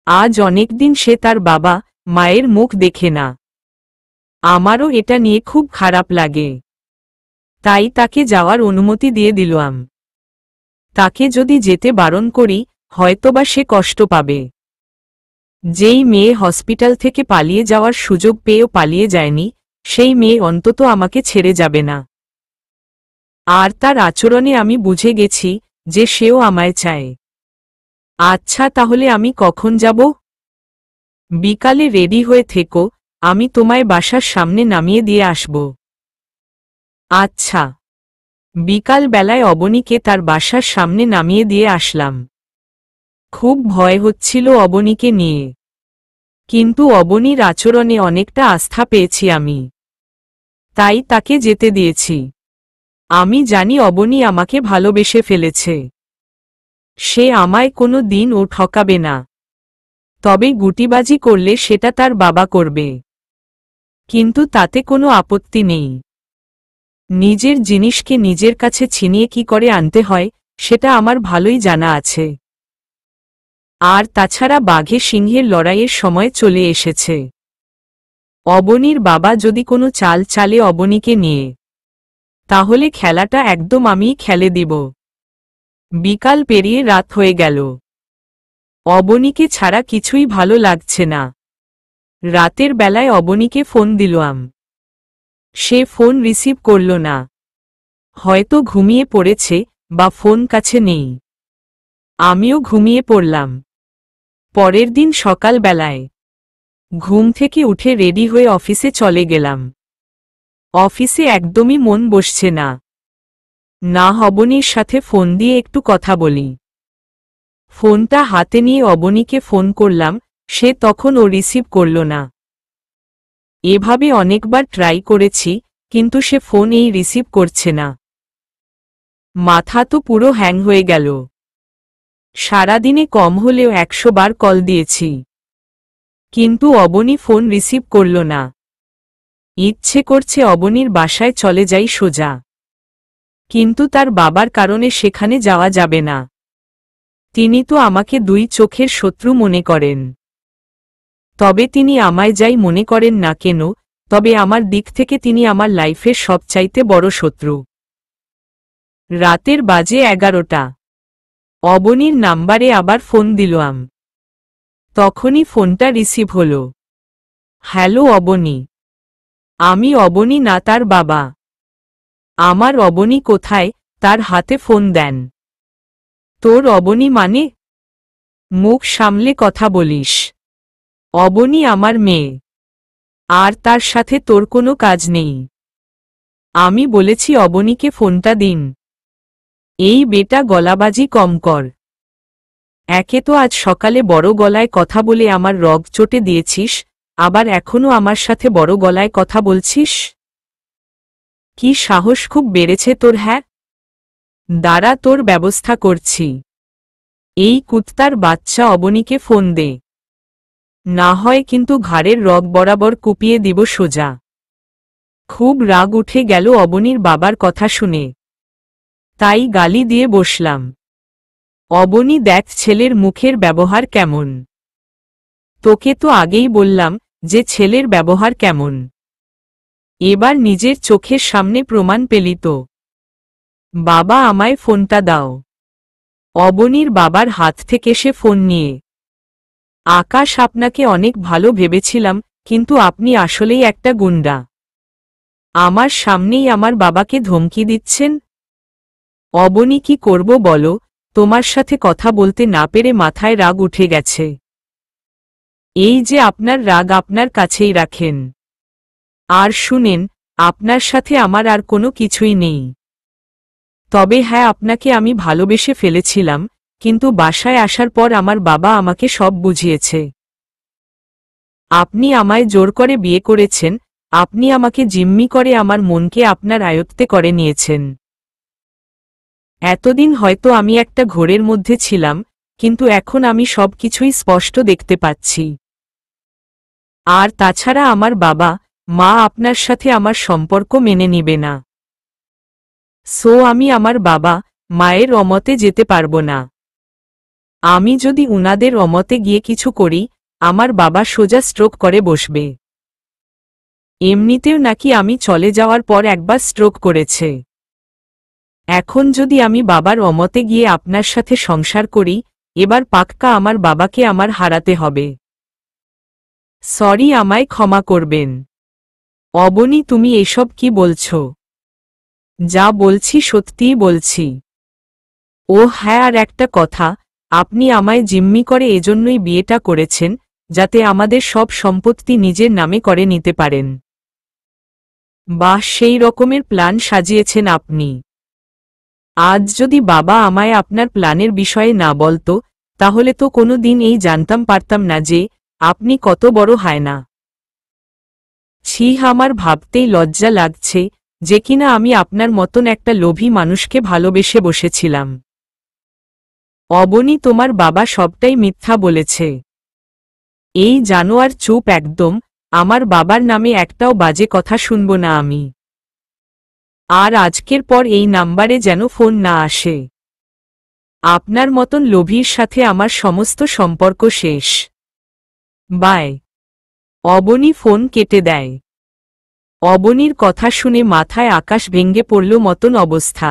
S1: আজ অনেকদিন সে তার বাবা মায়ের মুখ দেখে না। আমারও এটা নিয়ে খুব খারাপ লাগে। তাই তাকে যাওয়ার অনুমতি দিয়ে দিলাম। তাকে যদি যেতে বারণ করি, হয়তোবা সে কষ্ট পাবে। যেই মেয়ে হসপিটাল থেকে পালিয়ে যাওয়ার সুযোগ পেয়েও পালিয়ে যায়নি, সেই মেয়ে অন্তত আমাকে ছেড়ে যাবে না। আর তার আচরণে আমি বুঝে গেছি যে সেও আমায় চায়। আচ্ছা, তাহলে আমি কখন যাব? বিকালে রেডি হয়ে থেকো, আমি তোমায় বাসার সামনে নামিয়ে দিয়ে আসব। আচ্ছা। বিকাল বেলায় অবনীকে তার বাসার সামনে নামিয়ে দিয়ে আসলাম। খুব ভয় হচ্ছিল অবনীকে নিয়ে। কিন্তু অবনীর আচরণে অনেকটা আস্থা পেয়েছি আমি। তাই তাকে যেতে দিয়েছি। আমি জানি অবনী আমাকে ভালোবেসে ফেলেছে। সে আমায় কোনো দিন ও ঠকাবে না। তবে গুটিবাজি করলে সেটা তার বাবা করবে। কিন্তু তাতে কোনো আপত্তি নেই। নিজের জিনিসকে নিজের কাছে ছিনিয়ে কি করে আনতে হয়, সেটা আমার ভালোই জানা আছে। আর তাছাড়া বাঘে সিংহের লড়াইয়ের সময় চলে এসেছে। অবনীর বাবা যদি কোনো চাল চালে অবনীকে নিয়ে, তাহলে খেলাটা একদম আমিই খেলে দিব। বিকাল পেরিয়ে রাত হয়ে গেল। অবনীকে ছাড়া কিছুই ভালো লাগছে না। রাতের বেলায় অবনীকে ফোন দিলাম, সে ফোন রিসিভ করল না। হয়তো ঘুমিয়ে পড়েছে বা ফোন কাছে নেই। আমিও ঘুমিয়ে পড়লাম। পরের দিন সকাল বেলায় ঘুম থেকে উঠে রেডি হয়ে অফিসে চলে গেলাম। অফিসে একদমই মন বসছে না। না অবনীর সাথে ফোন দিয়ে একটু কথা বলি। ফোনটা হাতে নিয়ে অবনীকে ফোন করলাম, সে তখন ও রিসিভ করল না। এভাবে অনেকবার ট্রাই করেছি, কিন্তু সে ফোন রিসিভ করছে না। মাথা তো পুরো হ্যাং হয়ে গেল। সারাদিনে কম হলেও 100 বার কল দিয়েছি, কিন্তু অবনী ফোন রিসিভ করল না। ইচ্ছে করছে অবনীর বাসায় চলে যাই সোজা, কিন্তু তার বাবার কারণে সেখানে যাওয়া যাবে না। তিনি তো আমাকে 2 চোখের শত্রু মনে করেন। তবে তিনি আমায় যাই মনে করেন না কেন, তবে আমার দিক থেকে তিনি আমার লাইফের সবচাইতে বড় শত্রু। রাতের বাজে 11টা। অবনীর নাম্বারে আবার ফোন দিলাম। তখনই ফোনটা রিসিভ হল। হ্যালো অবনী। আমি অবনী না, তার বাবা। আমার অবনী কোথায়? তার হাতে ফোন দেন। তোর অবনী মানে? মুখ সামলে কথা বলিস। অবনী আমার মেয়ে, আর তার সাথে তোর কোনো কাজ নেই। আমি বলেছি অবনীকে ফোনটা দিন। এই বেটা গলাবাজি কম কর। একে তো আজ সকালে বড় গলায় কথা বলে আমার রগ চটে দিয়েছিস, আবার এখনো আমার সাথে বড় গলায় কথা বলছিস? কি সাহস খুব বেড়েছে তোর! হ্যাঁ, দাঁড়া, তোর ব্যবস্থা করছি। এই কুত্তার বাচ্চা, অবনীকে ফোন দে, না হয় কিন্তু ঘাড়ের রগ বরাবর কুপিয়ে দিব সোজা। খুব রাগ উঠে গেল অবনীর বাবার কথা শুনে, তাই গালি দিয়ে বসলাম। অবনী, দেখ ছেলের মুখের ব্যবহার কেমন। তোকে তো আগেই বললাম যে ছেলের ব্যবহার কেমন। এবার নিজের চোখের সামনে প্রমাণ পেলি তো। বাবা, আমায় ফোনটা দাও। অবনীর বাবার হাত থেকে সে ফোন নিয়ে, আকাশ, আপনাকে অনেক ভালো ভেবেছিলাম, কিন্তু আপনি আসলেই একটা গুন্ডা। আমার সামনেই আমার বাবাকে ধমকি দিচ্ছেন। অবনী, কি করব বলো, তোমার সাথে কথা বলতে না পেরে মাথায় রাগ উঠে গেছে। এই যে আপনার রাগ আপনার কাছেই রাখেন। আর শুনেন, আপনার সাথে আমার আর কোনো কিছুই নেই। তবে হ্যাঁ, আপনাকে আমি ভালোবেসে ফেলেছিলাম, কিন্তু বাসায় আসার পর আমার বাবা আমাকে সব বুঝিয়েছে। আপনি আমায় জোর করে বিয়ে করেছেন, আপনি আমাকে জিম্মি করে আমার মনকে আপনার আয়ত্তে করে নিয়েছেন। এতদিন হয়তো আমি একটা ঘোরের মধ্যে ছিলাম, কিন্তু এখন আমি সব কিছুই স্পষ্ট দেখতে পাচ্ছি। আর তাছাড়া আমার বাবা মা আপনার সাথে আমার সম্পর্ক মেনে নিবে না। সো আমি আমার বাবা মায়ের অমতে যেতে পারবো না। আমি যদি উনাদের অমতে গিয়ে কিছু করি, আমার বাবা সোজা স্ট্রোক করে বসবে। এমনিতেও নাকি আমি চলে যাওয়ার পর একবার স্ট্রোক করেছে। এখন যদি আমি বাবার অমতে গিয়ে আপনার সাথে সংসার করি, এবার পাক্কা আমার বাবাকে আমার হারাতে হবে। সরি, আমায় ক্ষমা করবেন। অবনী, তুমি এসব কি বলছো? যা বলছি সত্যিই বলছি। ও হ্যাঁ, আর একটা কথা, আপনি আমায় জিম্মি করে এজন্যই বিয়েটা করেছেন, যাতে আমাদের সব সম্পত্তি নিজের নামে করে নিতে পারেন। বাহ, সেই রকমের প্ল্যান সাজিয়েছেন আপনি। আজ যদি বাবা আমায় আপনার প্ল্যানের বিষয়ে না বলতো, তাহলে তো কোনো দিন এই জানতাম পারতাম না যে আপনি কত বড় হায়না। ছি, আমার ভাবতেই লজ্জা লাগছে যে কিনা আমি আপনার মতন একটা লোভী মানুষকে ভালোবেসে বসেছিলাম। অবনী, তোমার বাবা সবটাই মিথ্যা বলেছে। এই জানোয়ার, চুপ একদম। আমার বাবার নামে একটাও বাজে কথা শুনব না আমি। আর আজকের পর এই নাম্বারে যেন ফোন না আসে। আপনার মতন লোভীর সাথে আমার সমস্ত সম্পর্ক শেষ। বাই। অবনী ফোন কেটে দেয়। অবনীর কথা শুনে মাথায় আকাশ ভেঙে পড়ল মতন অবস্থা।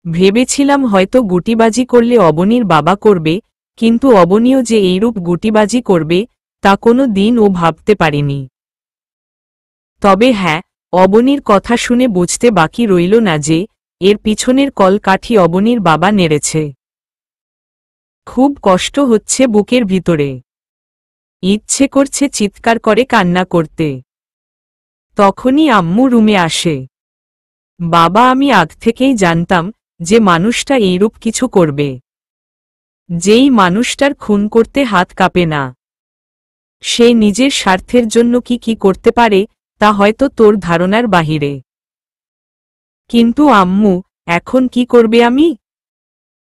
S1: ভেবেছিলাম হয়তো গুটিবাজি করলে অবনীর বাবা করবে, কিন্তু অবনীও যে এইরূপ গুটিবাজি করবে তা কোনো দিন ও ভাবতে পারেনি। তবে হ্যাঁ, অবনীর কথা শুনে বুঝতে বাকি রইল না যে এর পিছনের কলকাঠি অবনীর বাবা নেড়েছে। খুব কষ্ট হচ্ছে বুকের ভিতরে। ইচ্ছে করছে চিৎকার করে কান্না করতে। তখনই আম্মু রুমে আসে। বাবা, আমি আগ থেকেই জানতাম যে মানুষটা এইরূপ কিছু করবে। যেই মানুষটার খুন করতে হাত কাঁপে না, সে নিজের স্বার্থের জন্য কি কি করতে পারে তা হয়তো তোর ধারণার বাহিরে। কিন্তু আম্মু, এখন কি করবে আমি?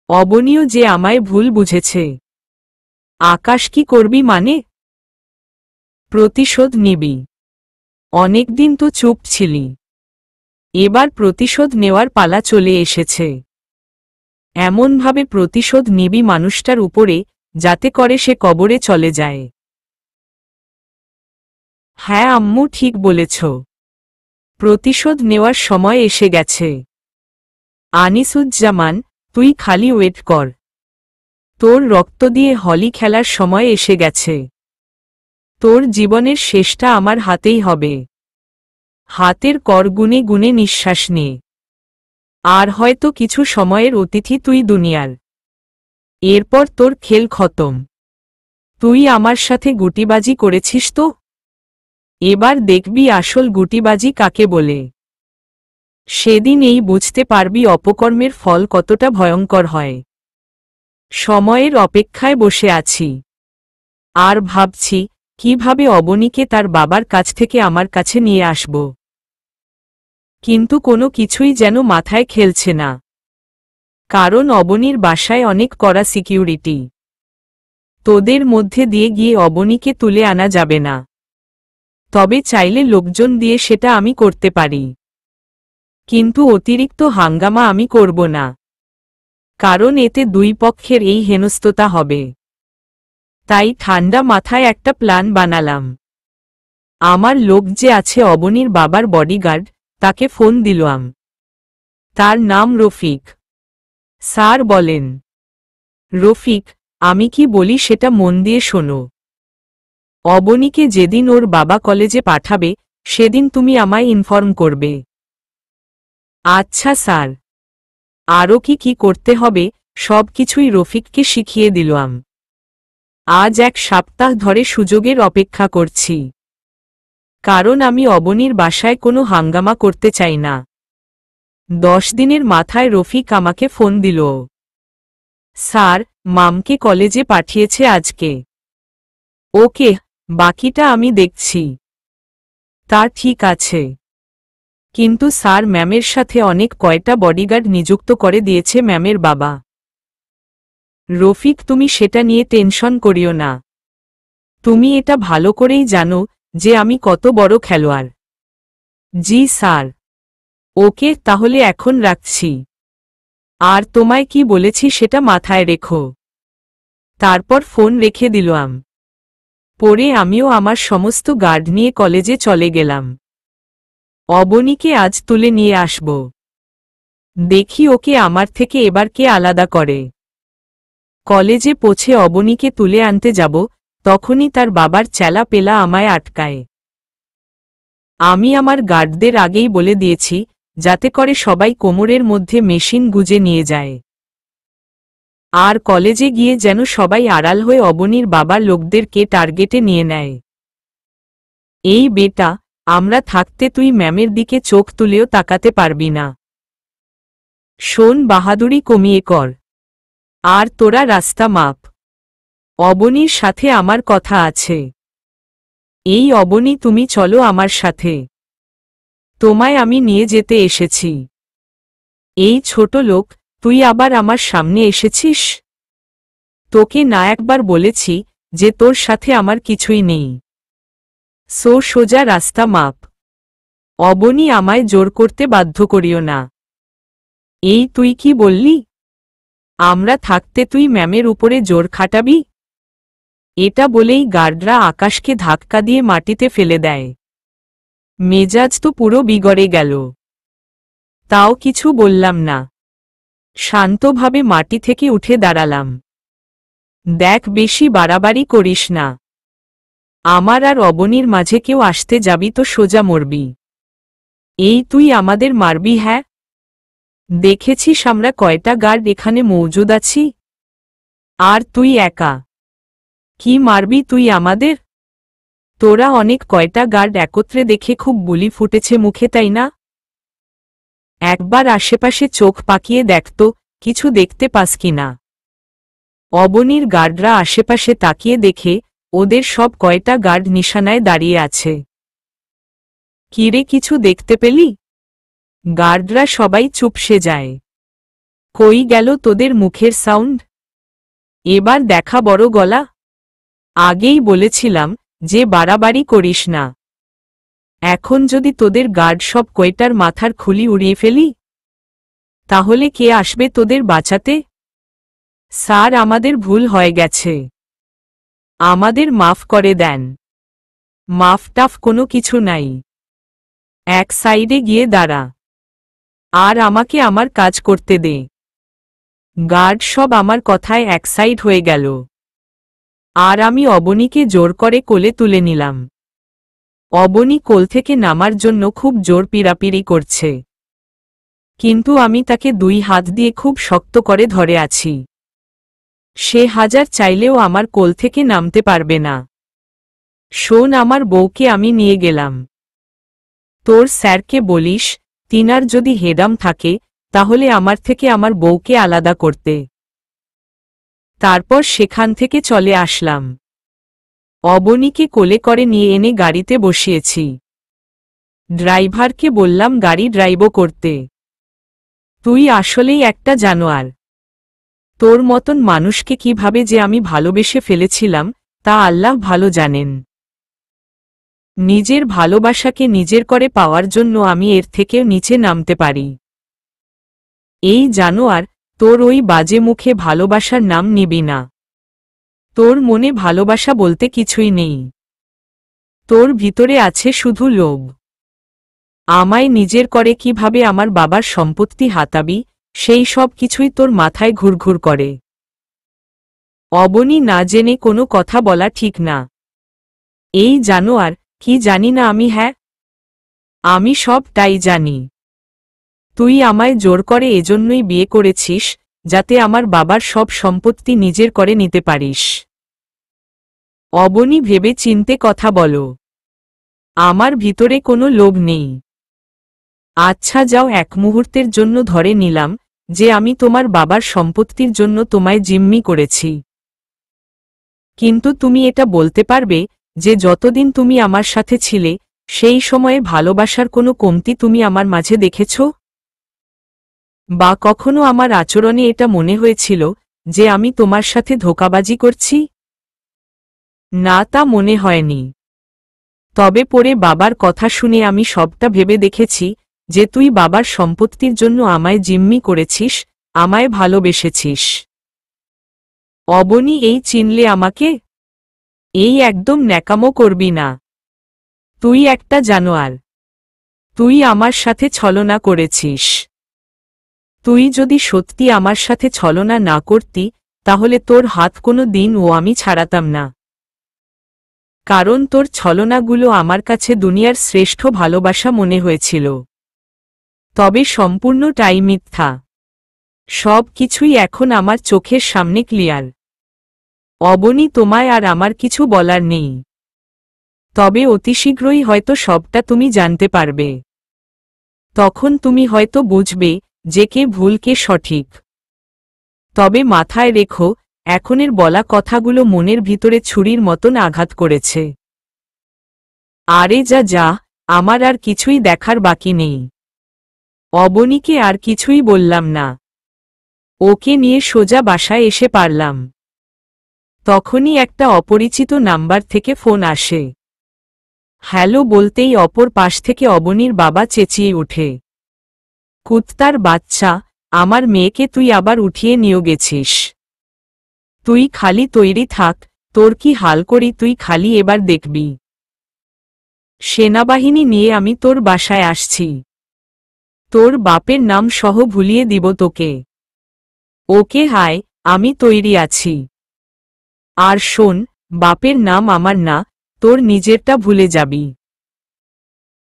S1: অবনীও যে আমায় ভুল বুঝেছে। আকাশ, কি করবি মানে? প্রতিশোধ নিবি। অনেকদিন তো চুপ ছিলি, এবার প্রতিশোধ নেওয়ার পালা চলে এসেছে। এমনভাবে প্রতিশোধ নিবি মানুষটার উপরে যাতে করে সে কবরে চলে যায়। হ্যাঁ আম্মু, ঠিক বলেছ। প্রতিশোধ নেওয়ার সময় এসে গেছে। আনিসুজ্জামান, তুই খালি ওয়েট কর। তোর রক্ত দিয়ে হলি খেলার সময় এসে গেছে। তোর জীবনের শেষটা আমার হাতেই হবে। হাতের কর গুনে গুনে নিঃশ্বাস নে। আর হয়তো কিছু সময়ের অতিথি তুই দুনিয়ার। এরপর তোর খেল খতম। তুই আমার সাথে গুটিবাজি করেছিস তো? এবার দেখবি আসল গুটিবাজি কাকে বলে। সেদিন এই বুঝতে পারবি অপকর্মের ফল কতটা ভয়ঙ্কর হয়। সময়ের অপেক্ষায় বসে আছি আর ভাবছি কিভাবে অবনীকে তার বাবার কাছ থেকে আমার কাছে নিয়ে আসব। কিন্তু কোনো কিছুই যেন মাথায় খেলছে না, কারণ অবনীর বাসায় অনেক কড়া সিকিউরিটি। তোদের মধ্যে দিয়ে গিয়ে অবনীকে তুলে আনা যাবে না, তবে চাইলে লোকজন দিয়ে সেটা আমি করতে পারি। কিন্তু অতিরিক্ত হাঙ্গামা আমি করব না, কারণ এতে দুই পক্ষের এই হেনস্থতা হবে। তাই ঠান্ডা মাথায় একটা প্ল্যান বানালাম। আমার লোক যে আছে অবনীর বাবার বডিগার্ড, তাকে ফোন দিলাম। তার নাম রফিক। স্যার বলেন, রফিক, আমি কি বলি সেটা মন দিয়ে শোনো। অবনীকে যেদিন ওর বাবা কলেজে পাঠাবে সেদিন তুমি আমায় ইনফর্ম করবে। আচ্ছা স্যার। আরও কি কি করতে হবে সব কিছুই রফিককে শিখিয়ে দিলাম। আজ এক সপ্তাহ ধরে সুযোগের অপেক্ষা করছি, কারণ আমি অবনীর বাসায় কোনো হাঙ্গামা করতে চাই না। 10 দিনের মাথায় রফিক আমাকে ফোন দিল। স্যার, মামকে কলেজে পাঠিয়েছে আজকে। ওকে, বাকিটা আমি দেখছি। তা ঠিক আছে, কিন্তু স্যার ম্যামের সাথে অনেক কয়টা বডিগার্ড নিযুক্ত করে দিয়েছে ম্যামের বাবা। রফিক, তুমি সেটা নিয়ে টেনশন করিও না। তুমি এটা ভালো করেই জানো যে আমি কত বড় খেলোয়াড়। জি স্যার। ওকে, তাহলে এখন রাখছি। আর তোমায় কি বলেছি সেটা মাথায় রেখো। তারপর ফোন রেখে দিলাম। পরে আমিও আমার সমস্ত গার্ড নিয়ে কলেজে চলে গেলাম। অবনীকে আজ তুলে নিয়ে আসব। দেখি ওকে আমার থেকে এবার কে আলাদা করে। কলেজে পৌঁছে অবনীকে তুলে আনতে যাব, তখনই তার বাবার চেলা পেলা আমায় আটকায়। আমি আমার গার্ডদের আগেই বলে দিয়েছি যাতে করে সবাই কোমরের মধ্যে মেশিন গুজে নিয়ে যায়। আর কলেজে গিয়ে যেন সবাই আড়াল হয়ে অবনীর বাবার লোকদেরকে টার্গেটে নিয়ে নেয়। এই বেটা, আমরা থাকতে তুই ম্যামের দিকে চোখ তুলেও তাকাতে পারবি না। শোন, বাহাদুরি কমিয়ে কর। আর তোরা রাস্তা মাপ। অবনীর সাথে আমার কথা আছে। এই অবনী, তুমি চলো আমার সাথে। তোমায় আমি নিয়ে যেতে এসেছি। এই ছোট লোক, তুই আবার আমার সামনে এসেছিস? তোকে না একবার বলেছি যে তোর সাথে আমার কিছুই নেই। সোজা রাস্তা মাপ। অবনী, আমায় জোর করতে বাধ্য করিও না। এই তুই কি বললি? আমরা থাকতে তুই ম্যামের উপরে জোর খাটাবি? এটা বলেই গার্ডরা আকাশকে ধাক্কা দিয়ে মাটিতে ফেলে দেয়। মেজাজ তো পুরো বিগড়ে গেল। তাও কিছু বললাম না, শান্তভাবে মাটি থেকে উঠে দাঁড়ালাম। দেখ, বেশি বাড়াবাড়ি করিস না। আমার আর অবনীর মাঝে কেউ আসতে যাবি তো সোজা মরবি। এই তুই আমাদের মারবি? হ্যাঁ, দেখেছিস আমরা কয়টা গার্ড এখানে মৌজুদ আছি, আর তুই একা। কি মারবি তুই আমাদের? তোরা অনেক কয়টা গার্ড একত্রে দেখে খুব বুলি ফুটেছে মুখে, তাই না? একবার আশেপাশে চোখ পাকিয়ে দেখতো কিছু দেখতে পাস কিনা। অবনীর গার্ডরা আশেপাশে তাকিয়ে দেখে ওদের সব কয়টা গার্ড নিশানায় দাঁড়িয়ে আছে। কিরে, কিছু দেখতে পেলি? গার্ডরা সবাই চুপসে যায়। কই গেল তোদের মুখের সাউন্ড? এবার দেখা বড় গলা। আগেই বলেছিলাম যে বাড়াবাড়ি করিস না। এখন যদি তোদের গার্ড সব কয়টার মাথার খুলি উড়িয়ে ফেলি, তাহলে কে আসবে তোদের বাঁচাতে? স্যার, আমাদের ভুল হয়ে গেছে, আমাদের মাফ করে দেন। মাফ টাফ কোনো কিছু নাই। এক সাইডে গিয়ে দাঁড়া, আর আমাকে আমার কাজ করতে দে। গার্ড সব আমার কথায় এক সাইড হয়ে গেল, আর আমি অবনীকে জোর করে কোলে তুলে নিলাম। অবনী কোল থেকে নামার জন্য খুব জোর পিড়াপিড়ি করছে, কিন্তু আমি তাকে দুই হাত দিয়ে খুব শক্ত করে ধরে আছি। সে হাজার চাইলেও আমার কোল থেকে নামতে পারবে না। শোন, আমার বউকে আমি নিয়ে গেলাম। তোর স্যারকে বলিস তিনার যদি হেডাম থাকে তাহলে আমার থেকে আমার বউকে আলাদা করতে। তারপর সেখান থেকে চলে আসলাম। অবনীকে কোলে করে নিয়ে এনে গাড়িতে বসিয়েছি। ড্রাইভারকে বললাম গাড়ি ড্রাইভ করতে। তুই আসলেই একটা জানোয়ার। তোর মতন মানুষকে কিভাবে যে আমি ভালোবেসে ফেলেছিলাম তা আল্লাহ ভালো জানেন। নিজের ভালোবাসাকে নিজের করে পাওয়ার জন্য আমি এর থেকেও নিচে নামতে পারি। এই জানোয়ার, তোর ওই বাজে মুখে ভালোবাসার নাম নিবি না। তোর মনে ভালোবাসা বলতে কিছুই নেই। তোর ভিতরে আছে শুধু লোভ। আমায় নিজের করে কিভাবে আমার বাবার সম্পত্তি হাতাবি সেই সব কিছুই তোর মাথায় ঘুরঘুর করে। অবনী না জেনে কোনো কথা বলা ঠিক না। এই জানোয়ার, কি জানি না আমি? হ্যাঁ, আমি সবটাই জানি। তুই আমায় জোর করে এজন্যই বিয়ে করেছিস যাতে আমার বাবার সব সম্পত্তি নিজের করে নিতে পারিস। অবনী, ভেবে চিনতে কথা বলো। আমার ভিতরে কোনো লোভ নেই। আচ্ছা যাও, এক মুহূর্তের জন্য ধরে নিলাম যে আমি তোমার বাবার সম্পত্তির জন্য তোমায় জিম্মি করেছি। কিন্তু তুমি এটা বলতে পারবে যে যতদিন তুমি আমার সাথে ছিলে সেই সময়ে ভালোবাসার কোনো কমতি তুমি আমার মাঝে দেখেছ? বা কখনো আমার আচরণে এটা মনে হয়েছিল যে আমি তোমার সাথে ধোঁকাবাজি করছি? না, তা মনে হয়নি। তবে পরে বাবার কথা শুনে আমি সবটা ভেবে দেখেছি যে তুই বাবার সম্পত্তির জন্য আমায় জিম্মি করেছিস, আমায় ভালোবেসেছিস। অবনী, এই চিনলে আমাকে? এই একদম ন্যাকামো করবি না। তুই একটা জানোয়ার। তুই আমার সাথে ছলনা করেছিস। তুই যদি সত্যি আমার সাথে ছলনা না করতি তাহলে তোর হাত কোনো দিন আমি ছাড়াতাম না। কারণ তোর ছলনাগুলো আমার কাছে দুনিয়ার শ্রেষ্ঠ ভালোবাসা মনে হয়েছিল। তবে সম্পূর্ণটাই মিথ্যা। সব কিছুই এখন আমার চোখের সামনে ক্লিয়ার। অবনী, তোমায় আর আমার কিছু বলার নেই। তবে অতি শীঘ্রই হয়তো সবটা তুমি জানতে পারবে। তখন তুমি হয়তো বুঝবে যে কে ভুল কে সঠিক। তবে মাথায় রেখো, এখনের বলা কথাগুলো মনের ভিতরে ছুরির মতন আঘাত করেছে। আরে যা যা, আমার আর কিছুই দেখার বাকি নেই। অবনীকে আর কিছুই বললাম না। ওকে নিয়ে সোজা বাসায় এসে পারলাম। তখনই একটা অপরিচিত নাম্বার থেকে ফোন আসে। হ্যালো বলতেই অপর পাশ থেকে অবনীর বাবা চেঁচিয়ে ওঠে, কুত্তার বাচ্চা, আমার মেয়েকে তুই আবার উঠিয়ে নিয়ে গেছিস। তুই খালি তৈরি থাক, তোর কি হাল করি তুই খালি এবার দেখবি। সেনাবাহিনী নিয়ে আমি তোর বাসায় আসছি। তোর বাপের নাম সহ ভুলিয়ে দিব তোকে। ওকে হায়, আমি তৈরি আছি। আর শোন, বাপের নাম আমার না, তোর নিজেরটা ভুলে যাবি।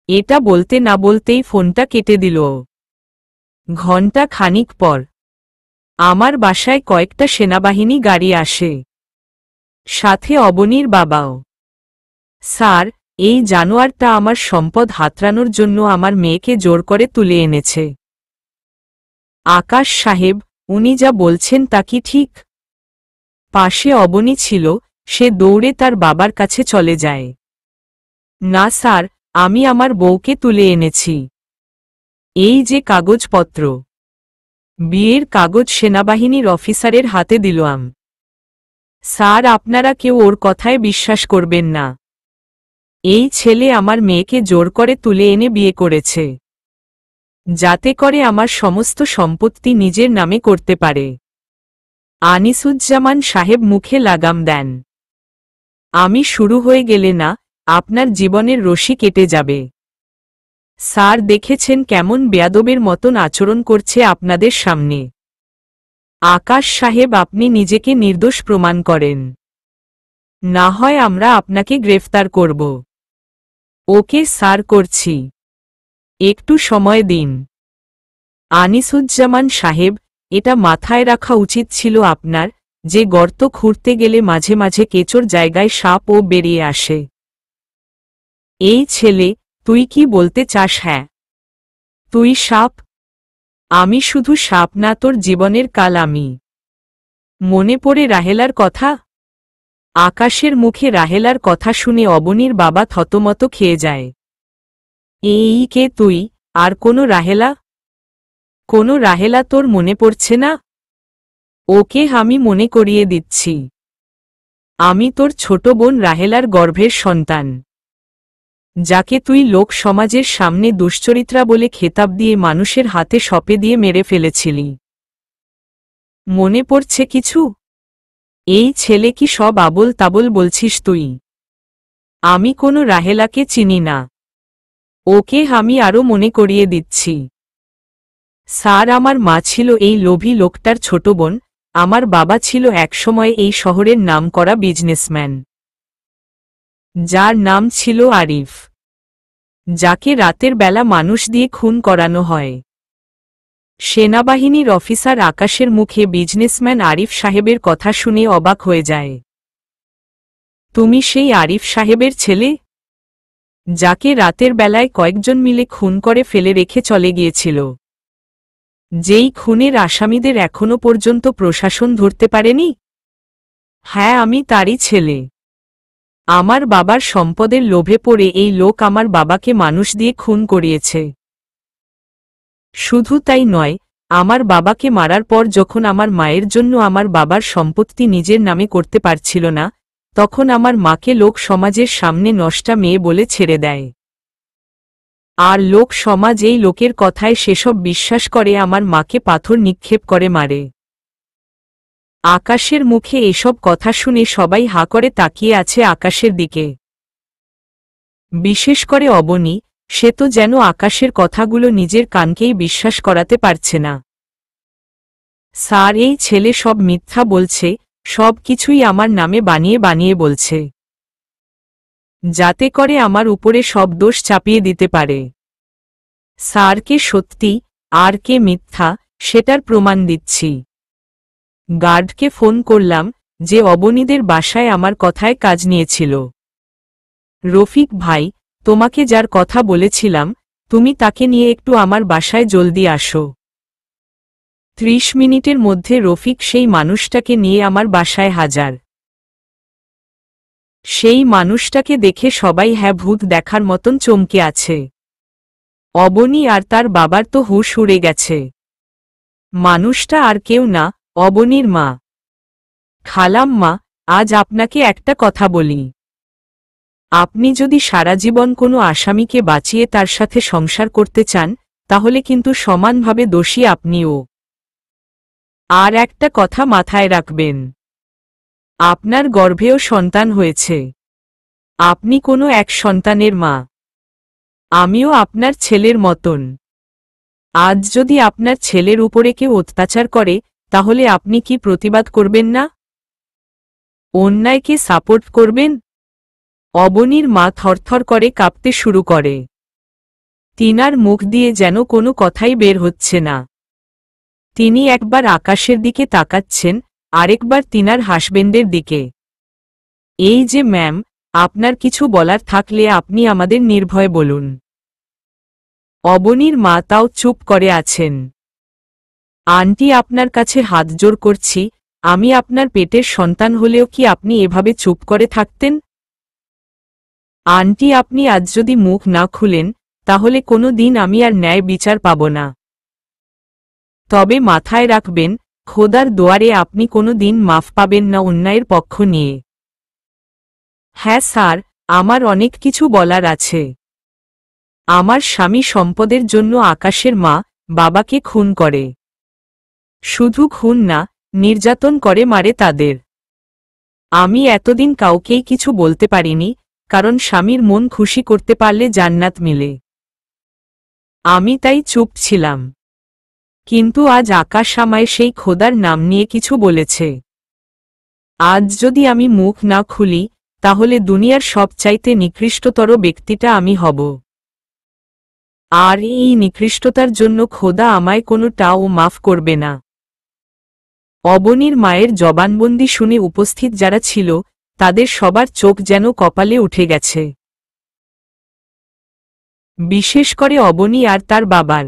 S1: এটা বলতে না বলতেই ফোনটা কেটে দিল। ঘণ্টা খানিক পর আমার বাসায় কয়েকটা সেনাবাহিনী গাড়ি আসে, সাথে অবনীর বাবাও। স্যার, এই জানোয়ারটা আমার সম্পদ হাতড়ানোর জন্য আমার মেয়েকে জোর করে তুলে এনেছে। আকাশ সাহেব, উনি যা বলছেন তা কি ঠিক? পাশে অবনী ছিল, সে দৌড়ে তার বাবার কাছে চলে যায়। না স্যার, আমি আমার বউকে তুলে এনেছি। এই যে কাগজপত্র। বিয়ের কাগজ সেনাবাহিনীর অফিসারের হাতে দিলাম। স্যার, আপনারা কেউ ওর কথায় বিশ্বাস করবেন না। এই ছেলে আমার মেয়েকে জোর করে তুলে এনে বিয়ে করেছে, যাতে করে আমার সমস্ত সম্পত্তি নিজের নামে করতে পারে। আনিসুজ্জামান সাহেব মুখে লাগাম দেন। আমি শুরু হয়ে গেলে না, আপনার জীবনের রশি কেটে যাবে। স্যার, দেখেছেন কেমন বেয়াদবের মতন আচরণ করছে আপনাদের সামনে। আকাশ সাহেব, আপনি নিজেকে নির্দোষ প্রমাণ করেন, না হয় আমরা আপনাকে গ্রেফতার করব। ওকে স্যার, করছি, একটু সময় দিন। আনিসুজ্জামান সাহেব, এটা মাথায় রাখা উচিত ছিল আপনার, যে গর্ত খুঁড়তে গেলে মাঝে মাঝে কেঁচোর জায়গায় সাপও বেরিয়ে আসে। এই ছেলে, তুই কি বলতে চাস? হ্যাঁ, তুই সাপ? আমি শুধু সাপ না, তোর জীবনের কাল আমি। মনে পড়ে রাহেলার কথা? আকাশের মুখে রাহেলার কথা শুনে অবনীর বাবা থতমত খেয়ে যায়। এই কে তুই? আর কোনো রাহেলা? কোনো রাহেলা তোর মনে পড়ছে না? ওকে আমি মনে করিয়ে দিচ্ছি। আমি তোর ছোট বোন রাহেলার গর্ভের সন্তান, যাকে তুই লোক সমাজের সামনে দুশ্চরিত্রা বলে খেতাব দিয়ে মানুষের হাতে সঁপে দিয়ে মেরে ফেলেছিলি। মনে পড়ছে কিছু? এই ছেলে কি সব আবোল তাবোল বলছিস তুই? আমি কোনো রাহেলাকে চিনি না। ওকে আমি আরও মনে করিয়ে দিচ্ছি। স্যার, আমার মা ছিল এই লোভী লোকটার ছোট বোন, আমার বাবা ছিল একসময় এই শহরের নামকরা বিজনেসম্যান, যার নাম ছিল আরিফ, যাকে রাতের বেলা মানুষ দিয়ে খুন করানো হয়। সেনাবাহিনীর অফিসার আকাশের মুখে বিজনেসম্যান আরিফ সাহেবের কথা শুনে অবাক হয়ে যায়। তুমি সেই আরিফ সাহেবের ছেলে, যাকে রাতের বেলায় কয়েকজন মিলে খুন করে ফেলে রেখে চলে গিয়েছিল, যেই খুনের আসামিদের এখনো পর্যন্ত প্রশাসন ধরতে পারেনি? হ্যাঁ, আমি তারই ছেলে। আমার বাবার সম্পদের লোভে পড়ে এই লোক আমার বাবাকে মানুষ দিয়ে খুন করিয়েছে। শুধু তাই নয়, আমার বাবাকে মারার পর যখন আমার মায়ের জন্য আমার বাবার সম্পত্তি নিজের নামে করতে পারছিল না, তখন আমার মাকে লোক সমাজের সামনে নষ্টা মেয়ে বলে ছেড়ে দেয়। আর লোক সমাজ এই লোকের কথায় সেসব বিশ্বাস করে আমার মাকে পাথর নিক্ষেপ করে মারে। আকাশের মুখে এসব কথা শুনে সবাই হাঁ করে তাকিয়ে আছে আকাশের দিকে। বিশেষ করে অবনী, সে তো যেন আকাশের কথাগুলো নিজের কানকেই বিশ্বাস করাতে পারছে না। স্যার, এই ছেলে সব মিথ্যা বলছে, সব কিছুই আমার নামে বানিয়ে বানিয়ে বলছে, যাতে করে আমার উপরে সব দোষ চাপিয়ে দিতে পারে। স্যার, কে সত্যি আর কে মিথ্যা সেটার প্রমাণ দিচ্ছি। গার্ডকে ফোন করলাম, যে অবনীদের বাসায় আমার কথায় কাজ নিয়েছিল। রফিক ভাই, তোমাকে যার কথা বলেছিলাম, তুমি তাকে নিয়ে একটু আমার বাসায় জলদি আসো। 30 মিনিটের মধ্যে রফিক সেই মানুষটাকে নিয়ে আমার বাসায় হাজার। সেই মানুষটাকে দেখে সবাই হ্যাঁ ভূত দেখার মতন চমকে আছে। অবনী আর তার বাবার তো হুঁশ উড়ে গেছে। মানুষটা আর কেউ না, অবনীর মা। খালাম্মা, আজ আপনাকে একটা কথা বলি। আপনি যদি সারা জীবন কোনো আসামিকে বাঁচিয়ে তার সাথে সংসার করতে চান, তাহলে কিন্তু সমানভাবে দোষী আপনিও। আর একটা কথা মাথায় রাখবেন, আপনার গর্ভেও সন্তান হয়েছে। আপনি কোনো এক সন্তানের মা। আমিও আপনার ছেলের মতন। আজ যদি আপনার ছেলের উপরে কেউ অত্যাচার করে, তাহলে আপনি কি প্রতিবাদ করবেন না? অন্যায়কে সাপোর্ট করবেন? অবনীর মা থরথর করে কাঁপতে শুরু করে। তিনার মুখ দিয়ে যেন কোনো কথাই বের হচ্ছে না। তিনি একবার আকাশের দিকে তাকাচ্ছেন, আরেকবার তিনার হাসবেন্ডের দিকে। এই যে ম্যাম, আপনার কিছু বলার থাকলে আপনি আমাদের নির্ভয়ে বলুন। অবনীর মা তাও চুপ করে আছেন। আন্টি, আপনার কাছে হাত জোড় করছি, আমি আপনার পেটের সন্তান হলেও কি আপনি এভাবে চুপ করে থাকতেন? আন্টি, আপনি আজ যদি মুখ না খুলেন, তাহলে কোনো দিন আমি আর ন্যায় বিচার পাব না। তবে মাথায় রাখবেন, খোদার দোয়ারে আপনি কোনো দিন মাফ পাবেন না অন্যায়ের পক্ষ নিয়ে। হ্যাঁ স্যার, আমার অনেক কিছু বলার আছে। আমার স্বামী সম্পদের জন্য আকাশের মা বাবাকে খুন করে। শুধু খুন না, নির্যাতন করে মারে তাদের। আমি এতদিন কাউকেই কিছু বলতে পারিনি, কারণ স্বামীর মন খুশি করতে পারলে জান্নাত মিলে। আমি তাই চুপ ছিলাম। কিন্তু আজ আকাশ আমায় সেই খোদার নাম নিয়ে কিছু বলেছে। আজ যদি আমি মুখ না খুলি, তাহলে দুনিয়ার সবচাইতে নিকৃষ্টতর ব্যক্তিটা আমি হব। আর এই নিকৃষ্টতার জন্য খোদা আমায় কোনোটাও মাফ করবে না। অবনীর মায়ের জবানবন্দি শুনে উপস্থিত যারা ছিল, তাদের সবার চোখ যেন কপালে উঠে গেছে। বিশেষ করে অবনী আর তার বাবার।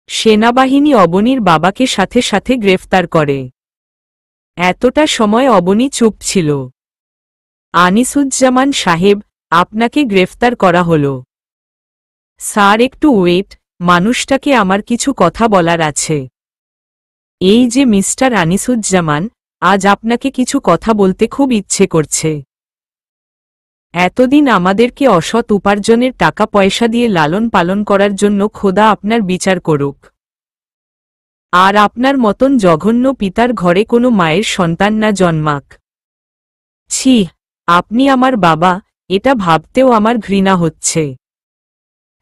S1: সেনাবাহিনী অবনীর বাবাকে সাথে সাথে গ্রেফতার করে। এতটা সময় অবনী চুপ ছিল। আনিসুজ্জামান সাহেব, আপনাকে গ্রেফতার করা হলো। স্যার, একটু ওয়েট, মানুষটাকে আমার কিছু কথা বলার আছে। এই যে মিস্টার আনিসুজ্জামান, আজ আপনাকে কিছু কথা বলতে খুব ইচ্ছে করছে। এতদিন আমাদেরকে অসৎ উপার্জনের টাকা পয়সা দিয়ে লালন পালন করার জন্য খোদা আপনার বিচার করুক। আর আপনার মতন জঘন্য পিতার ঘরে কোনো মায়ের সন্তান না জন্মাক। ছি, আপনি আমার বাবা, এটা ভাবতেও আমার ঘৃণা হচ্ছে।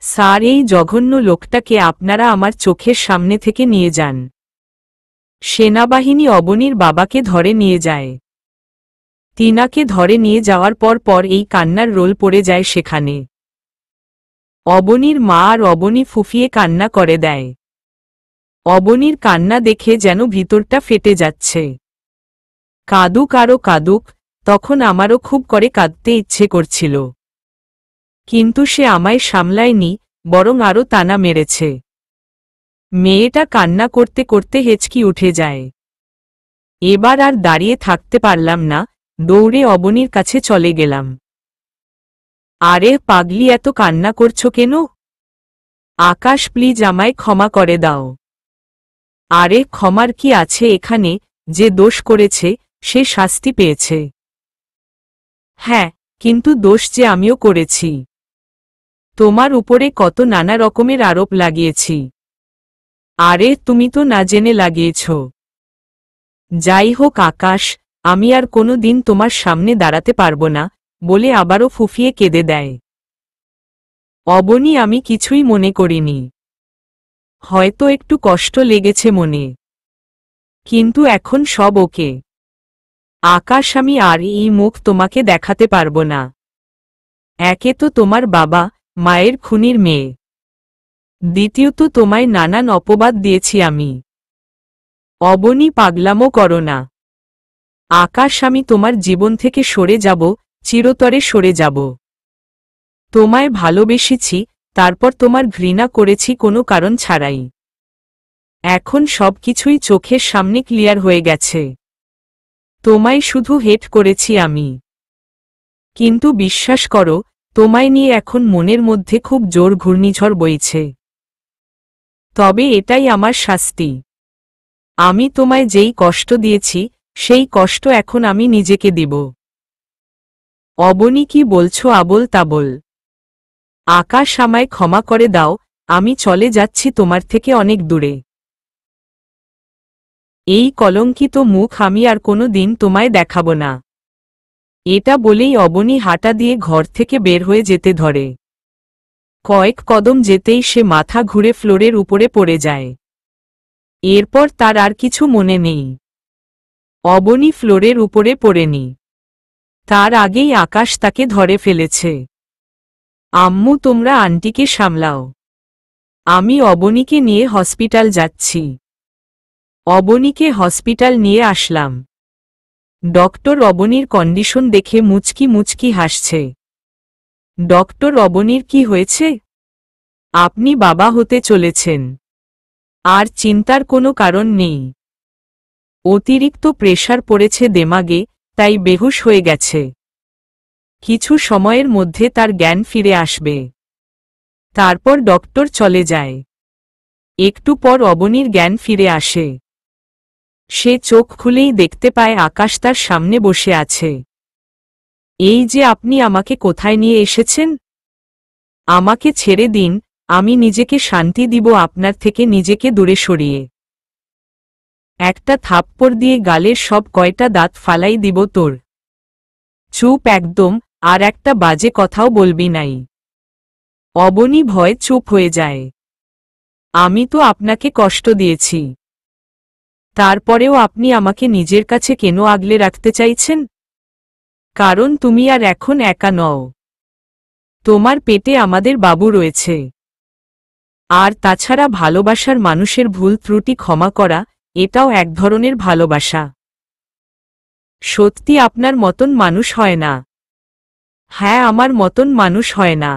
S1: স্যার, এই জঘন্য লোকটাকে আপনারা আমার চোখের সামনে থেকে নিয়ে যান। সেনাবাহিনী অবনীর বাবাকে ধরে নিয়ে যায়। তিনাকে ধরে নিয়ে যাওয়ার পর এই কান্নার রোল পড়ে যায় সেখানে। অবনীর মা আর অবনী ফুফিয়ে কান্না করে দেয়। অবনীর কান্না দেখে যেন ভিতরটা ফেটে যাচ্ছে। কাঁদুক আরও কাঁদুক, তখন আমারও খুব করে কাঁদতে ইচ্ছে করছিল। কিন্তু সে আমায় সামলায়নি, বরং আরও তানা মেরেছে। মেয়েটা কান্না করতে করতে হেঁচকি উঠে যায়। এবার আর দাঁড়িয়ে থাকতে পারলাম না, দৌড়ে অবনীর কাছে চলে গেলাম। আরে পাগলি, এত কান্না করছো কেন? আকাশ, প্লিজ আমায় ক্ষমা করে দাও। আরে ক্ষমার কি আছে এখানে? যে দোষ করেছে সে শাস্তি পেয়েছে। হ্যাঁ, কিন্তু দোষ যে আমিও করেছি। তোমার উপরে কত নানা রকমের আরোপ লাগিয়েছি। আরে তুমি তো না জেনে লাগিয়েছ। যাই হোক আকাশ, আমি আর কোনো দিন তোমার সামনে দাঁড়াতে পারবো না, বলে আবারও ফুফিয়ে কেঁদে দেয়। অবনী, আমি কিছুই মনে করিনি। হয়তো একটু কষ্ট লেগেছে মনে, কিন্তু এখন সব ওকে। আকাশ, আমি আর এই মুখ তোমাকে দেখাতে পারবো না। একে তো তোমার বাবা মায়ের খুনির মেয়ে, দ্বিতীয়ত তোমায় নানান অপবাদ দিয়েছি আমি। অবনী, পাগলামো করো না। আকাশ, আমি তোমার জীবন থেকে সরে যাব, চিরতরে সরে যাব। তোমায় ভালোবেসেছি, তারপর তোমার ঘৃণা করেছি কোনো কারণ ছাড়াই। এখন সব কিছুই চোখের সামনে ক্লিয়ার হয়ে গেছে। তোমায় শুধু হেট করেছি আমি। কিন্তু বিশ্বাস করো, তোমায় নিয়ে এখন মনের মধ্যে খুব জোর ঘূর্ণিঝড় বইছে। তবে এটাই আমার শাস্তি। আমি তোমায় যেই কষ্ট দিয়েছি, সেই কষ্ট এখন আমি নিজেকে দিব। অবনী, কি বলছো আবোল তাবোল? আকাশ, আমায় ক্ষমা করে দাও, আমি চলে যাচ্ছি তোমার থেকে অনেক দূরে। এই কলঙ্কিত মুখ আমি আর কোনো দিন তোমায় দেখাব না। এটা বলেই অবনী হাঁটা দিয়ে ঘর থেকে বের হয়ে যেতে ধরে। কয়েক কদম যেতেই সে মাথা ঘুরে ফ্লোরের উপরে পড়ে যায়। এরপর তার আর কিছু মনে নেই। অবনী ফ্লোরের উপরে পড়েনি, তার আগেই আকাশ তাকে ধরে ফেলেছে। আম্মু, তোমরা আন্টিকে সামলাও, আমি অবনীকে নিয়ে হসপিটাল যাচ্ছি। অবনীকে হসপিটাল নিয়ে আসলাম। ডক্টর অবনীর কন্ডিশন দেখে মুচকি মুচকি হাসছে। ডক্টর, অবনীর কি হয়েছে? আপনি বাবা হতে চলেছেন, আর চিন্তার কোনো কারণ নেই। অতিরিক্ত প্রেসার পড়েছে দেমাগে, তাই বেহুশ হয়ে গেছে। কিছু সময়ের মধ্যে তার জ্ঞান ফিরে আসবে। তারপর ডক্টর চলে যায়। একটু পর অবনীর জ্ঞান ফিরে আসে। সে চোখ খুলেই দেখতে পায় আকাশ তার সামনে বসে আছে। এই যে আপনি আমাকে কোথায় নিয়ে এসেছেন? আমাকে ছেড়ে দিন, আমি নিজেকে শান্তি দিব আপনার থেকে নিজেকে দূরে সরিয়ে। একটা থাপ্পড় দিয়ে গালের সব কয়টা দাঁত ফালাই দিব তোর। চুপ একদম, আর একটা বাজে কথাও বলবি নাই। অবনী ভয়ে চুপ হয়ে যায়। আমি তো আপনাকে কষ্ট দিয়েছি, তারপরেও আপনি আমাকে নিজের কাছে কেন আগলে রাখতে চাইছেন? কারণ তুমি আর এখন একা নও, তোমার পেটে আমাদের বাবু রয়েছে। আর তাছাড়া ভালোবাসার মানুষের ভুল ত্রুটি ক্ষমা করা, এটাও এক ধরনের ভালোবাসা। সত্যি আপনার মতন মানুষ হয় না। হ্যাঁ, আমার মতন মানুষ হয় না।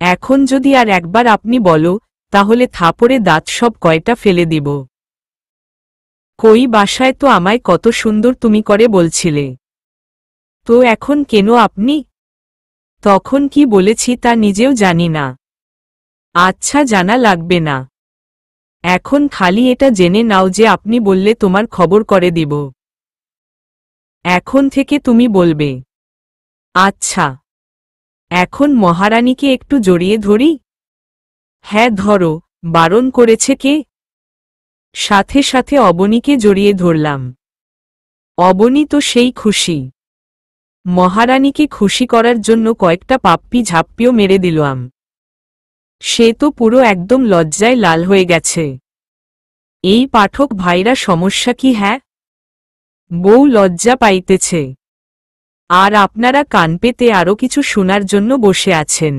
S1: এখন যদি আর একবার আপনি বলো, তাহলে থাপড়ে দাঁত সব কয়টা ফেলে দিব। কই, বাসায় তো আমায় কত সুন্দর তুমি করে বলছিলে, তো এখন কেন আপনি? তখন কি বলেছি তা নিজেও জানি না। আচ্ছা, জানা লাগবে না। এখন খালি এটা জেনে নাও যে আপনি বললে তোমার খবর করে দিব। এখন থেকে তুমি বলবে। আচ্ছা, এখন মহারানীকে একটু জড়িয়ে ধরি? হ্যাঁ ধরো, বারণ করেছে কে? সাথে সাথে অবনীকে জড়িয়ে ধরলাম। অবনী তো সেই খুশি। মহারানীকে খুশি করার জন্য কয়েকটা পাপ্পি ঝাপ্পিও মেরে দিলাম। সে তো পুরো একদম লজ্জায় লাল হয়ে গেছে। এই পাঠক ভাইরা সমস্যা কি? হ্যাঁ, বউ লজ্জা পাইতেছে, আর আপনারা কান পেতে আরও কিছু শোনার জন্য বসে আছেন।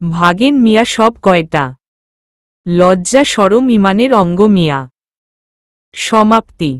S1: ভাগেন মিয়া সব কয়টা। লজ্জা শরম ইমানের অঙ্গ মিয়া। সমাপ্তি।